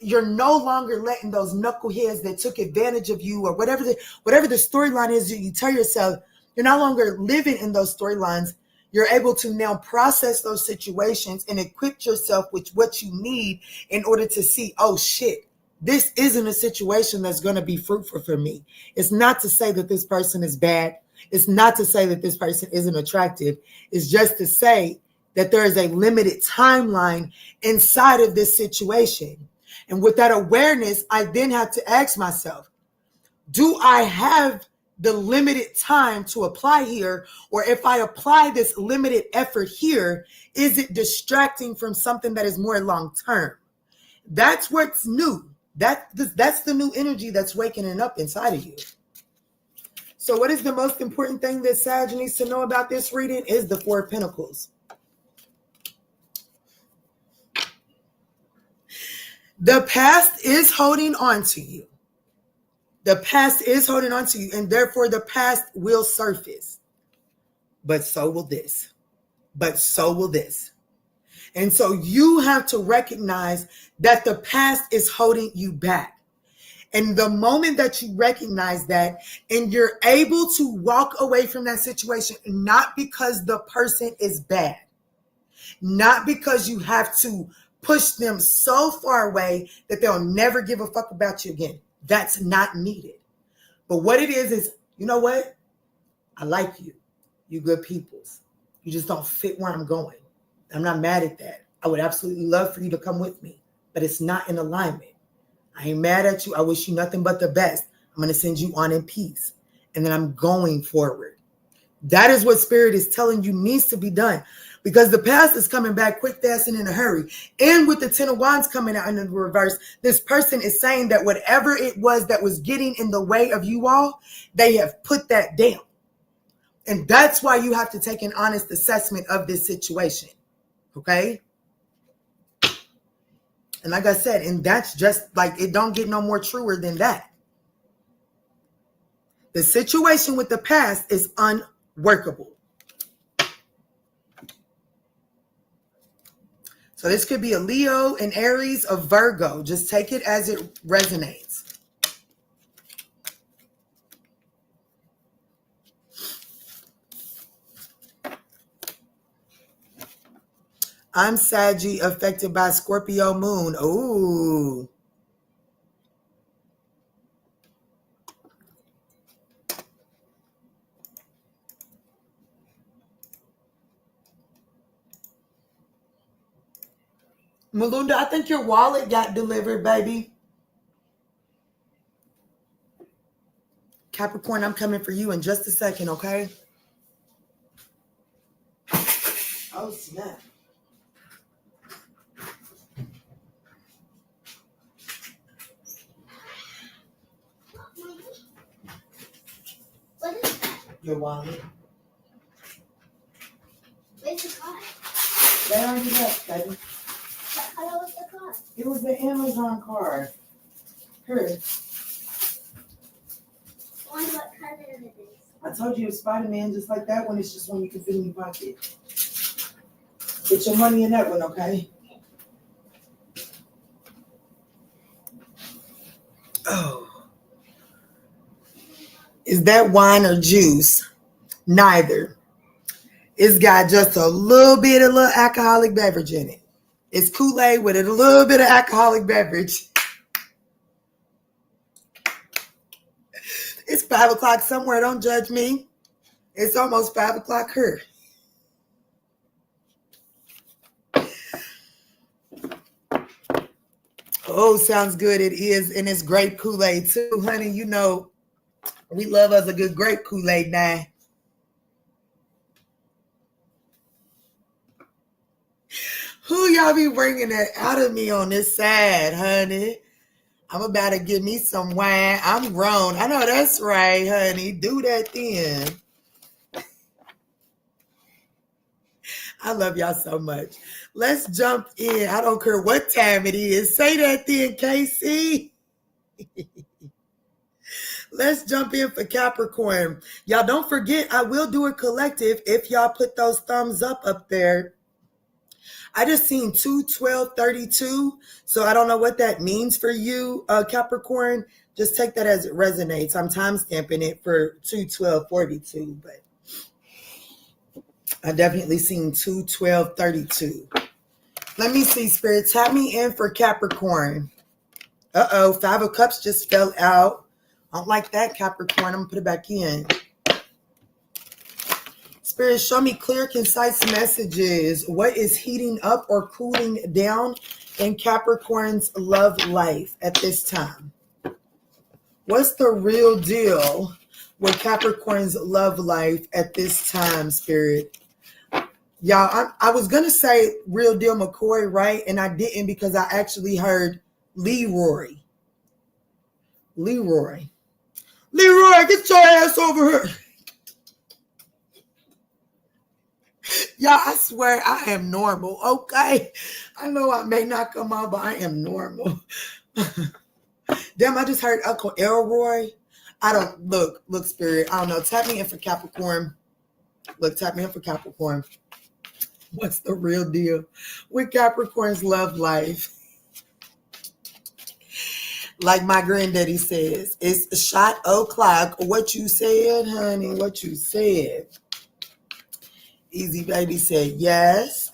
you're no longer letting those knuckleheads that took advantage of you or whatever the storyline is that you tell yourself, you're no longer living in those storylines. You're able to now process those situations and equip yourself with what you need in order to see, oh shit, this isn't a situation that's going to be fruitful for me. It's not to say that this person is bad. It's not to say that this person isn't attractive. It's just to say that there is a limited timeline inside of this situation. And with that awareness, I then have to ask myself, do I have the limited time to apply here? Or if I apply this limited effort here, is it distracting from something that is more long-term? That's what's new. That's the new energy that's waking up inside of you. So what is the most important thing that Sag needs to know about this reading is the Four of Pentacles. The past is holding on to you. The past is holding on to you, and therefore the past will surface. But so will this. But so will this. And so you have to recognize that the past is holding you back. And the moment that you recognize that and you're able to walk away from that situation, not because the person is bad, not because you have to push them so far away that they'll never give a fuck about you again. That's not needed. But what it is, you know what? I like you. You good peoples. You just don't fit where I'm going. I'm not mad at that. I would absolutely love for you to come with me, but it's not in alignment. I ain't mad at you. I wish you nothing but the best. I'm going to send you on in peace. And then I'm going forward. That is what Spirit is telling you needs to be done. Because the past is coming back quick, fast, and in a hurry. And with the Ten of Wands coming out in the reverse, this person is saying that whatever it was that was getting in the way of you all, they have put that down. And that's why you have to take an honest assessment of this situation. Okay? And like I said, and that's just like, it don't get no more truer than that. The situation with the past is unworkable. So this could be a Leo, an Aries, a Virgo. Just take it as it resonates. I'm Saggy, affected by Scorpio moon. Ooh. Melinda, I think your wallet got delivered, baby. Capricorn, I'm coming for you in just a second, okay? Oh, snap. What is that? Your wallet. Where's the card? They already left, baby. What color was the card? It was the Amazon card. Here. What color it is? I told you it's Spider-Man just like that one. It's just one you can fit in your pocket. Put your money in that one, okay? Oh. Is that wine or juice? Neither. It's got just a little alcoholic beverage in it. It's Kool-Aid with a little bit of alcoholic beverage. It's 5 o'clock somewhere. Don't judge me. It's almost 5 o'clock here. Oh, sounds good. It is. And it's grape Kool-Aid too, honey. You know, we love us a good grape Kool-Aid now. Who y'all be bringing that out of me on this side, honey? I'm about to get me some wine. I'm grown. I know that's right, honey. Do that then. I love y'all so much. Let's jump in. I don't care what time it is. Say that then, Casey. Let's jump in for Capricorn. Y'all don't forget, I will do a collective if y'all put those thumbs up there. I just seen 2/12/32, so I don't know what that means for you, Capricorn. Just take that as it resonates. I'm timestamping it for 2/12/42, but I definitely seen 2/12/32. Let me see, Spirit. Tap me in for Capricorn. Uh-oh, 5 of Cups just fell out. I don't like that, Capricorn. I'm going to put it back in. Spirit, show me clear, concise messages. What is heating up or cooling down in Capricorn's love life at this time? What's the real deal with Capricorn's love life at this time, Spirit? Y'all, I was going to say real deal McCoy, right? And I didn't because I actually heard Leroy. Leroy, get your ass over here. Y'all, I swear I am normal, okay? I know I may not come out, but I am normal. Damn, I just heard Uncle Elroy. I don't, look, Spirit, I don't know. Tap me in for Capricorn. Look, tap me in for Capricorn. What's the real deal with Capricorn's love life? Like my granddaddy says, it's shot o'clock. What you said, honey, what you said. Easy Baby said yes.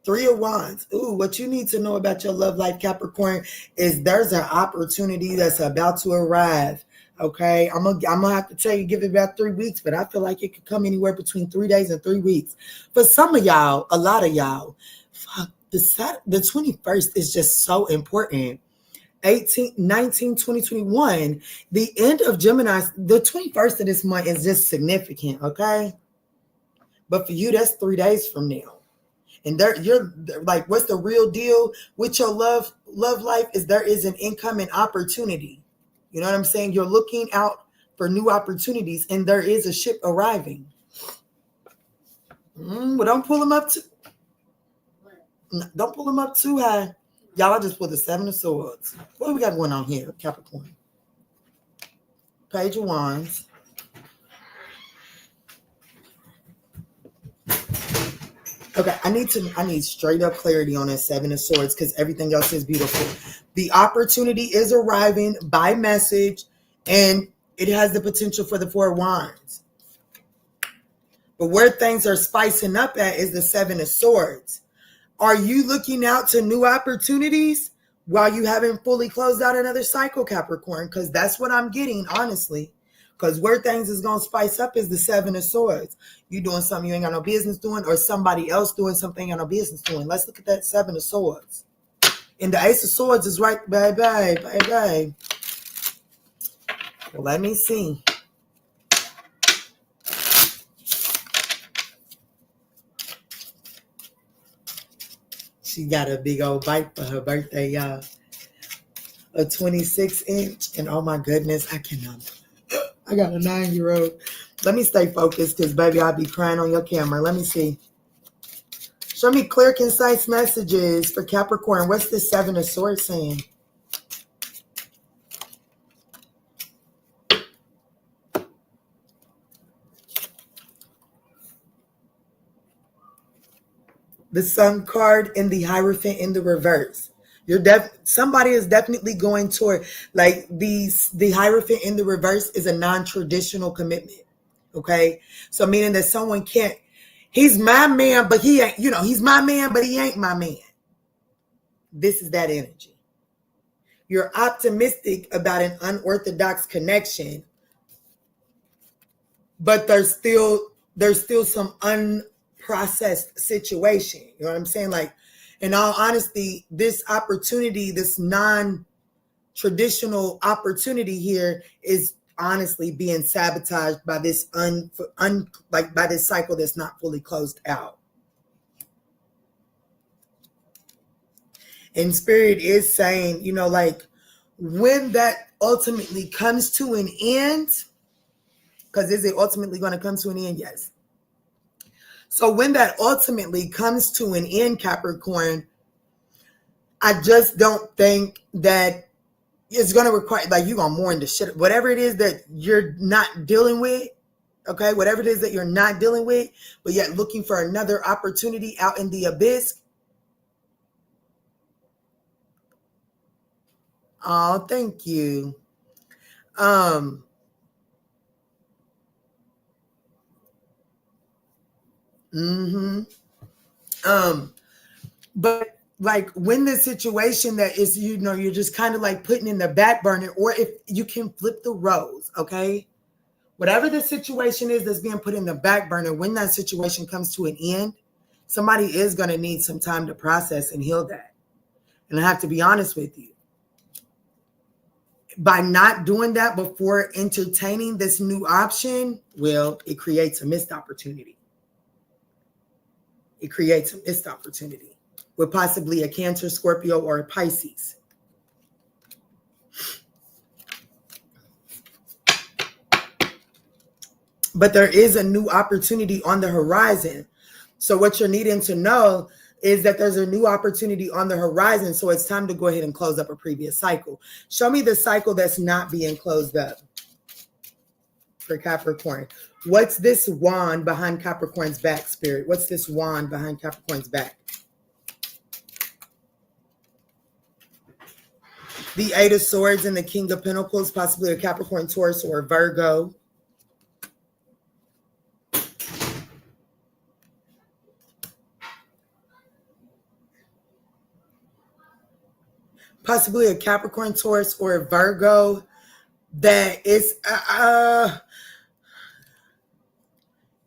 3 of Wands. Ooh, what you need to know about your love life, Capricorn, is there's an opportunity that's about to arrive. Okay, I'm gonna have to tell you, give it about 3 weeks, but I feel like it could come anywhere between 3 days and 3 weeks. For some of y'all, a lot of y'all, fuck, the 21st is just so important. 18, 19, 20, 21, the end of Gemini, the 21st of this month is just significant, okay? But for you, that's 3 days from now. And you're like, what's the real deal with your love life is there is an incoming opportunity. You know what I'm saying? You're looking out for new opportunities and there is a ship arriving. But don't pull them up don't pull them up too high. Y'all, I just pulled the 7 of Swords. What do we got going on here, Capricorn? Page of Wands. Okay, I need straight up clarity on that 7 of Swords because everything else is beautiful. The opportunity is arriving by message and it has the potential for the 4 of Wands. But where things are spicing up at is the 7 of Swords. Are you looking out to new opportunities while you haven't fully closed out another cycle, Capricorn? Because that's what I'm getting, honestly. Because where things is going to spice up is the Seven of Swords. You doing something you ain't got no business doing, or somebody else doing something you ain't got no business doing. Let's look at that Seven of Swords. And the Ace of Swords is right, baby. Let me see. She got a big old bike for her birthday, y'all. A 26-inch. And oh my goodness, I cannot. I got a 9-year-old. Let me stay focused because, baby, I'll be crying on your camera. Let me see. Show me clear, concise messages for Capricorn. What's the Seven of Swords saying? The Sun card and the Hierophant in the reverse. Somebody is definitely going toward, like, the Hierophant in the reverse is a non-traditional commitment. Okay? So meaning that someone can't, he's my man, but he ain't, he's my man, but he ain't my man. This is that energy. You're optimistic about an unorthodox connection, but there's still some unprocessed situation. You know what I'm saying? Like, in all honesty, this opportunity, this non-traditional opportunity here is honestly being sabotaged by this by this cycle that's not fully closed out. And Spirit is saying, like, when that ultimately comes to an end, because is it ultimately going to come to an end? Yes. So when that ultimately comes to an end, Capricorn, I just don't think that it's going to require, like, you're going to mourn the shit. Whatever it is that you're not dealing with, okay? Whatever it is that you're not dealing with, but yet looking for another opportunity out in the abyss. Oh, thank you. But like when the situation that is, you're just kind of like putting in the back burner, or if you can flip the roles, okay? Whatever the situation is that's being put in the back burner, when that situation comes to an end, somebody is going to need some time to process and heal that. And I have to be honest with you. By not doing that before entertaining this new option, well, it creates a missed opportunity. It creates a missed opportunity with possibly a Cancer, Scorpio, or a Pisces. But there is a new opportunity on the horizon. So what you're needing to know is that there's a new opportunity on the horizon. So it's time to go ahead and close up a previous cycle. Show me the cycle that's not being closed up for Capricorn. What's this wand behind Capricorn's back, Spirit? What's this wand behind Capricorn's back? The Eight of Swords and the King of Pentacles, possibly a Capricorn, Taurus, or a Virgo. Possibly a Capricorn, Taurus, or a Virgo that is,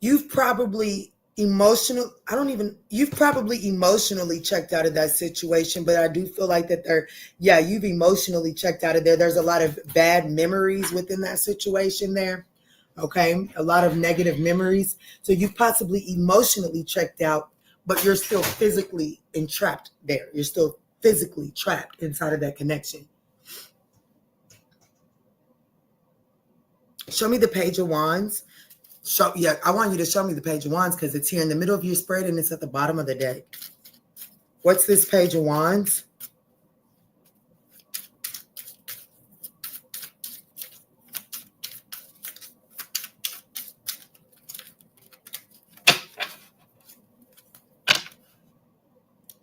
you've probably you've probably emotionally checked out of that situation, but I do feel like that you've emotionally checked out of there. There's a lot of bad memories within that situation there. Okay. A lot of negative memories. So you've possibly emotionally checked out, but you're still physically entrapped there. You're still physically trapped inside of that connection. Show me the Page of Wands. I want you to show me the Page of Wands because it's here in the middle of your spread and it's at the bottom of the deck. What's this Page of Wands?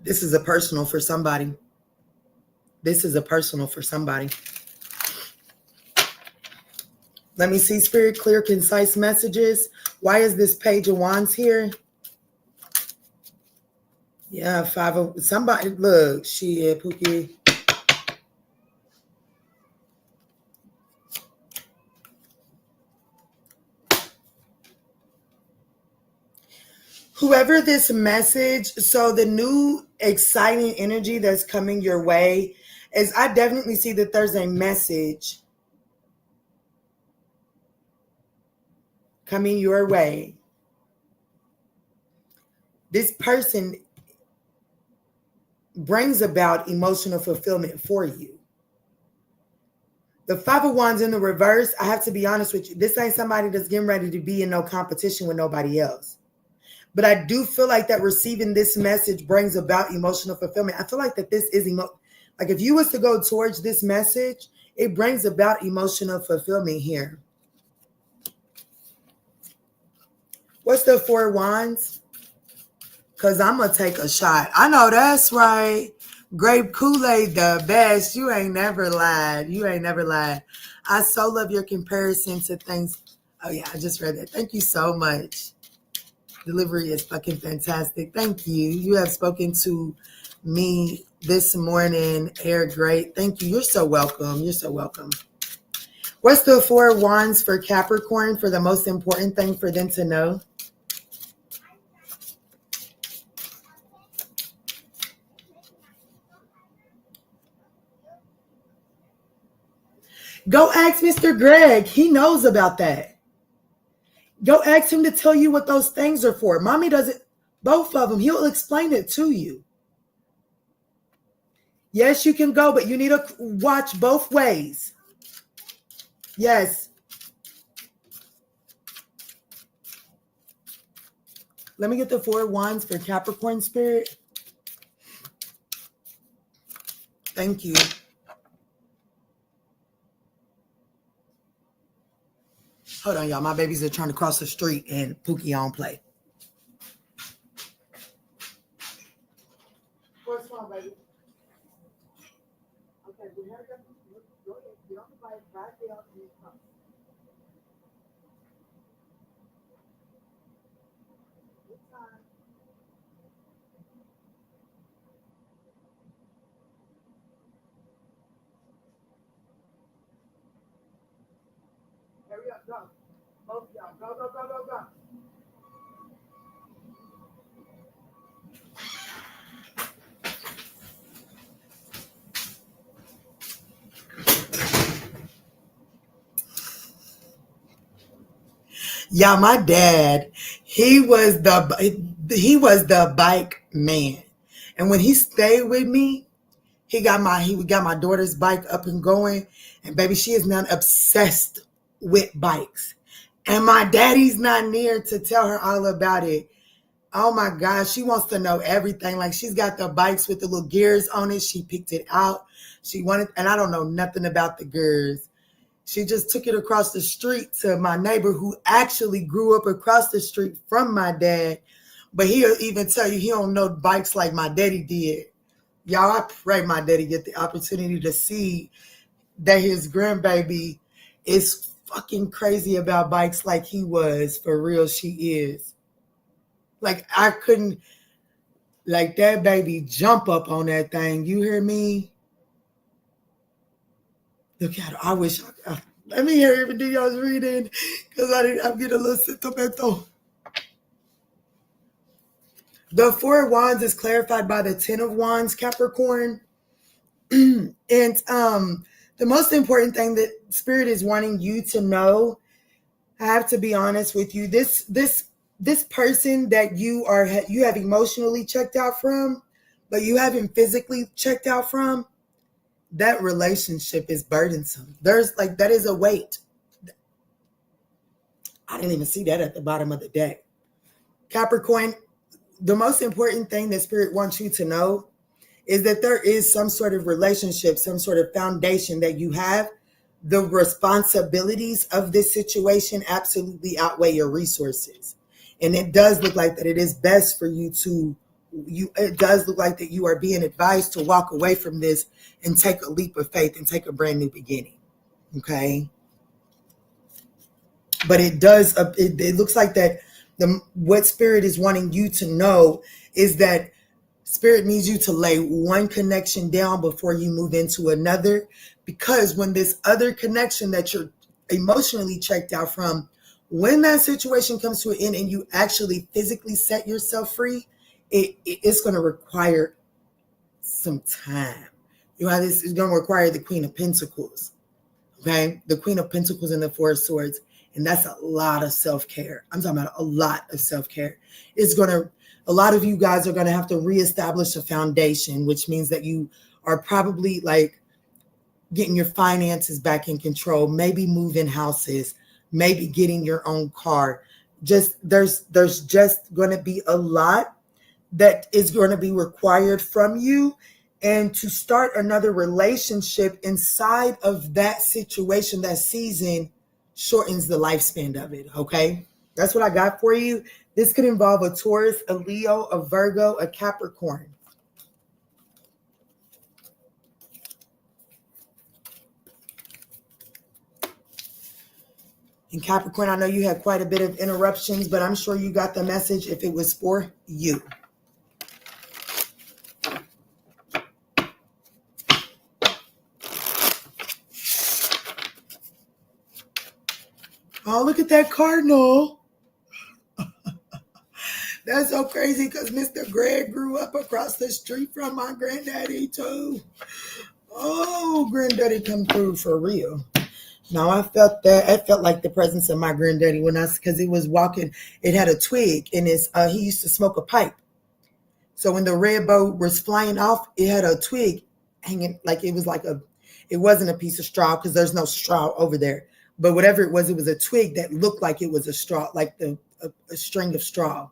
This is a personal for somebody. This is a personal for somebody. Let me see, Spirit, clear, concise messages. Why is this Page of Wands here? Yeah, somebody, look, shit, Pookie. Whoever this message, so the new exciting energy that's coming your way is, I definitely see that there's a message coming your way. This person brings about emotional fulfillment for you. The Five of Wands in the reverse, I have to be honest with you, this ain't somebody that's getting ready to be in no competition with nobody else. But I do feel like that receiving this message brings about emotional fulfillment. I feel like that this is like if you was to go towards this message, it brings about emotional fulfillment here. What's the Four of Wands? Because I'm going to take a shot. I know that's right. Grape Kool-Aid, the best. You ain't never lied. You ain't never lied. I so love your comparison to things. Oh, yeah, I just read that. Thank you so much. Delivery is fucking fantastic. Thank you. You have spoken to me this morning. Air great. Thank you. You're so welcome. You're so welcome. What's the Four of Wands for Capricorn for the most important thing for them to know? Go ask Mr. Greg. He knows about that. Go ask him to tell you what those things are for. Mommy does it, both of them. He'll explain it to you. Yes, you can go, but you need to watch both ways. Yes. Let me get the Four of Wands for Capricorn spirit. Thank you. Hold on, y'all. My babies are trying to cross the street and Pookie on play. What's wrong, baby? Okay, we have to go ahead. Get on the bike right there and come. Good time. Hurry up, go. Both of y'all. Go, go, go, go, go. Yeah, my dad, he was the bike man. And when he stayed with me, he got my daughter's bike up and going. And baby, she is now obsessed with bikes. And my daddy's not near to tell her all about it. Oh my gosh, she wants to know everything. Like she's got the bikes with the little gears on it. She picked it out. She wanted, and I don't know nothing about the gears. She just took it across the street to my neighbor who actually grew up across the street from my dad. But he'll even tell you he don't know bikes like my daddy did. Y'all, I pray my daddy get the opportunity to see that his grandbaby is fucking crazy about bikes like he was. For real, she is. Like, I couldn't, like, that baby jump up on that thing. You hear me? Look at her. I wish let me hear everything y'all was reading because I'm getting a little sentimental. The Four of Wands is clarified by the Ten of Wands, Capricorn. And the most important thing that Spirit is wanting you to know, I have to be honest with you, this person that you have emotionally checked out from, but you haven't physically checked out from, that relationship is burdensome. That is a weight. I didn't even see that at the bottom of the deck. Capricorn, the most important thing that Spirit wants you to know is that there is some sort of relationship, some sort of foundation that you have. The responsibilities of this situation absolutely outweigh your resources. And it does look like that it is best for you it does look like that you are being advised to walk away from this and take a leap of faith and take a brand new beginning. Okay. But it does, it looks like that what Spirit is wanting you to know is that Spirit needs you to lay one connection down before you move into another, because when this other connection that you're emotionally checked out from When that situation comes to an end and you actually physically set yourself free, it's going to require some time. This is going to require the Queen of Pentacles. Okay, the Queen of Pentacles and the Four of Swords, and that's a lot of self-care. I'm talking about a lot of self-care. A lot of you guys are going to have to reestablish a foundation, which means that you are probably like getting your finances back in control, maybe moving houses, maybe getting your own car. There's just going to be a lot that is going to be required from you. And to start another relationship inside of that situation, that season, shortens the lifespan of it, okay? That's what I got for you. This could involve a Taurus, a Leo, a Virgo, a Capricorn. In Capricorn, I know you had quite a bit of interruptions, but I'm sure you got the message if it was for you. Oh, look at that cardinal. That's so crazy because Mr. Greg grew up across the street from my granddaddy too. Oh, granddaddy come through for real. No, I felt that. I felt like the presence of my granddaddy because he was walking. It had a twig in his. He used to smoke a pipe. So when the red boat was flying off, it had a twig hanging, like it was like it wasn't a piece of straw because there's no straw over there. But whatever it was a twig that looked like it was a straw, like a string of straw.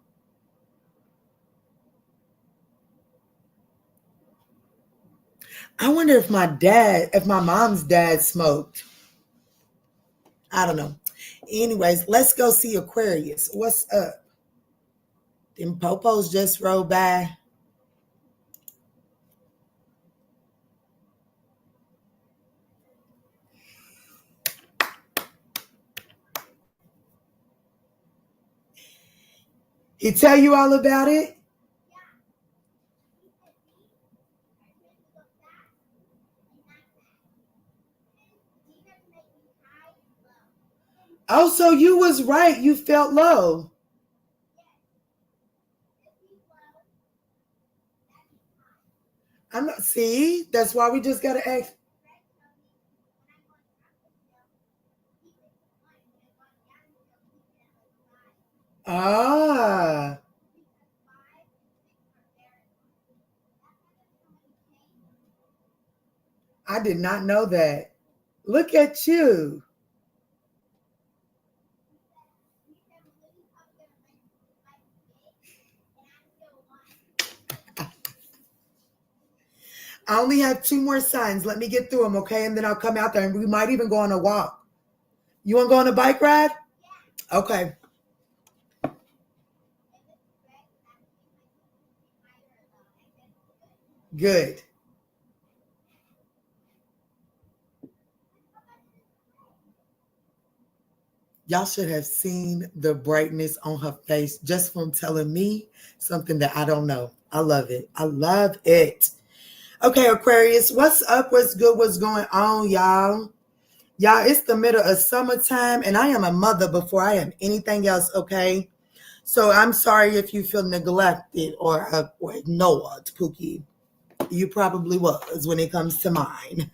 I wonder if my mom's dad smoked. I don't know. Anyways, let's go see Aquarius. What's up? Them popos just rolled by. He tell you all about it? Oh, so you was right. You felt low. I'm not. See, that's why we just gotta ask. Ah, I did not know that. Look at you. I only have 2 more signs. Let me get through them, okay? And then I'll come out there and we might even go on a walk. You want to go on a bike ride? Okay. Good. Y'all should have seen the brightness on her face just from telling me something that I don't know. I love it. I love it. Okay, Aquarius, what's up? What's good? What's going on, y'all? Y'all, it's the middle of summertime, and I am a mother before I am anything else, okay? So I'm sorry if you feel neglected or ignored, Pookie. You probably was when it comes to mine.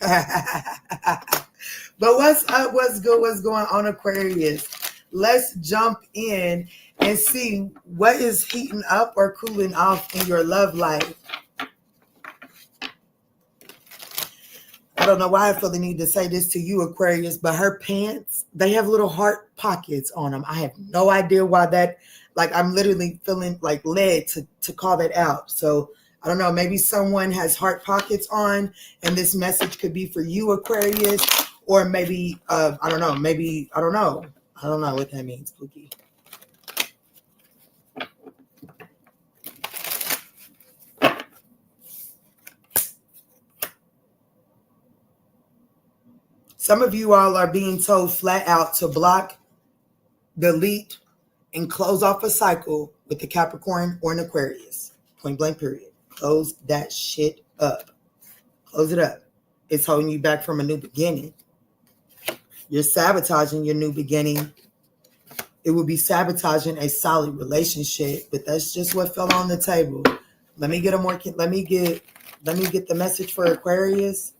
But what's up? What's good? What's going on, Aquarius? Let's jump in and see what is heating up or cooling off in your love life. I don't know why I feel the need to say this to you, Aquarius, but her pants, they have little heart pockets on them. I have no idea why that, like, I'm literally feeling like led to call that out. So I don't know, maybe someone has heart pockets on and this message could be for you, Aquarius, or maybe, I don't know. I don't know what that means, Pookie. Some of you all are being told flat out to block, delete, and close off a cycle with the Capricorn or an Aquarius. Point blank period. Close that shit up. Close it up. It's holding you back from a new beginning. You're sabotaging your new beginning. it would be sabotaging a solid relationship, but that's just what fell on the table. Let me get the message for Aquarius.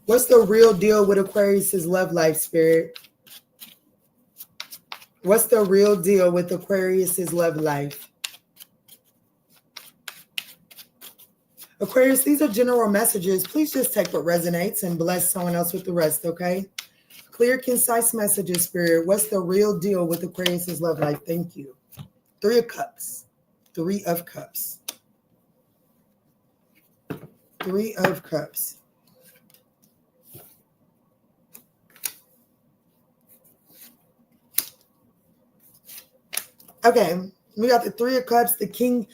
What's the real deal with Aquarius's love life, Spirit? What's the real deal with Aquarius's love life? Aquarius, these are general messages. Please just take what resonates and bless someone else with the rest, okay? Clear, concise messages, Spirit. What's the real deal with Aquarius's love life? Thank you. 3 of Cups. 3 of Cups. 3 of Cups. Okay, we got the 3 of Cups, the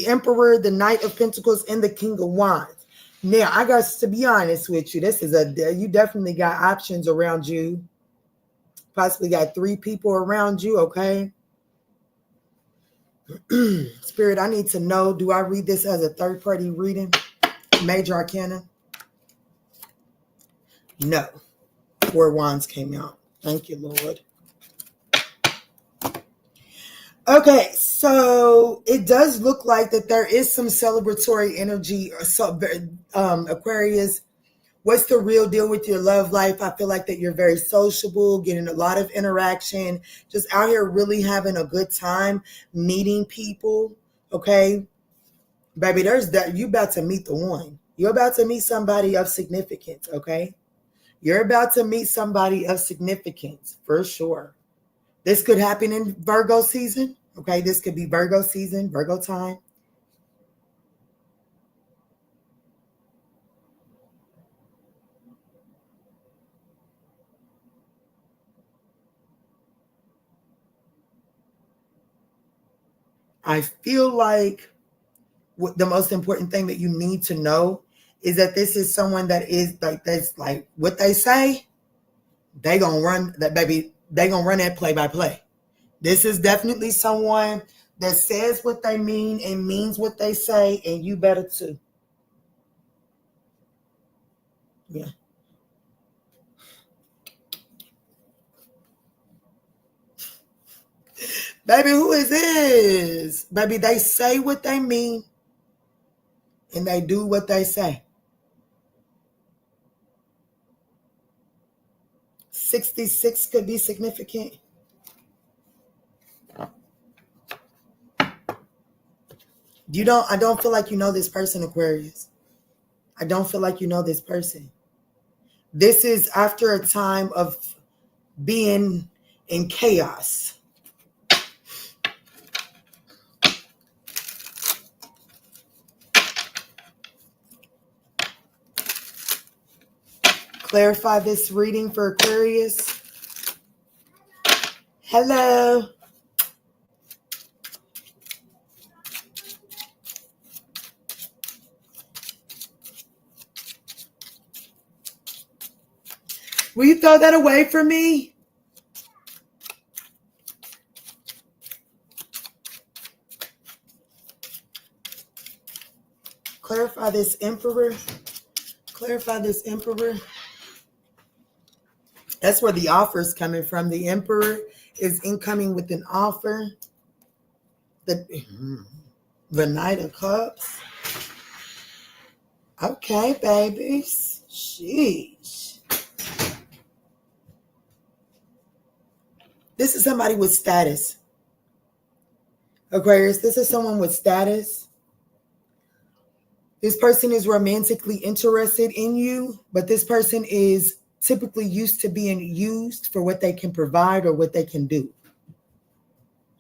Emperor, the Knight of Pentacles, and the King of Wands. Now, I got to be honest with you. You definitely got options around you. Possibly got 3 people around you, okay? Spirit, I need to know, do I read this as a third-party reading? Major Arcana? No. 4 Wands came out. Thank you, Lord. Okay, so it does look like that there is some celebratory energy. Aquarius, what's the real deal with your love life? I feel like that you're very sociable, getting a lot of interaction, just out here really having a good time, meeting people, okay? Baby, you about to meet the one. You're about to meet somebody of significance, okay? You're about to meet somebody of significance, for sure. This could happen in Virgo season. Okay, this could be Virgo season, Virgo time. I feel like the most important thing that you need to know is that this is someone that is like, that's like what they say, they gonna run that, baby. They gonna run that play by play. This is definitely someone that says what they mean and means what they say, and you better too. Yeah. Baby, who is this? Baby, they say what they mean and they do what they say. 66 could be significant. I don't feel like you know this person, Aquarius. I don't feel like you know this person. This is after a time of being in chaos. Clarify this reading for Aquarius. Hello. Will you throw that away from me? Clarify this Emperor. Clarify this Emperor. That's where the offer is coming from. The Emperor is incoming with an offer. The Knight of Cups. Okay, babies. Sheesh. This is somebody with status. Aquarius, this is someone with status. This person is romantically interested in you, but this person is typically used to being used for what they can provide or what they can do.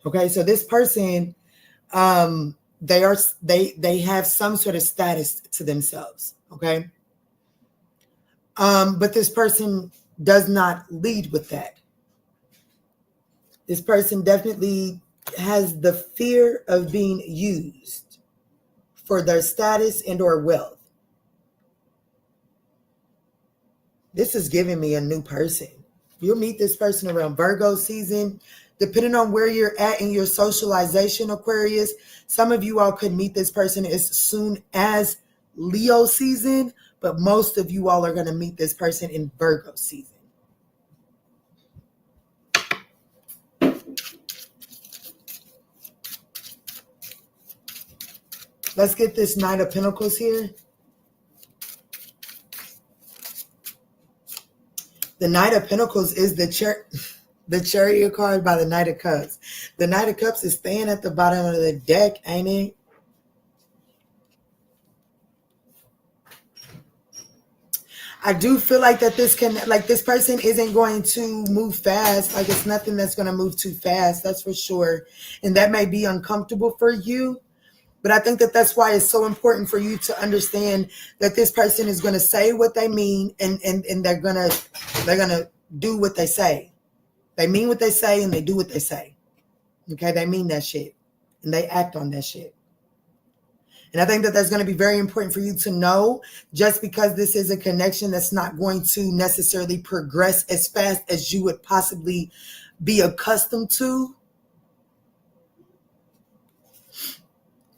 Okay, so this person, they have some sort of status to themselves. Okay, but this person does not lead with that. This person definitely has the fear of being used for their status and or wealth. This is giving me a new person. You'll meet this person around Virgo season. Depending on where you're at in your socialization, Aquarius, some of you all could meet this person as soon as Leo season, but most of you all are going to meet this person in Virgo season. Let's get this Knight of Pentacles here. The Knight of Pentacles is the Chariot card by the Knight of Cups. The Knight of Cups is staying at the bottom of the deck, ain't it? I do feel like that this person isn't going to move fast. Like it's nothing that's going to move too fast. That's for sure. And that may be uncomfortable for you. But I think that that's why it's so important for you to understand that this person is going to say what they mean and they're going to do what they say. They mean what they say and they do what they say. Okay, they mean that shit and they act on that shit. And I think that that's going to be very important for you to know, just because this is a connection that's not going to necessarily progress as fast as you would possibly be accustomed to.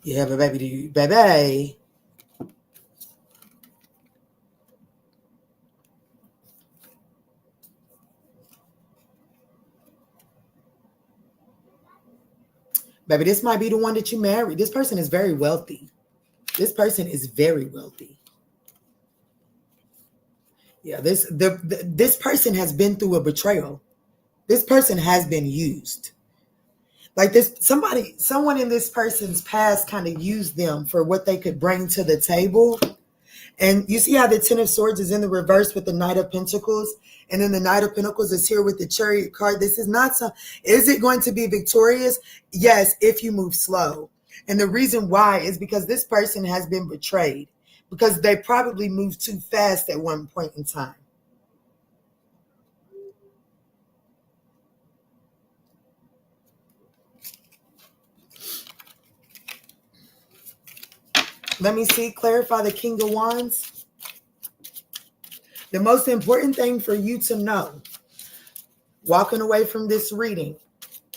Yeah, but baby. Baby, this might be the one that you marry. This person is very wealthy. This person is very wealthy. Yeah, this person has been through a betrayal. This person has been used. Like someone in this person's past kind of used them for what they could bring to the table. And you see how the Ten of Swords is in the reverse with the Knight of Pentacles, and then the Knight of Pentacles is here with the Chariot card. This is not so. Is it going to be victorious? Yes, if you move slow. And the reason why is because this person has been betrayed, because they probably moved too fast at one point in time. Let me see. Clarify the King of Wands. The most important thing for you to know, walking away from this reading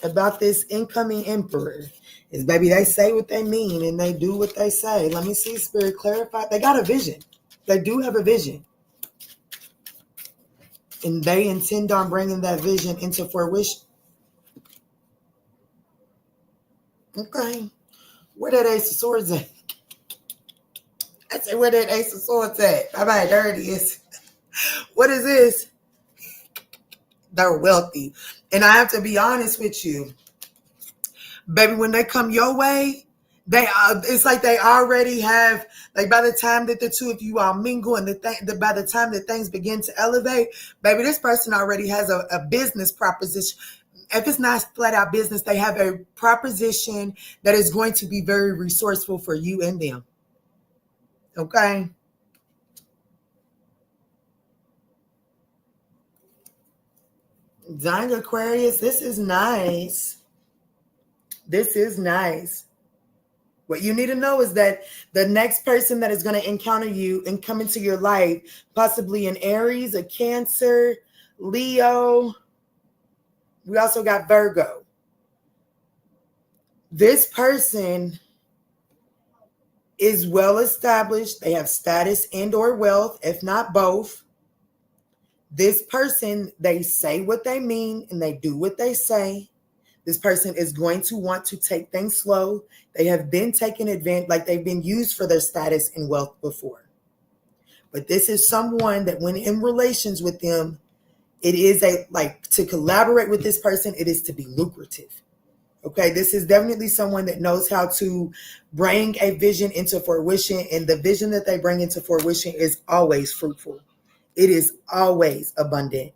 about this incoming Emperor, is, baby, they say what they mean and they do what they say. Let me see, Spirit, clarify. They got a vision. They do have a vision. And they intend on bringing that vision into fruition. Okay. Where that Ace of Swords at? I said, where that Ace of Swords at? All right, there it is. What is this? They're wealthy. And I have to be honest with you. Baby, when they come your way, it's like they already have, like by the time that the two of you all mingle and by the time that things begin to elevate, baby, this person already has a business proposition. If it's not flat out business, they have a proposition that is going to be very resourceful for you and them. Okay? Dang, Aquarius, this is nice. This is nice. What you need to know is that the next person that is going to encounter you and come into your life, possibly an Aries, a Cancer, Leo. We also got Virgo. This person is well established. They have status and or wealth, if not both. This person, they say what they mean and they do what they say. This person is going to want to take things slow. They have been taken advantage, like they've been used for their status and wealth before. But this is someone that when in relations with them, it is to collaborate with this person, it is to be lucrative. Okay, this is definitely someone that knows how to bring a vision into fruition, and the vision that they bring into fruition is always fruitful. It is always abundant.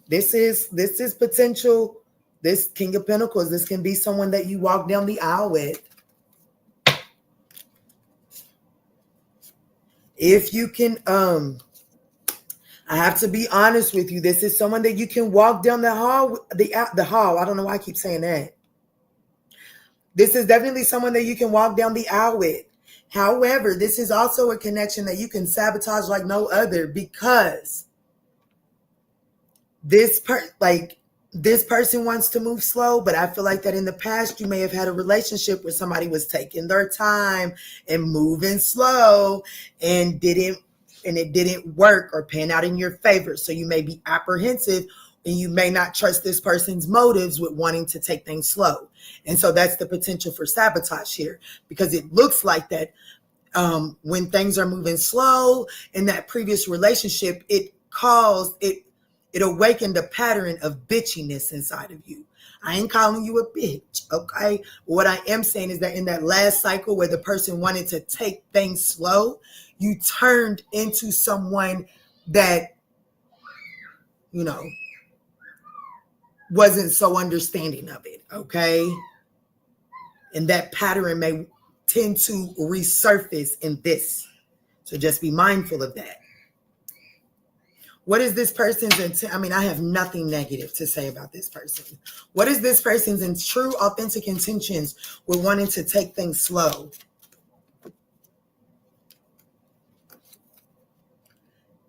This is potential. This King of Pentacles, this can be someone that you walk down the aisle with. If you can, I have to be honest with you. This is someone that you can walk down the hall, the hall. I don't know why I keep saying that. This is definitely someone that you can walk down the aisle with. However, this is also a connection that you can sabotage like no other, because this person wants to move slow, but I feel like that in the past you may have had a relationship where somebody was taking their time and moving slow and it didn't work or pan out in your favor. So you may be apprehensive and you may not trust this person's motives with wanting to take things slow. And so that's the potential for sabotage here, because it looks like that when things are moving slow in that previous relationship, it awakened a pattern of bitchiness inside of you. I ain't calling you a bitch, okay? What I am saying is that in that last cycle where the person wanted to take things slow, you turned into someone that, wasn't so understanding of it, okay? And that pattern may tend to resurface in this. So just be mindful of that. What is this person's intent? I mean, I have nothing negative to say about this person. What is this person's true, authentic intentions with wanting to take things slow?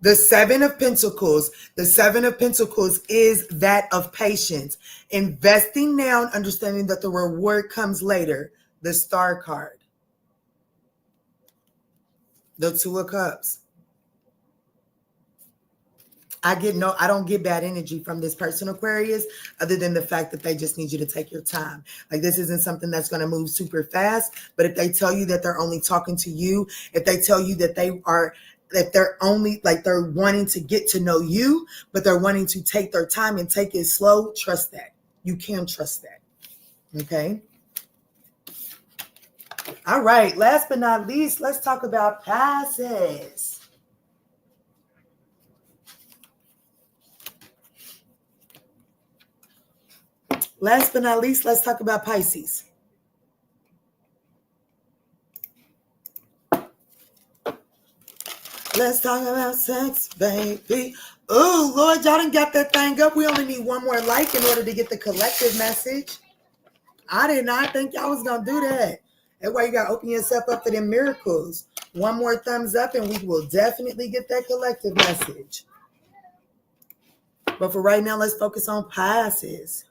The Seven of Pentacles. The Seven of Pentacles is that of patience. Investing now and understanding that the reward comes later. The Star card. The Two of Cups. I don't get bad energy from this person, Aquarius, other than the fact that they just need you to take your time. Like, this isn't something that's going to move super fast, but if they tell you that they're only talking to you, if they tell you that they're only, like, they're wanting to get to know you, but they're wanting to take their time and take it slow, trust that. You can trust that. Okay? All right. Last but not least, let's talk about Pisces. Last but not least, let's talk about Pisces. Let's talk about sex, baby. Oh, Lord, y'all done got that thing up. We only need one more like in order to get the collective message. I did not think y'all was going to do that. That's why you got to open yourself up for them miracles. One more thumbs up and we will definitely get that collective message. But for right now, let's focus on Pisces.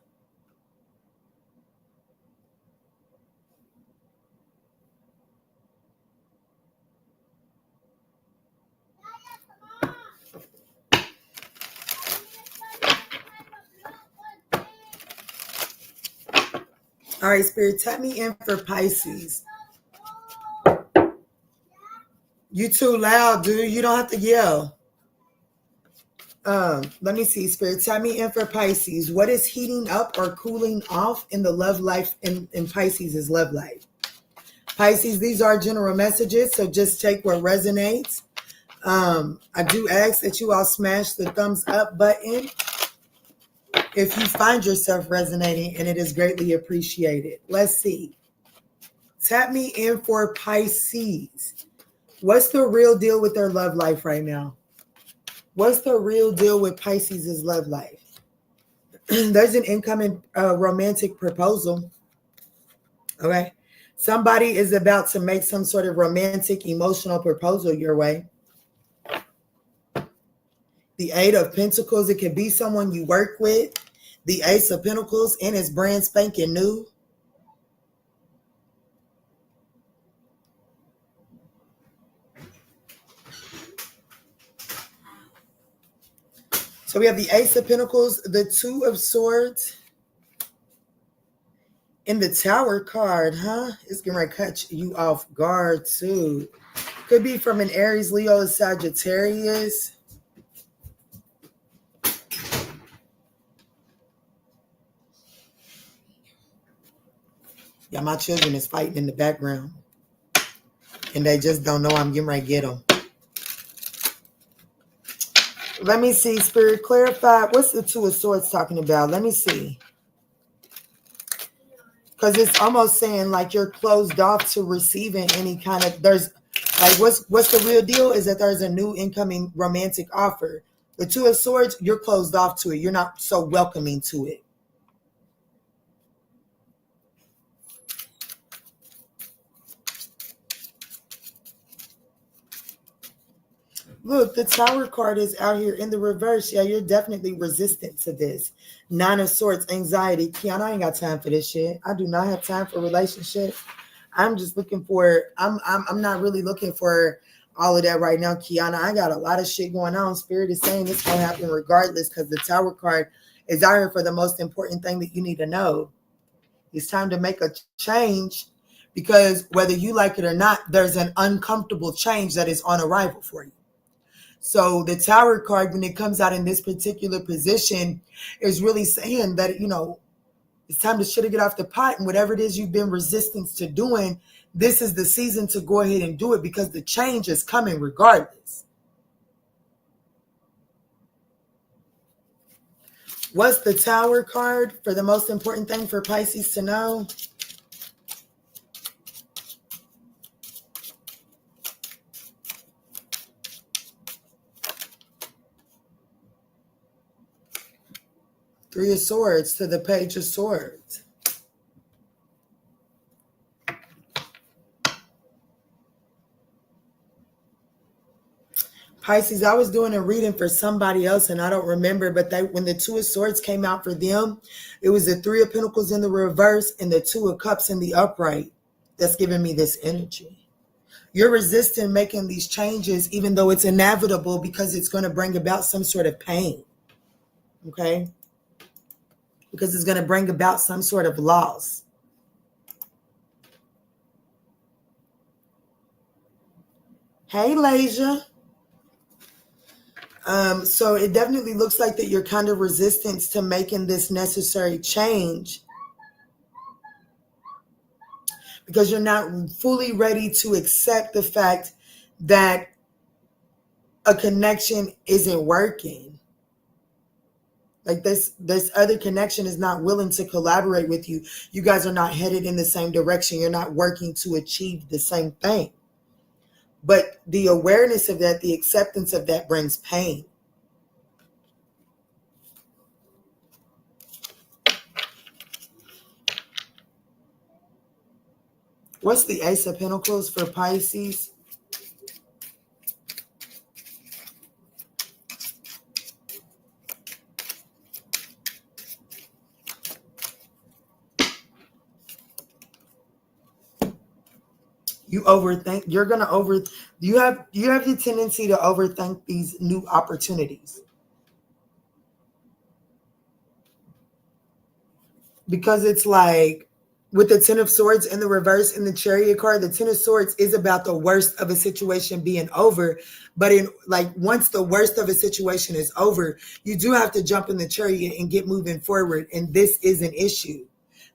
All right, Spirit, tap me in for Pisces. You too loud, dude. You don't have to yell. Let me see, Spirit. Tap me in for Pisces. What is heating up or cooling off in the love life in Pisces' love life? Pisces, these are general messages, so just take what resonates. I do ask that you all smash the thumbs up button if you find yourself resonating, and it is greatly appreciated. Let's see. Tap me in for Pisces. What's the real deal with their love life right now? What's the real deal with Pisces' love life? There's an incoming romantic proposal. Okay. Somebody is about to make some sort of romantic, emotional proposal your way. The Eight of Pentacles, it could be someone you work with. The Ace of Pentacles, and it's brand spanking new. So we have the Ace of Pentacles, the Two of Swords, and the Tower card, huh? It's going to catch you off guard too. Could be from an Aries, Leo, Sagittarius. Yeah, my children is fighting in the background. And they just don't know I'm getting ready to get them. Let me see, Spirit, clarify. What's the Two of Swords talking about? Let me see. Because it's almost saying like you're closed off to receiving any kind of, there's like, what's the real deal is that there's a new incoming romantic offer. The Two of Swords, you're closed off to it. You're not so welcoming to it. Look, the Tower card is out here in the reverse. Yeah, you're definitely resistant to this. Nine of Swords, anxiety. Kiana, I ain't got time for this shit. I do not have time for relationships. I'm just looking for, I'm not really looking for all of that right now, Kiana. I got a lot of shit going on. Spirit is saying this gonna happen regardless because the Tower card is out here for the most important thing that you need to know. It's time to make a change because whether you like it or not, there's an uncomfortable change that is on arrival for you. So the Tower card, when it comes out in this particular position, is really saying that, it's time to shit or get off the pot. And whatever it is you've been resistant to doing, this is the season to go ahead and do it because the change is coming regardless. What's the Tower card for the most important thing for Pisces to know? Three of Swords to the Page of Swords. Pisces, I was doing a reading for somebody else and I don't remember, but when the Two of Swords came out for them, it was the Three of Pentacles in the reverse and the Two of Cups in the upright. That's giving me this energy. You're resisting making these changes even though it's inevitable because it's going to bring about some sort of pain. Okay? Because it's going to bring about some sort of loss. Hey, Lasia. So it definitely looks like that you're kind of resistant to making this necessary change because you're not fully ready to accept the fact that a connection isn't working. Like this other connection is not willing to collaborate with you. You guys are not headed in the same direction. You're not working to achieve the same thing. But the awareness of that, the acceptance of that brings pain. What's the Ace of Pentacles for Pisces? You overthink. You're gonna you have the tendency to overthink these new opportunities. Because it's like with the Ten of Swords in the reverse in the Chariot card, the Ten of Swords is about the worst of a situation being over. But once the worst of a situation is over, you do have to jump in the Chariot and get moving forward. And this is an issue.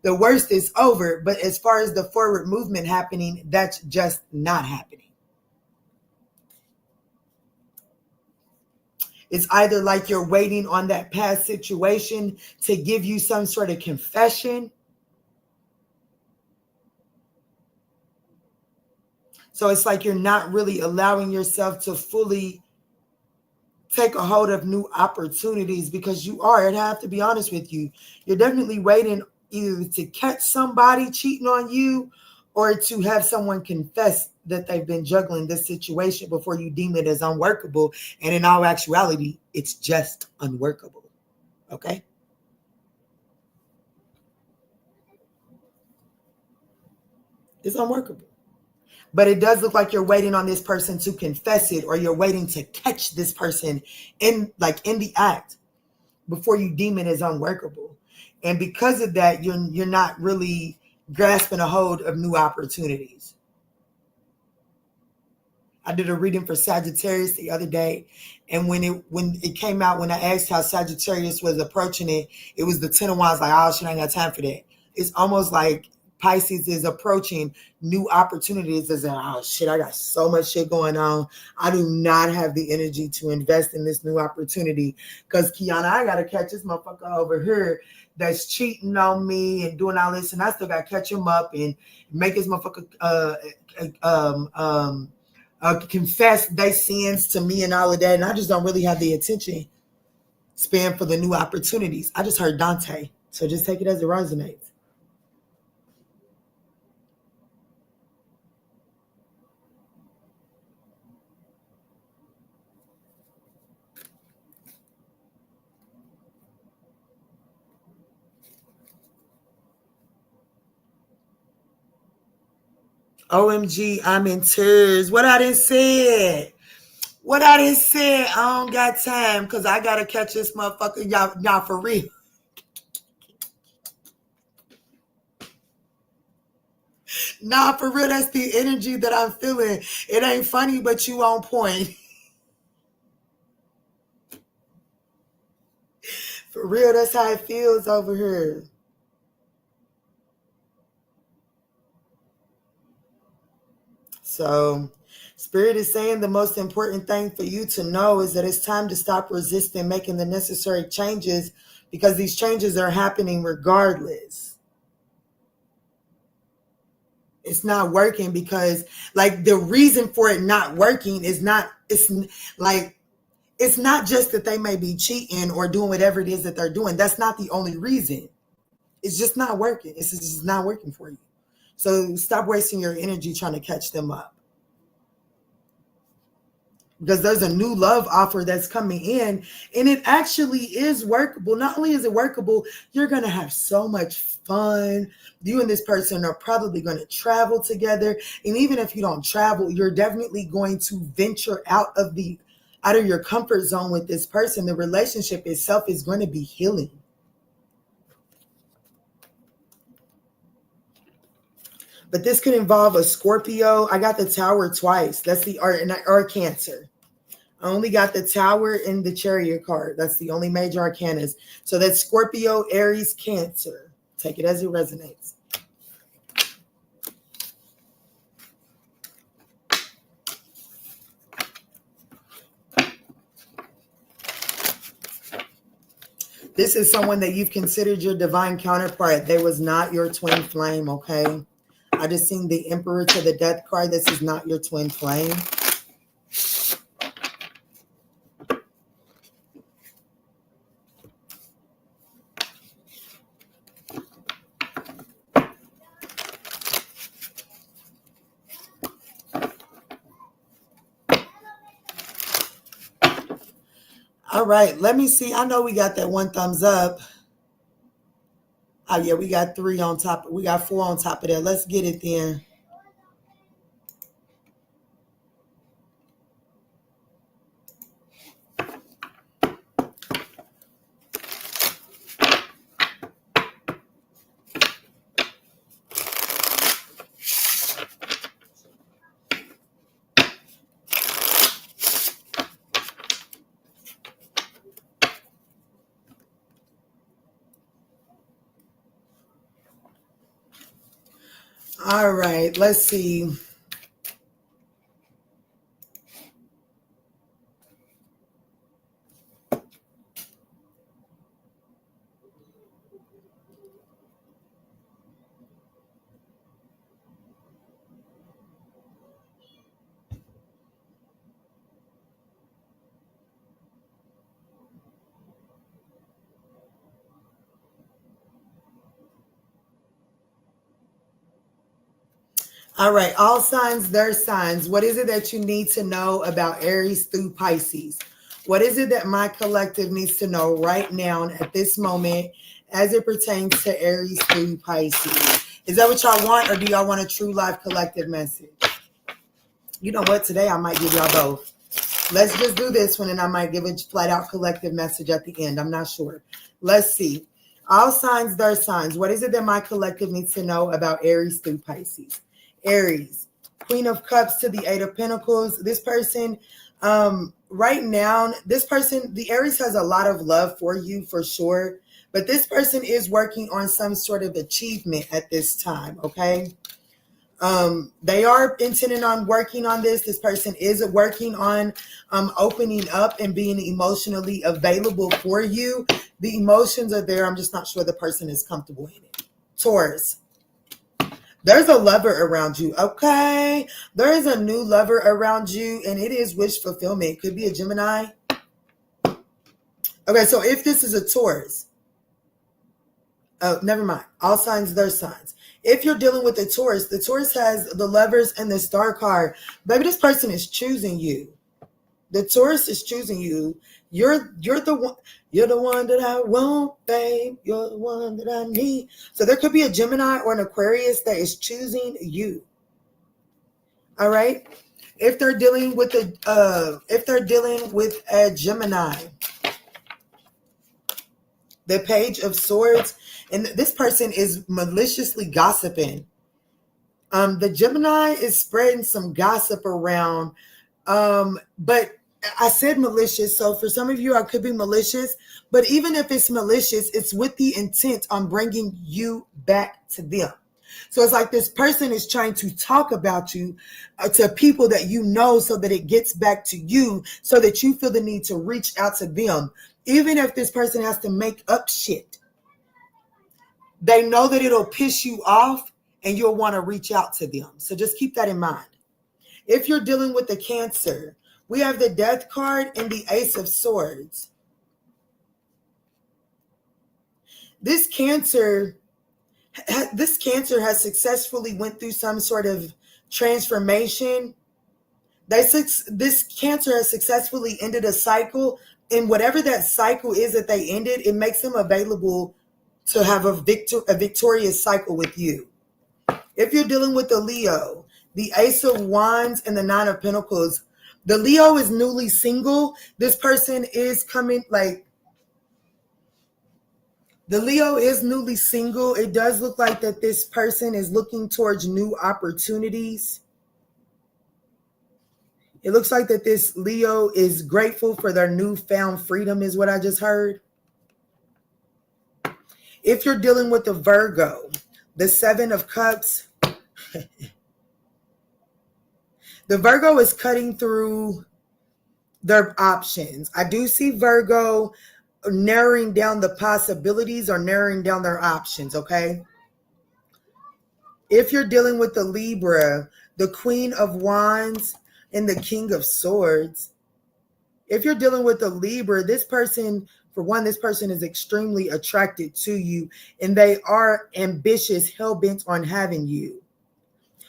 The worst is over, but as far as the forward movement happening, that's just not happening. It's either like you're waiting on that past situation to give you some sort of confession. So it's like you're not really allowing yourself to fully take a hold of new opportunities because you are, and I have to be honest with you, you're definitely waiting either to catch somebody cheating on you or to have someone confess that they've been juggling this situation before you deem it as unworkable. And in all actuality, it's just unworkable. Okay? It's unworkable. But it does look like you're waiting on this person to confess it, or you're waiting to catch this person in the act before you deem it as unworkable. And because of that, you're not really grasping a hold of new opportunities. I did a reading for Sagittarius the other day, and when it came out, when I asked how Sagittarius was approaching it, it was the Ten of Wands, like, oh shit, I ain't got time for that. It's almost like Pisces is approaching new opportunities as oh shit, I got so much shit going on. I do not have the energy to invest in this new opportunity because Kiana, I gotta catch this motherfucker over here that's cheating on me and doing all this, and I still gotta catch him up and make his motherfucker confess their sins to me and all of that. And I just don't really have the attention span for the new opportunities. I just heard Dante, so just take it as it resonates. OMG, I'm in tears. What I done said? What I done said? I don't got time because I gotta catch this motherfucker. Y'all for real. Nah, for real, that's the energy that I'm feeling. It ain't funny, but you on point. For real, that's how it feels over here. So, Spirit is saying the most important thing for you to know is that it's time to stop resisting making the necessary changes because these changes are happening regardless. It's not working because, like, the reason for it not working is not, it's like, it's not just that they may be cheating or doing whatever it is that they're doing. That's not the only reason. It's just not working. It's just not working for you. So stop wasting your energy trying to catch them up. Because there's a new love offer that's coming in and it actually is workable. Not only is it workable, you're going to have so much fun. You and this person are probably going to travel together. And even if you don't travel, you're definitely going to venture out of your comfort zone with this person. The relationship itself is going to be healing. But this could involve a Scorpio. I got the Tower twice. That's or Cancer. I only got the Tower and the Chariot card. That's the only major arcanas. So that's Scorpio, Aries, Cancer. Take it as it resonates. This is someone that you've considered your divine counterpart. They was not your twin flame, okay? I just seen the Emperor to the Death card. This is not your twin flame. All right, let me see. I know we got that one thumbs up. Oh, yeah, we got 3 on top. We got 4 on top of that. Let's get it then. All right, let's see. All right, all signs, their signs. What is it that you need to know about Aries through Pisces? What is it that my collective needs to know right now at this moment as it pertains to Aries through Pisces? Is that what y'all want, or do y'all want a true life collective message? You know what? Today I might give y'all both. Let's just do this one, and I might give a flat out collective message at the end. I'm not sure. Let's see. All signs, their signs. What is it that my collective needs to know about Aries through Pisces? Aries, Queen of Cups to the 8 of Pentacles. This person, right now, this person, the Aries has a lot of love for you for sure. But this person is working on some sort of achievement at this time, okay? They are intending on working on this. This person is working on opening up and being emotionally available for you. The emotions are there. I'm just not sure the person is comfortable in it. Taurus. There's a lover around you, okay? There is a new lover around you, and it is wish fulfillment. It could be a Gemini. Okay, so if this is a Taurus, oh, never mind. All signs, their signs. If you're dealing with the Taurus has the Lovers and the Star card. Baby, this person is choosing you. The Taurus is choosing you. You're the one. You're the one that I want, babe. You're the one that I need. So there could be a Gemini or an Aquarius that is choosing you. All right. If they're dealing with a Gemini, the Page of Swords, and this person is maliciously gossiping. The Gemini is spreading some gossip around. But I said malicious, so for some of you, I could be malicious. But even if it's malicious, it's with the intent on bringing you back to them. So it's like this person is trying to talk about you to people that you know so that it gets back to you so that you feel the need to reach out to them. Even if this person has to make up shit, they know that it'll piss you off and you'll want to reach out to them. So just keep that in mind. If you're dealing with the Cancer, we have the Death card and the Ace of Swords. This Cancer has successfully went through some sort of transformation. This Cancer has successfully ended a cycle, and whatever that cycle is that they ended, it makes them available to have a victorious cycle with you. If you're dealing with the Leo, the Ace of Wands and the Nine of Pentacles, the Leo is newly single. This person is coming, like, the Leo is newly single. It does look like that this person is looking towards new opportunities. It looks like that this Leo is grateful for their newfound freedom, is what I just heard. If you're dealing with the Virgo, the Seven of Cups, the Virgo is cutting through their options. I do see Virgo narrowing down the possibilities or narrowing down their options, okay? If you're dealing with the Libra, the Queen of Wands and the King of Swords, if you're dealing with the Libra, this person, for one, this person is extremely attracted to you and they are ambitious, hell-bent on having you.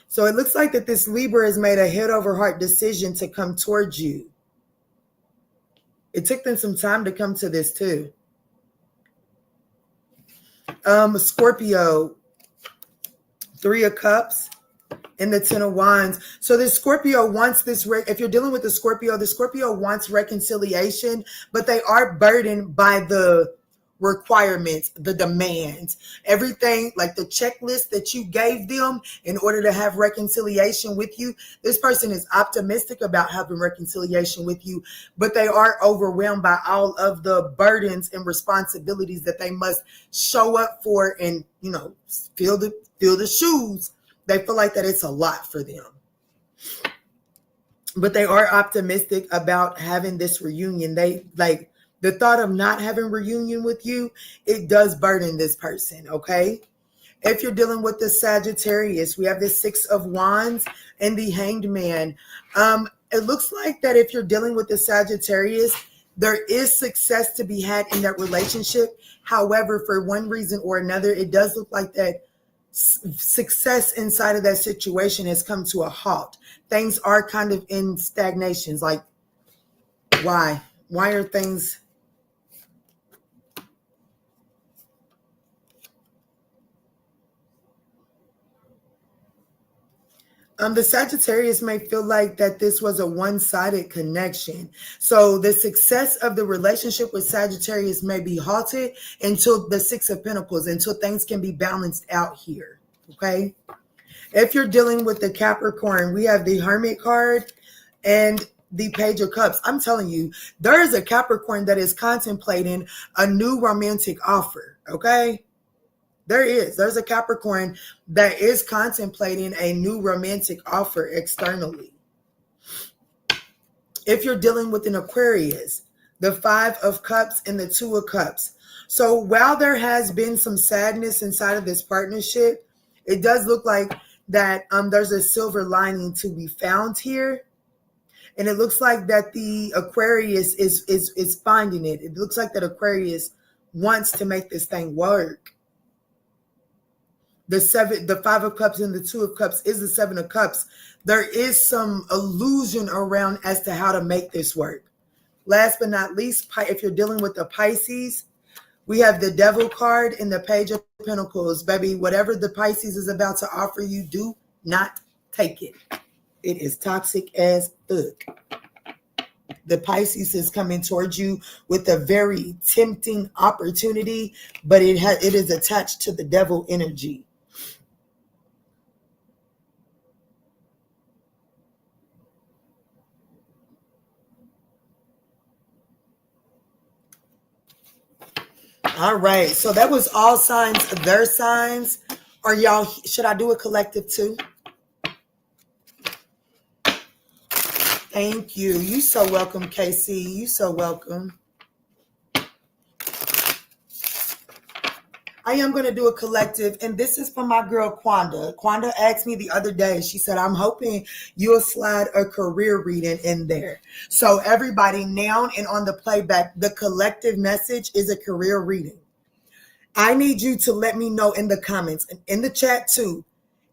So it looks like that this Libra has made a head over heart decision to come towards you. It took them some time to come to this too. Scorpio, Three of Cups and the Ten of Wands. So the Scorpio wants this, if you're dealing with the Scorpio wants reconciliation, but they are burdened by the requirements, the demands, everything, like the checklist that you gave them in order to have reconciliation with you. This person is optimistic about having reconciliation with you, but they are overwhelmed by all of the burdens and responsibilities that they must show up for and, you know, feel the shoes. They feel like that it's a lot for them. But they are optimistic about having this reunion. They like the thought of not having reunion with you, it does burden this person, okay? If you're dealing with the Sagittarius, we have the Six of Wands and the Hanged Man. It looks like that if you're dealing with the Sagittarius, there is success to be had in that relationship. However, for one reason or another, it does look like that success inside of that situation has come to a halt. Things are kind of in stagnations. Like, why? Why are things... the Sagittarius may feel like that this was a one-sided connection. So the success of the relationship with Sagittarius may be halted until the Six of Pentacles, until things can be balanced out here, okay? If you're dealing with the Capricorn, we have the Hermit card and the Page of Cups. I'm telling you, there is a Capricorn that is contemplating a new romantic offer, okay? There's a Capricorn that is contemplating a new romantic offer externally. If you're dealing with an Aquarius, the Five of Cups and the Two of Cups. So while there has been some sadness inside of this partnership, it does look like that there's a silver lining to be found here. And it looks like that the Aquarius is finding it. It looks like that Aquarius wants to make this thing work. The Five of Cups and the Two of Cups is the Seven of Cups. There is some illusion around as to how to make this work. Last but not least, if you're dealing with the Pisces, we have the Devil card and the Page of Pentacles. Baby, whatever the Pisces is about to offer you, do not take it. It is toxic as fuck. The Pisces is coming towards you with a very tempting opportunity, but it is attached to the devil energy. All right, so that was all signs, their signs. Are y'all, should I do a collective too? Thank you. You so welcome, KC. You so welcome. I am going to do a collective, and this is for my girl, Quanda. Quanda asked me the other day, she said, I'm hoping you'll slide a career reading in there. So everybody now and on the playback, the collective message is a career reading. I need you to let me know in the comments and in the chat too,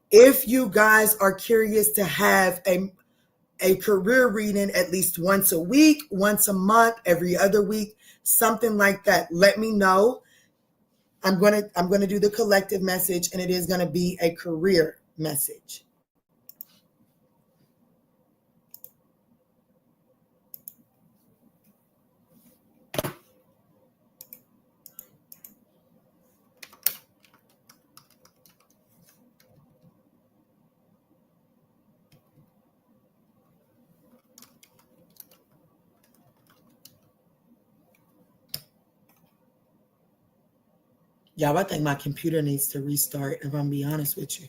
if you guys are curious to have a career reading at least once a week, once a month, every other week, something like that. Let me know. I'm gonna do the collective message, and it is gonna be a career message. Y'all, I think my computer needs to restart, if I'm being honest with you.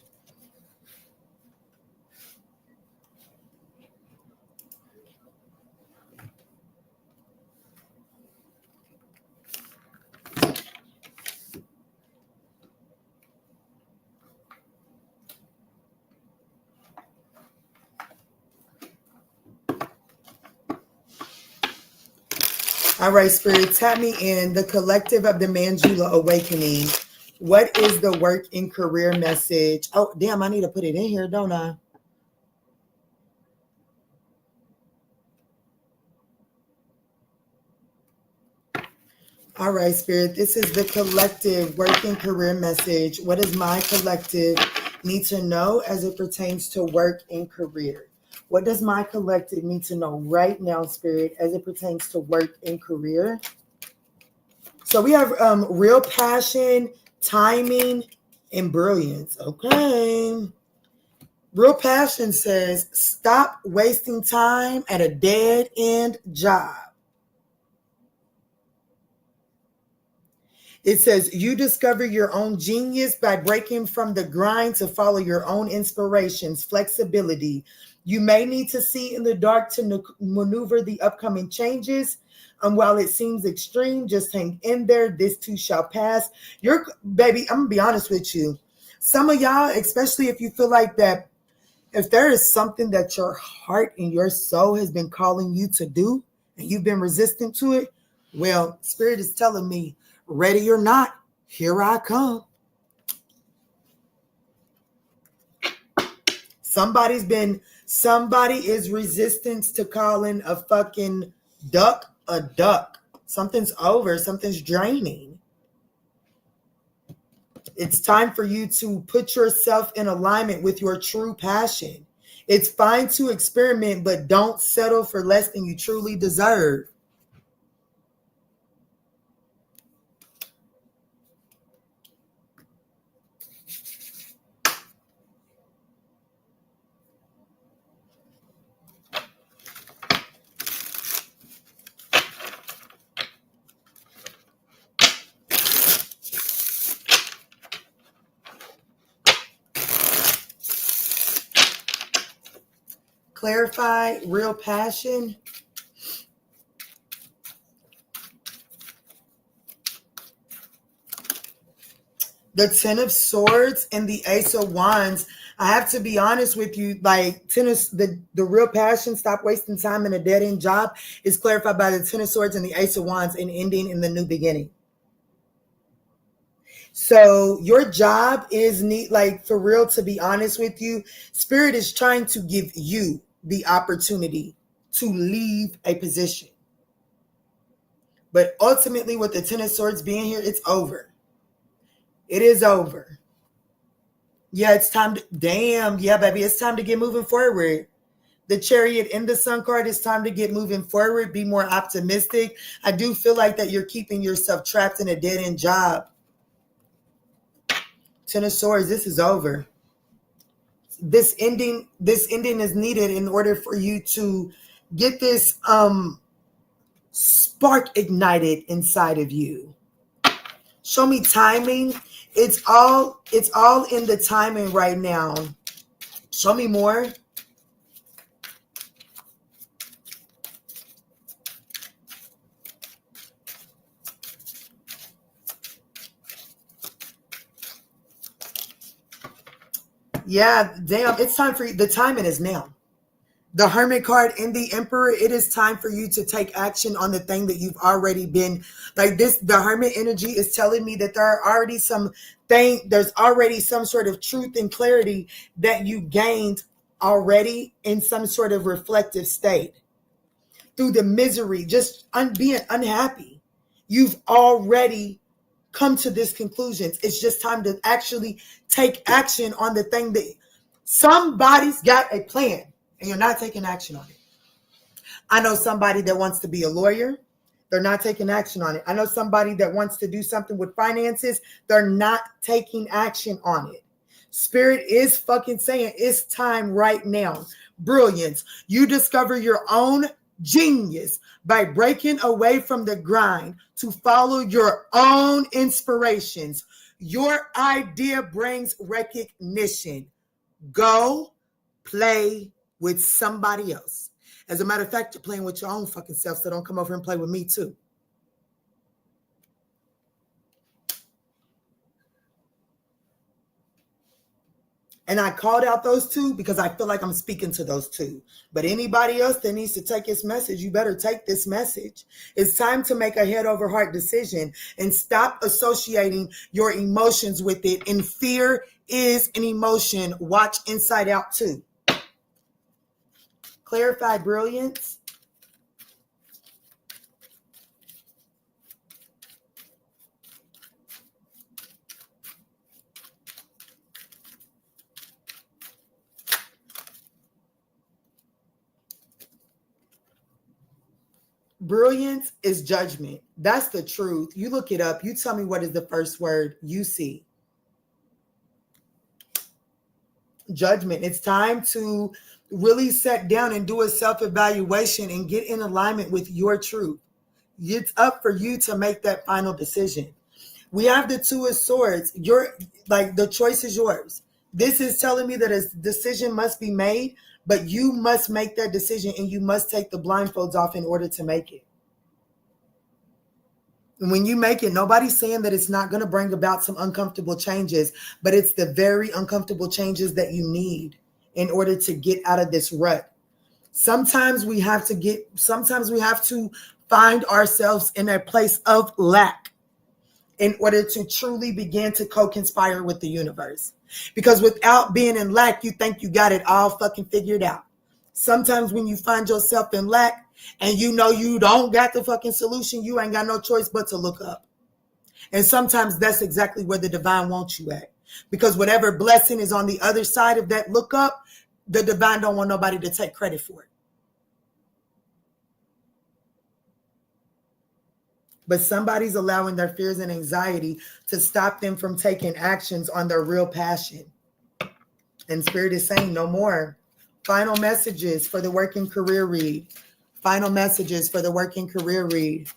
All right, Spirit, tap me in the collective of the ManjulaAwakening. What is the work and career message? Oh, damn, I need to put it in here, don't I? All right, Spirit, this is the collective work and career message. What does my collective need to know as it pertains to work and career? What does my collective need to know right now, Spirit, as it pertains to work and career? So we have real passion, timing, and brilliance. Okay. Real passion says, stop wasting time at a dead-end job. It says, you discover your own genius by breaking from the grind to follow your own inspirations, flexibility. You may need to see in the dark to maneuver the upcoming changes. And while it seems extreme, just hang in there. This too shall pass. Baby, I'm going to be honest with you. Some of y'all, especially if you feel like that, if there is something that your heart and your soul has been calling you to do, and you've been resistant to it, well, Spirit is telling me, ready or not, here I come. Somebody is resistant to calling a fucking duck a duck. Something's over. Something's draining. It's time for you to put yourself in alignment with your true passion. It's fine to experiment, but don't settle for less than you truly deserve. Clarify real passion. The 10 of Swords and the Ace of Wands. I have to be honest with you, like tennis, the real passion, stop wasting time in a dead-end job, is clarified by the 10 of Swords and the Ace of Wands and ending in the new beginning. So your job is neat, like for real, to be honest with you, Spirit is trying to give you the opportunity to leave a position. But ultimately, with the 10 of Swords being here, it's over. It is over. Yeah, it's time to, damn, yeah, baby, it's time to get moving forward. The Chariot and the Sun card, it's time to get moving forward, be more optimistic. I do feel like that you're keeping yourself trapped in a dead-end job. Ten of Swords, this is over. This ending is needed in order for you to get this spark ignited inside of you. Show me timing. It's all in the timing right now. Show me more. Yeah, damn, it's time for you. The timing is now. The Hermit card and the Emperor, it is time for you to take action on the thing that you've already been like this. The Hermit energy is telling me that there's already some sort of truth and clarity that you gained already in some sort of reflective state. Through the misery, just being unhappy, you've already come to this conclusion. It's just time to actually take action on the thing that somebody's got a plan. And you're not taking action on it. I know somebody that wants to be a lawyer. They're not taking action on it. I know somebody that wants to do something with finances. They're not taking action on it. Spirit is fucking saying it's time right now. Brilliance. You discover your own genius by breaking away from the grind to follow your own inspirations. Your idea brings recognition. Go play with somebody else. As a matter of fact, you're playing with your own fucking self, so don't come over and play with me too. And I called out those two because I feel like I'm speaking to those two. But anybody else that needs to take this message, you better take this message. It's time to make a head over heart decision and stop associating your emotions with it. And fear is an emotion. Watch Inside Out too. Clarified brilliance. Brilliance is judgment. That's the truth. You look it up. You tell me what is the first word you see. Judgment. It's time to really sit down and do a self-evaluation and get in alignment with your truth. It's up for you to make that final decision. We have the Two of Swords. The choice is yours. This is telling me that a decision must be made, but you must make that decision and you must take the blindfolds off in order to make it. And when you make it, nobody's saying that it's not going to bring about some uncomfortable changes, but it's the very uncomfortable changes that you need in order to get out of this rut. Sometimes we have to find ourselves in a place of lack in order to truly begin to co-conspire with the universe. Because without being in lack, you think you got it all fucking figured out. Sometimes when you find yourself in lack and you know you don't got the fucking solution, you ain't got no choice but to look up. And sometimes that's exactly where the divine wants you at. Because whatever blessing is on the other side of that look up, the divine don't want nobody to take credit for it. But somebody's allowing their fears and anxiety to stop them from taking actions on their real passion. And Spirit is saying no more. Final messages for the working career read. Final messages for the working career read.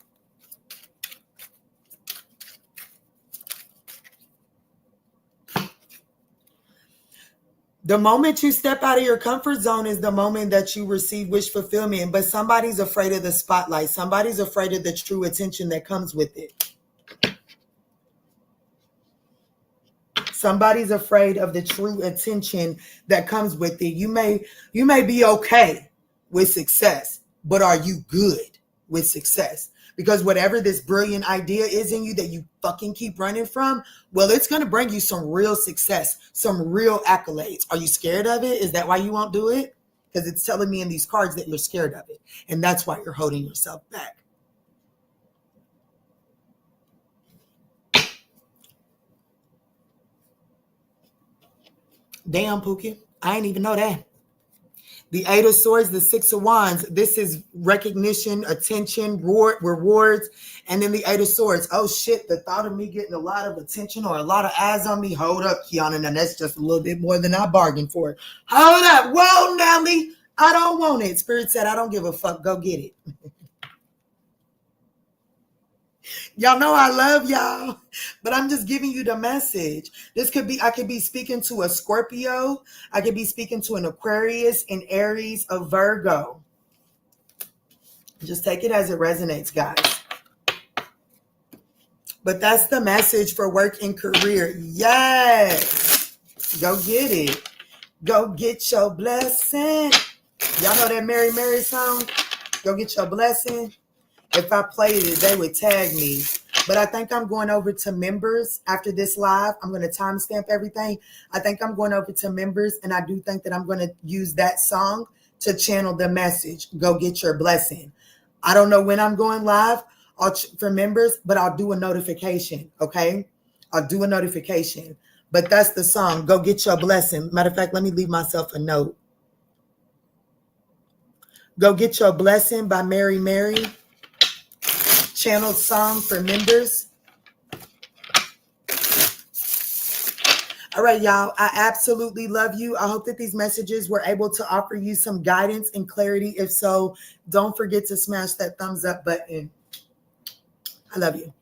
The moment you step out of your comfort zone is the moment that you receive wish fulfillment. But somebody's afraid of the spotlight. Somebody's afraid of the true attention that comes with it. Somebody's afraid of the true attention that comes with it. You may be okay with success, but are you good with success? Because whatever this brilliant idea is in you that you fucking keep running from, well, it's going to bring you some real success, some real accolades. Are you scared of it? Is that why you won't do it? Because it's telling me in these cards that you're scared of it. And that's why you're holding yourself back. Damn, Pookie. I ain't even know that. The Eight of Swords, the Six of Wands. This is recognition, attention, rewards. And then the Eight of Swords. Oh, shit. The thought of me getting a lot of attention or a lot of eyes on me. Hold up, Kiana. Now, that's just a little bit more than I bargained for. Hold up. Whoa, Nelly. I don't want it. Spirit said, I don't give a fuck. Go get it. Y'all know I love y'all, but I'm just giving you the message. This could be, I could be speaking to a Scorpio. I could be speaking to an Aquarius, an Aries, a Virgo. Just take it as it resonates, guys. But that's the message for work and career. Yes. Go get it. Go get your blessing. Y'all know that Mary Mary song? Go get your blessing. If I played it, they would tag me. But I think I'm going over to members after this live. I'm going to timestamp everything. I think I'm going over to members, and I do think that I'm going to use that song to channel the message. Go get your blessing. I don't know when I'm going live for members, but I'll do a notification, okay? I'll do a notification. But that's the song. Go get your blessing. Matter of fact, let me leave myself a note. Go Get Your Blessing by Mary Mary. Channeled song for members. All right, y'all. I absolutely love you. I hope that these messages were able to offer you some guidance and clarity. If so, don't forget to smash that thumbs up button. I love you.